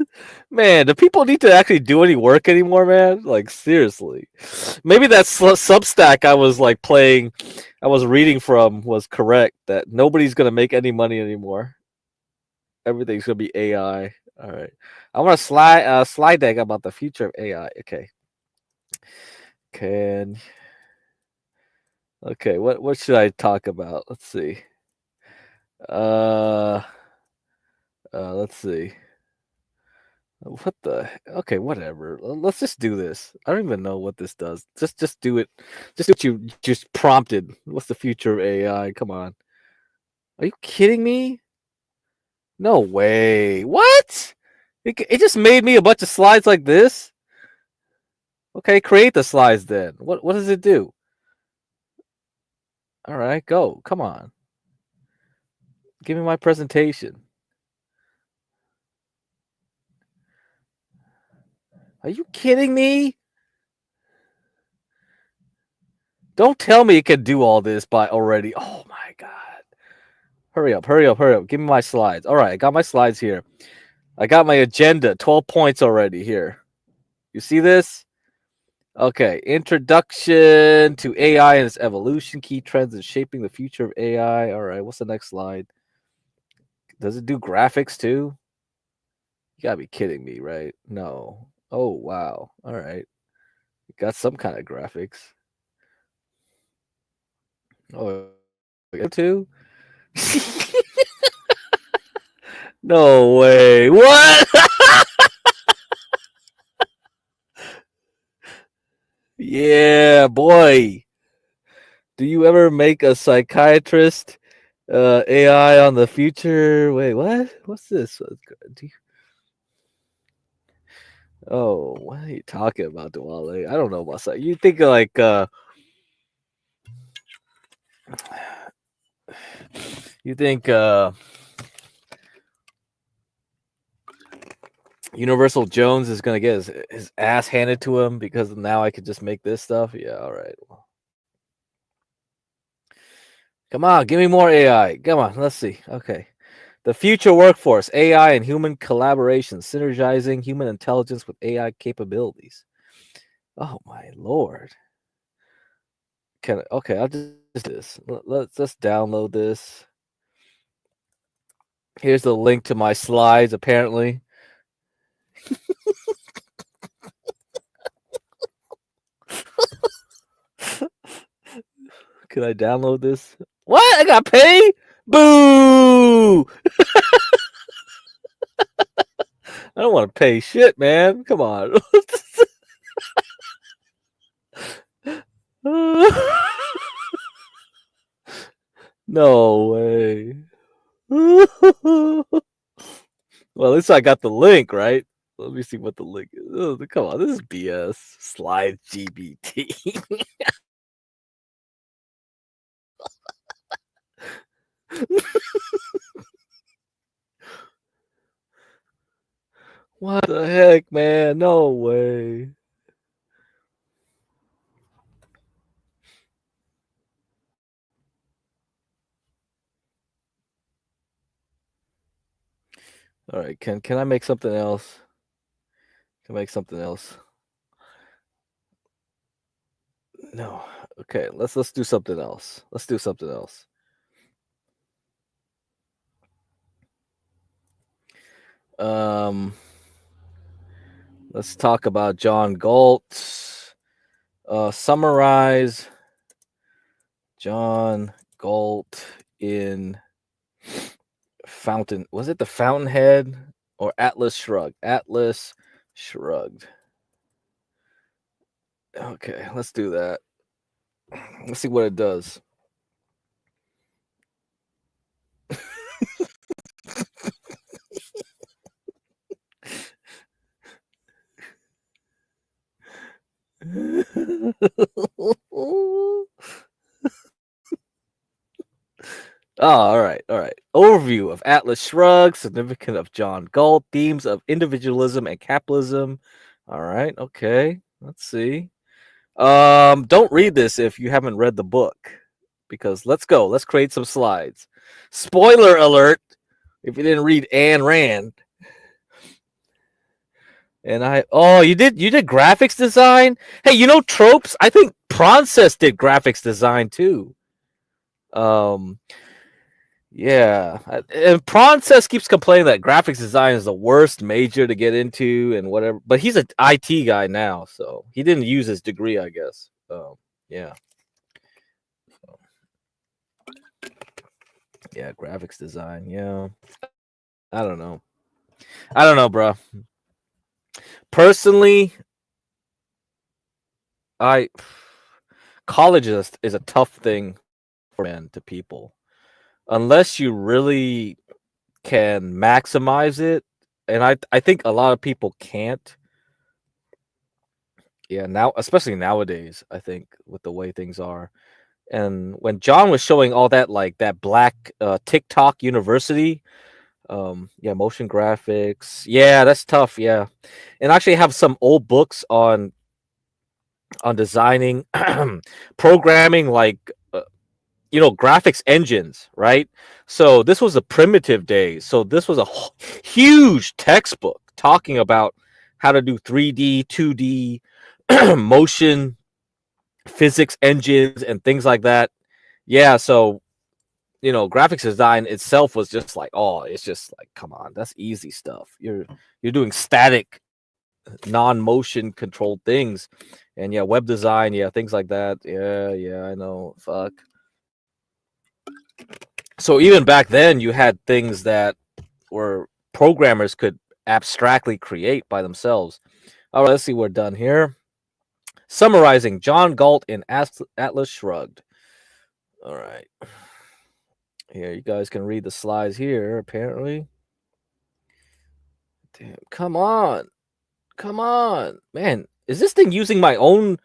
Man, do people need to actually do any work anymore, man? Like, seriously. Maybe that Substack I was like I was reading from was correct, that nobody's going to make any money anymore. Everything's going to be AI. All right. I want a slide deck about the future of AI. Okay. Okay, what should I talk about? Let's see. Let's see. What the? Okay, whatever. Let's just do this. I don't even know what this does. Just do it. Just do what you just prompted. What's the future of AI? Come on. Are you kidding me? No way. What? It just made me a bunch of slides like this? Okay, create the slides then. What does it do? All right, go. Come on. Give me my presentation. Are you kidding me? Don't tell me it can do all this by already. Oh my God. Hurry up. Give me my slides. All right, I got my slides here. I got my agenda, 12 points already here. You see this? Okay, introduction to AI and its evolution, key trends and shaping the future of AI. All right, what's the next slide? Does it do graphics too? You gotta be kidding me, right? No. Oh, wow. All right. Got some kind of graphics. Oh, too? No way. What? Yeah, boy. Do you ever make a psychiatrist AI on the future? Wait, what? What's this? Oh, what are you talking about, Duale? I don't know about that. You think like you think Universal Jones is gonna get his ass handed to him because now I could just make this stuff? Yeah, all right. Come on, give me more AI. Come on, let's see. Okay. The future workforce, AI and human collaboration, synergizing human intelligence with AI capabilities. Oh my lord. Okay, I'll just do this. Let's just download this. Here's the link to my slides, apparently. Can I download this? What? I got pay? Boo! I don't want to pay shit, man. Come on. No way. Well, at least I got the link, right? Let me see what the link is. Oh, come on, this is BS. Slide GBT. What the heck, man? No way. All right, can I make something else? Can I make something else? No. Okay, let's do something else. Let's do something else. Let's talk about John Galt. Summarize John Galt in Fountain. Was it the Fountainhead or Atlas Shrugged? Atlas Shrugged. Okay, let's do that. Let's see what it does. Oh, all right. Overview of Atlas Shrugged, significance of John Galt, themes of individualism and capitalism. All right, okay. Let's see. Don't read this if you haven't read the book, because let's go. Let's create some slides. Spoiler alert! If you didn't read Ayn Rand. And you did graphics design? Hey, you know Tropes? I think Process did graphics design too. Yeah, and Process keeps complaining that graphics design is the worst major to get into and whatever. But he's an IT guy now, so he didn't use his degree, I guess. Yeah. Yeah, graphics design. Yeah, I don't know, bro. Personally, college is a tough thing for men to people, unless you really can maximize it, and I think a lot of people can't. Yeah, now especially nowadays, I think with the way things are. And when John was showing all that, like that black TikTok university, yeah, motion graphics, yeah, that's tough. Yeah, and I actually have some old books on designing, programming, like graphics engines, right? So this was a primitive days. So this was a huge textbook talking about how to do 3D, 2D, motion physics engines and things like that. Yeah, so graphics design itself was just like, oh, it's just like, come on, that's easy stuff. You're doing static, non-motion controlled things, and yeah, web design, yeah, things like that. Yeah, I know. Fuck. So even back then, you had things that were programmers could abstractly create by themselves. All right, let's see. We're done here. Summarizing John Galt in Atlas Shrugged. All right. Here, you guys can read the slides here, apparently. Damn, come on. Man, is this thing using my own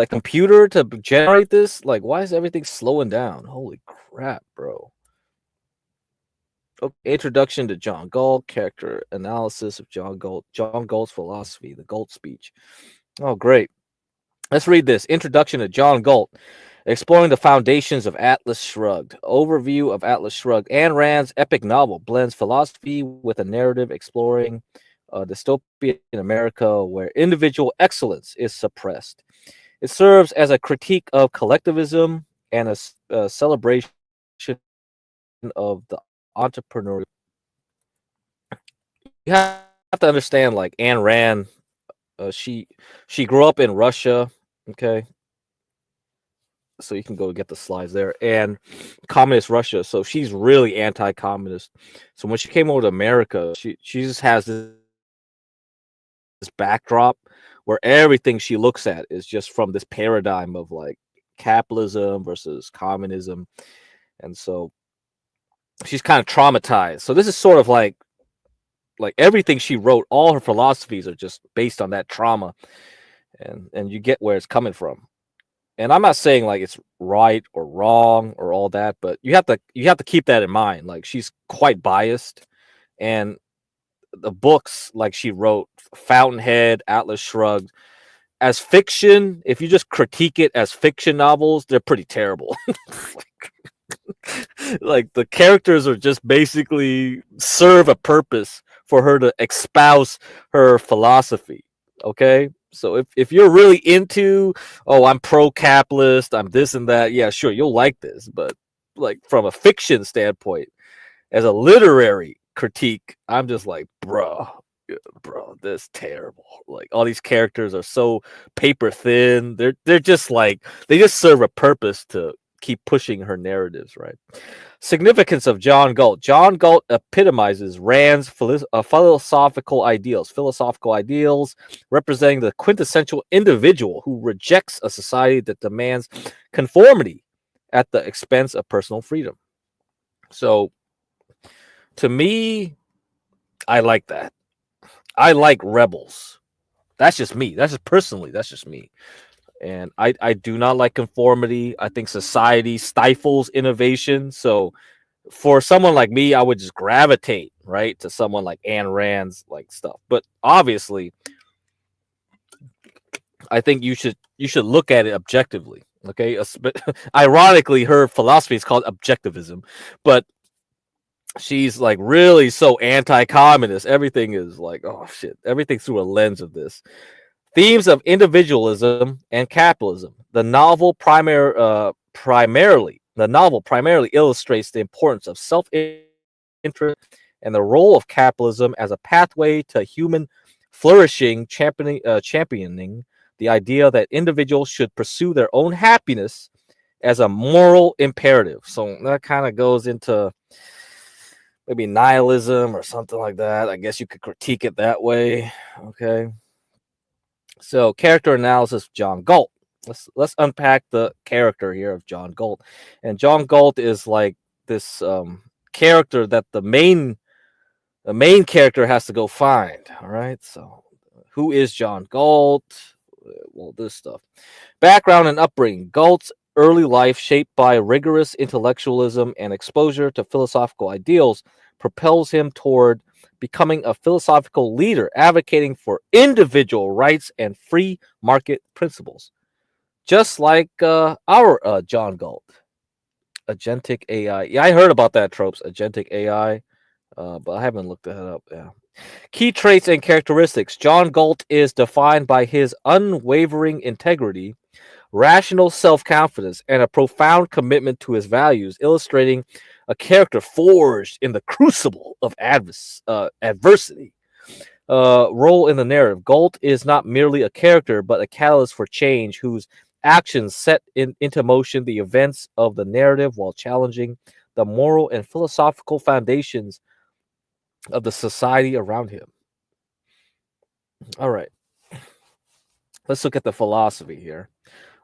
computer to generate this? Like, why is everything slowing down? Holy crap, bro. Okay, introduction to John Galt, character analysis of John Galt's philosophy, the Galt speech. Oh, great. Let's read this. Introduction to John Galt, exploring the foundations of Atlas Shrugged. Overview of Atlas Shrugged. Ayn Rand's epic novel blends philosophy with a narrative exploring a dystopian America where individual excellence is suppressed. It serves as a critique of collectivism and a celebration of the entrepreneurial. You have to understand, like, Ayn Rand, she grew up in Russia, okay? So you can go get the slides there, and communist Russia. So she's really anti-communist. So when she came over to America, she just has this backdrop where everything she looks at is just from this paradigm of like capitalism versus communism, and so she's kind of traumatized. So this is sort of like everything she wrote, all her philosophies are just based on that trauma, and you get where it's coming from. And I'm not saying like it's right or wrong or all that, but you have to keep that in mind. Like, she's quite biased, and the books like she wrote, Fountainhead, Atlas Shrugged, as fiction, if you just critique it as fiction novels, they're pretty terrible. Like, the characters are just basically serve a purpose for her to espouse her philosophy. Okay, so if you're really into, oh, I'm pro-capitalist, I'm this and that, yeah, sure, you'll like this. But like, from a fiction standpoint, as a literary critique, I'm just like, bro, this is terrible. Like, all these characters are so paper thin. They're just like, they just serve a purpose to keep pushing her narratives, right? Significance of John Galt. John Galt epitomizes Rand's philosophical ideals representing the quintessential individual who rejects a society that demands conformity at the expense of personal freedom. So, to me, I like that. I like rebels. That's just me. That's just me. And I do not like conformity. I think society stifles innovation. So for someone like me, I would just gravitate right to someone like Ayn Rand's like stuff. But obviously, I think you should look at it objectively. Okay. Ironically, her philosophy is called objectivism, but she's like really so anti-communist. Everything is like, oh shit, everything's through a lens of this. Themes of individualism and capitalism. The novel primarily illustrates the importance of self-interest and the role of capitalism as a pathway to human flourishing, championing the idea that individuals should pursue their own happiness as a moral imperative. So that kind of goes into maybe nihilism or something like that. I guess you could critique it that way. Okay. So, character analysis of John Galt. Let's unpack the character here of John Galt. And John Galt is like this character that the main character has to go find. All right. So, who is John Galt? Well, this stuff. Background and upbringing. Galt's early life, shaped by rigorous intellectualism and exposure to philosophical ideals, propels him toward becoming a philosophical leader, advocating for individual rights and free market principles. Just like our John Galt. Agentic AI. Yeah, I heard about that, tropes. Agentic AI, but I haven't looked that up. Yeah. Key traits and characteristics. John Galt is defined by his unwavering integrity, rational self-confidence, and a profound commitment to his values, illustrating a character forged in the crucible of adversity. Role in the narrative. Galt is not merely a character, but a catalyst for change whose actions set into motion the events of the narrative while challenging the moral and philosophical foundations of the society around him. All right. Let's look at the philosophy here.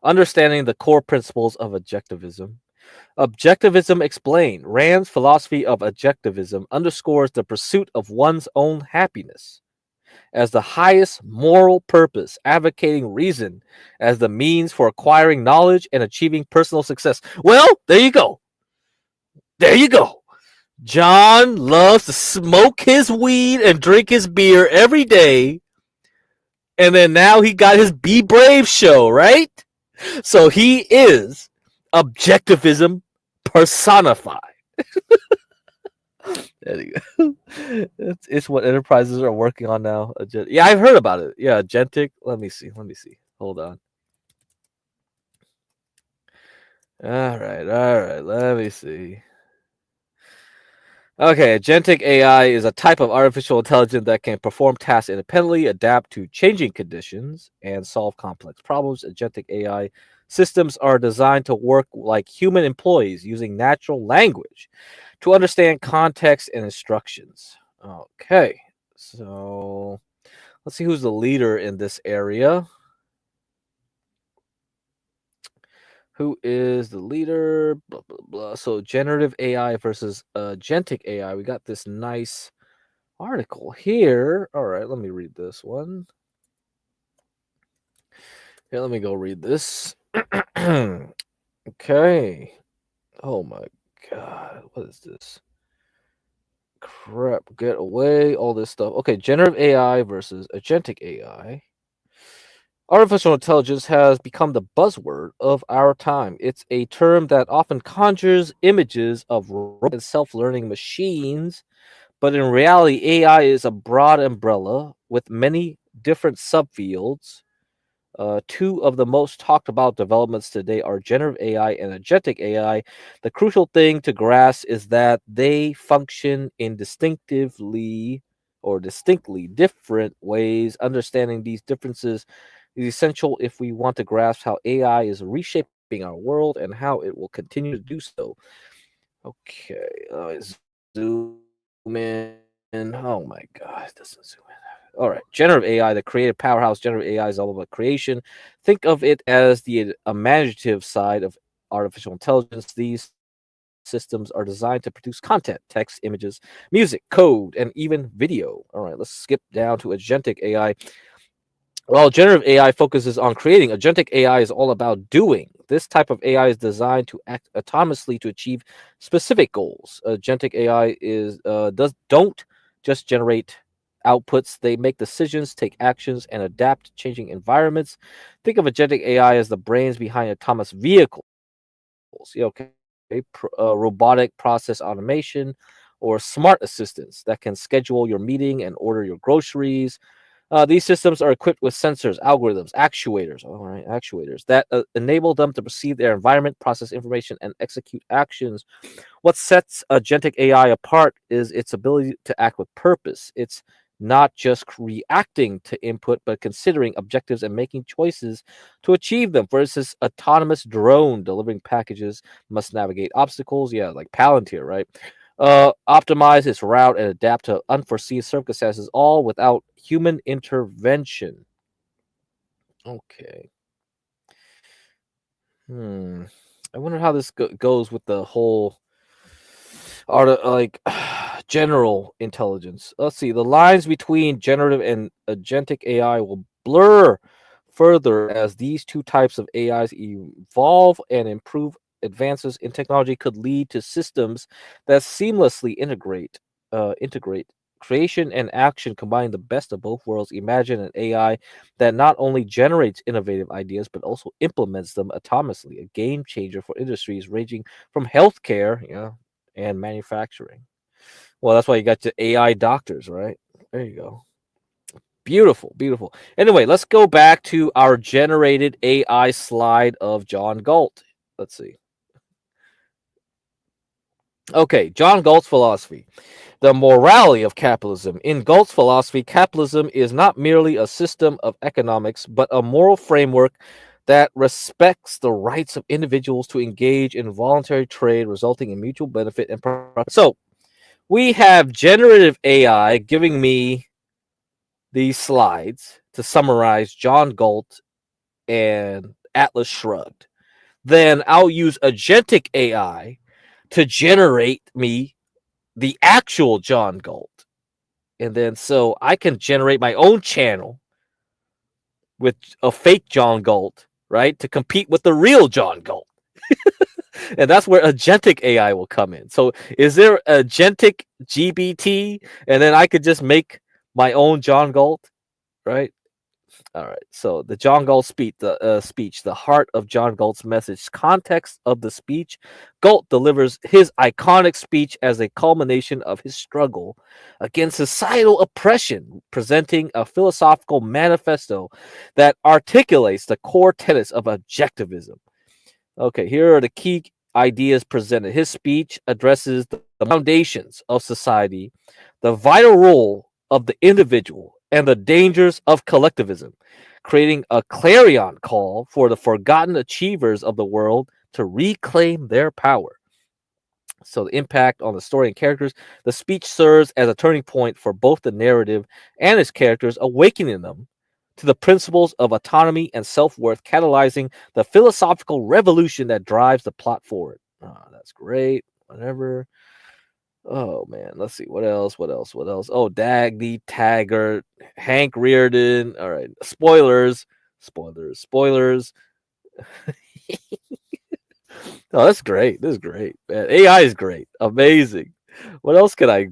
Understanding the core principles of objectivism. Objectivism explained. Rand's philosophy of objectivism underscores the pursuit of one's own happiness as the highest moral purpose, advocating reason as the means for acquiring knowledge and achieving personal success. Well, there you go. There you go. John loves to smoke his weed and drink his beer every day. And then now he got his Be Brave show, right? So he is objectivism personified. There you go. It's what enterprises are working on now. Yeah, I've heard about it. Yeah, agentic. Let me see. Hold on. All right. Let me see. Okay, agentic AI is a type of artificial intelligence that can perform tasks independently, adapt to changing conditions, and solve complex problems. Agentic AI systems are designed to work like human employees using natural language to understand context and instructions. Okay, so let's see who's the leader in this area. Who is the leader? Blah, blah, blah. So generative AI versus agentic AI. We got this nice article here. All right, let me read this one. Here, let me go read this. Okay. Oh my God. What is this? Crap. Get away. All this stuff. Okay, generative AI versus agentic AI. Artificial intelligence has become the buzzword of our time. It's a term that often conjures images of robots and self-learning machines, but in reality, AI is a broad umbrella with many different subfields. Two of the most talked about developments today are generative AI and agentic AI. The crucial thing to grasp is that they function in distinctly different ways. Understanding these differences is essential if we want to grasp how AI is reshaping our world and how it will continue to do so. Okay, zoom in. Oh my God, it doesn't zoom in. All right, generative AI, the creative powerhouse. Generative AI is all about creation. Think of it as the imaginative side of artificial intelligence. These systems are designed to produce content, text, images, music, code, and even video. All right, let's skip down to agentic AI. While generative AI focuses on creating, agentic AI is all about doing. This type of AI is designed to act autonomously to achieve specific goals. Agentic AI don't just generate outputs; they make decisions, take actions, and adapt to changing environments. Think of agentic AI as the brains behind autonomous vehicles. Okay, robotic process automation, or smart assistants that can schedule your meeting and order your groceries. These systems are equipped with sensors, algorithms, actuators that enable them to perceive their environment, process information, and execute actions. What sets agentic AI apart is its ability to act with purpose. It's not just reacting to input, but considering objectives and making choices to achieve them. For instance, autonomous drone delivering packages must navigate obstacles, like Palantir, right? Optimize its route and adapt to unforeseen circumstances, all without human intervention. Okay. I wonder how this goes with the whole general intelligence. Let's see. The lines between generative and agentic AI will blur further as these two types of AIs evolve and improve. Advances in technology could lead to systems that seamlessly integrate creation and action, combining the best of both worlds. Imagine an AI that not only generates innovative ideas but also implements them autonomously, a game changer for industries ranging from healthcare, and manufacturing. Well, that's why you got the AI doctors, right? There you go. Beautiful, beautiful. Anyway, let's go back to our generated AI slide of John Galt. Let's see. Okay, John Galt's philosophy. The morality of capitalism. In Galt's philosophy, capitalism is not merely a system of economics, but a moral framework that respects the rights of individuals to engage in voluntary trade, resulting in mutual benefit and profit. So, we have generative AI giving me these slides to summarize John Galt and Atlas Shrugged. Then I'll use agentic AI to generate me the actual John Galt. And then so I can generate my own channel with a fake John Galt, right? To compete with the real John Galt. And that's where agentic AI will come in. So is there agentic GBT? And then I could just make my own John Galt, right? All right. So the John Galt speech, the heart of John Galt's message, context of the speech. Galt delivers his iconic speech as a culmination of his struggle against societal oppression, presenting a philosophical manifesto that articulates the core tenets of objectivism. Okay, here are the key ideas presented. His speech addresses the foundations of society, the vital role of the individual, and the dangers of collectivism, creating a clarion call for the forgotten achievers of the world to reclaim their power. So the impact on the story and characters. The speech serves as a turning point for both the narrative and its characters, awakening them to the principles of autonomy and self-worth, catalyzing the philosophical revolution that drives the plot forward. Oh, that's great. Whatever. Oh man, let's see what else. Oh, Dagny Taggart, Hank Reardon. All right, spoilers. Oh, that's great. This is great, man. AI is great, amazing. What else could I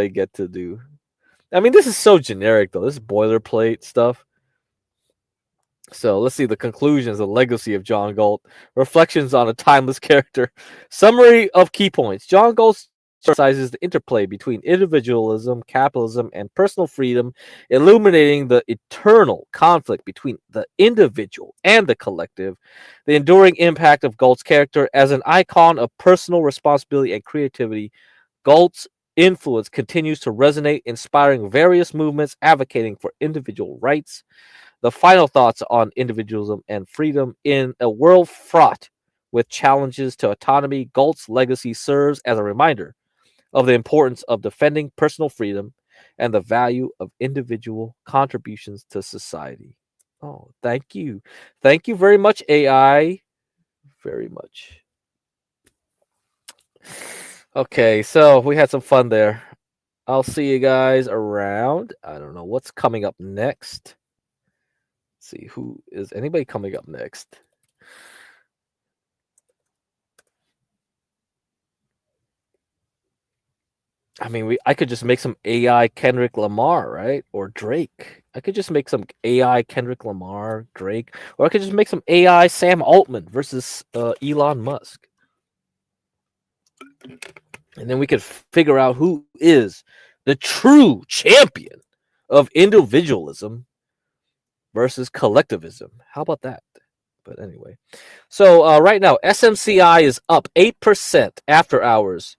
get to do? I mean, this is so generic though. This is boilerplate stuff. So let's see the conclusions, the legacy of John Galt, reflections on a timeless character, summary of key points. John Galt emphasizes the interplay between individualism, capitalism, and personal freedom, illuminating the eternal conflict between the individual and the collective. The enduring impact of Galt's character as an icon of personal responsibility and creativity. Galt's influence continues to resonate, inspiring various movements advocating for individual rights. The final thoughts on individualism and freedom in a world fraught with challenges to autonomy. Galt's legacy serves as a reminder of the importance of defending personal freedom and the value of individual contributions to society. Oh, thank you. Thank you very much, AI. Very much. Okay, so we had some fun there. I'll see you guys around. I don't know what's coming up next. See who is anybody coming up next. I mean, I could just make some AI Kendrick Lamar, right? Or Drake. I could just make some AI Kendrick Lamar, Drake, or I could just make some AI Sam Altman versus Elon Musk. And then we could figure out who is the true champion of individualism versus collectivism. How about that? But anyway, so right now SMCI is up 8% after hours,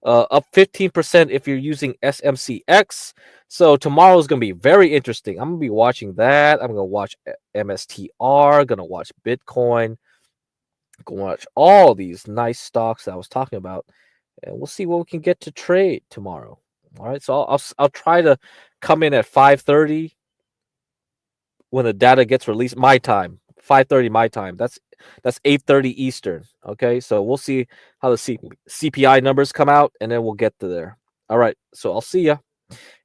up 15% if you're using SMCX. So tomorrow is going to be very interesting. I'm going to be watching that. I'm going to watch MSTR, going to watch Bitcoin, going to watch all these nice stocks that I was talking about, and we'll see what we can get to trade tomorrow. All right, so I'll try to come in at 5:30 when the data gets released, my time. 5:30 my time. That's 8:30 Eastern. Okay, so we'll see how the CPI numbers come out, and then we'll get to there. All right, so I'll see ya.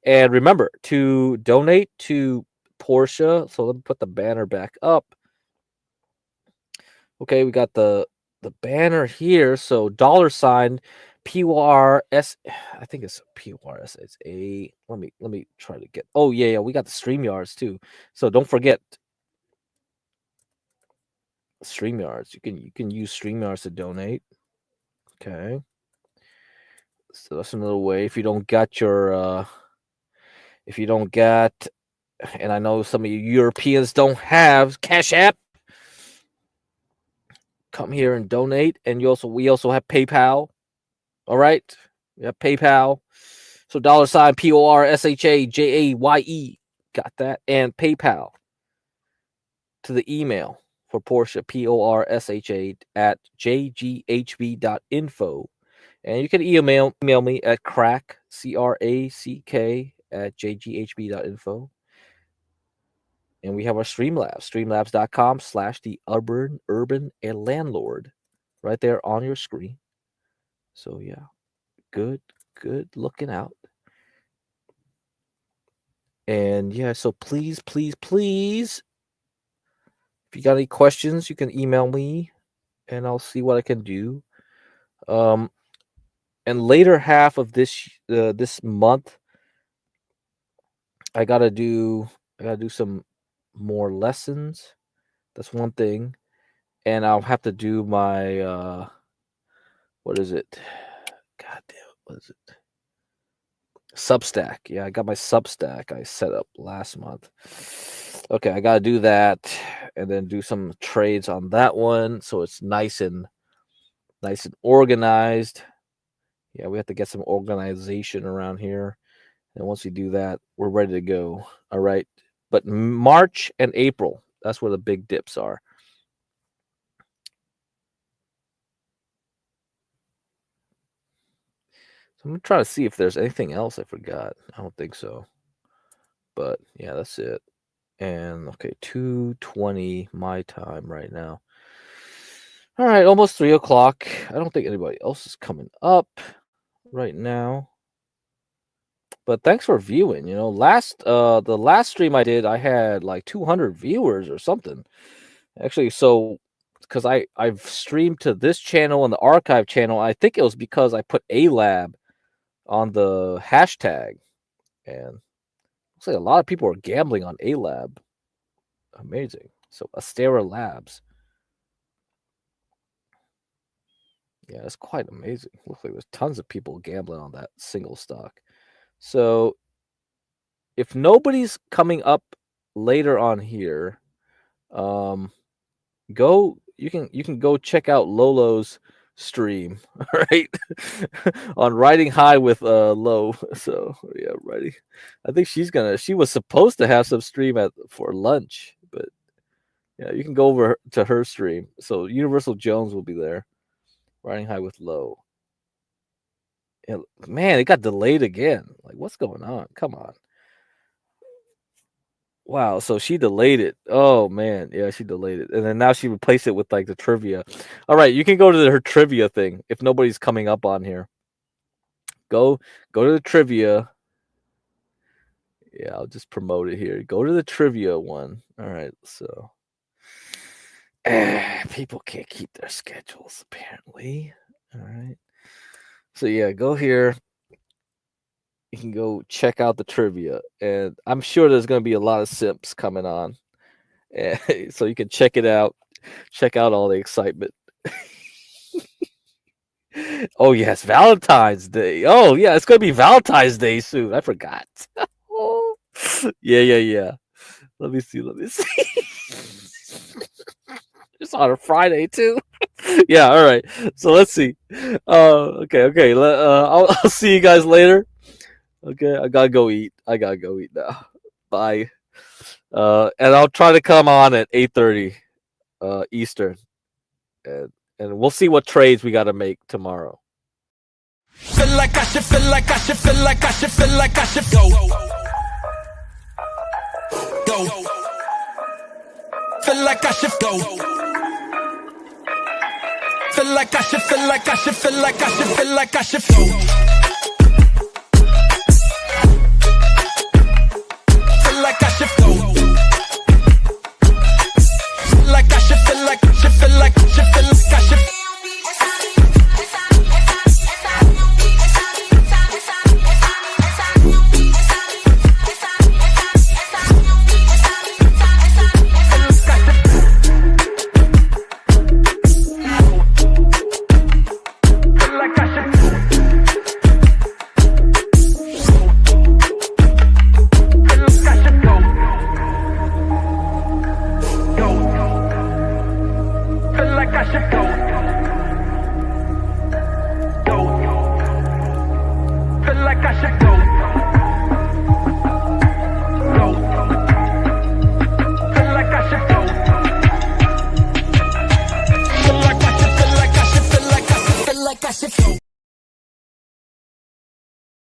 And remember to donate to Portia. So let me put the banner back up. Okay, we got the banner here. So $ PRS. I think it's PRS. It's a. Let me try to get. Oh yeah, we got the StreamYards too. So don't forget StreamYards. You can use StreamYards to donate. Okay. So that's another way. If you don't got your If you don't get, and I know some of you Europeans don't have Cash App, come here and donate. And we also have PayPal. All right, we have PayPal. So $ PORSHAJAYE, got that, and PayPal to the email for Porsche, PORSHA@jghb.info. And you can email me at crack, CRACK, @jghb.info. And we have our Streamlabs, streamlabs.com/TheUrbanLandord, right there on your screen. So yeah, good looking out. And yeah, so please, if you got any questions, you can email me and I'll see what I can do. And later half of this month, I gotta do some more lessons. That's one thing. And I'll have to do my what is it? God damn it, what is it? Substack. Yeah, I got my Substack I set up last month. Okay, I gotta do that and then do some trades on that one so it's nice and organized. Yeah, we have to get some organization around here. And once we do that, we're ready to go. All right. But March and April, that's where the big dips are. So I'm going to try to see if there's anything else I forgot. I don't think so. But yeah, that's it. And okay, 2:20 my time right now. All right, almost 3 o'clock. I don't think anybody else is coming up right now. But thanks for viewing. You know, the last stream I did, I had like 200 viewers or something. Actually, so because I've streamed to this channel and the archive channel, I think it was because I put A-Lab on the hashtag, and looks like a lot of people are gambling on A-Lab. Amazing. So Astera Labs. Yeah, it's quite amazing. Looks like there's tons of people gambling on that single stock. So if nobody's coming up later on here, you can go check out Lolo's stream, right? On Riding High with Lo. So yeah, riding. I think she was supposed to have some stream for lunch, but yeah, you can go over to her stream. So Universal Jones will be there. Riding High with Lo. Yeah, man, it got delayed again. Like, what's going on? Come on. Wow, so she delayed it. Oh man, yeah, she delayed it, and then now she replaced it with like the trivia. All right, you can go to her trivia thing if nobody's coming up on here. Go to the trivia. Yeah, I'll just promote it here. Go to the trivia one. All right, so people can't keep their schedules apparently. All right, so yeah, go here. You can go check out the trivia, and I'm sure there's going to be a lot of simps coming on, so you can check it out. Check out all the excitement. Oh yes, Valentine's Day. Oh yeah, it's going to be Valentine's Day soon. I forgot. Yeah. Let me see. It's on a Friday too. Yeah. All right. So let's see. Okay. I'll see you guys later. Okay, I gotta go eat. Now. Bye. And I'll try to come on at 8:30 Eastern, and we'll see what trades we got to make tomorrow. Feel like I should go. Feel like I should go. Feel like I should go.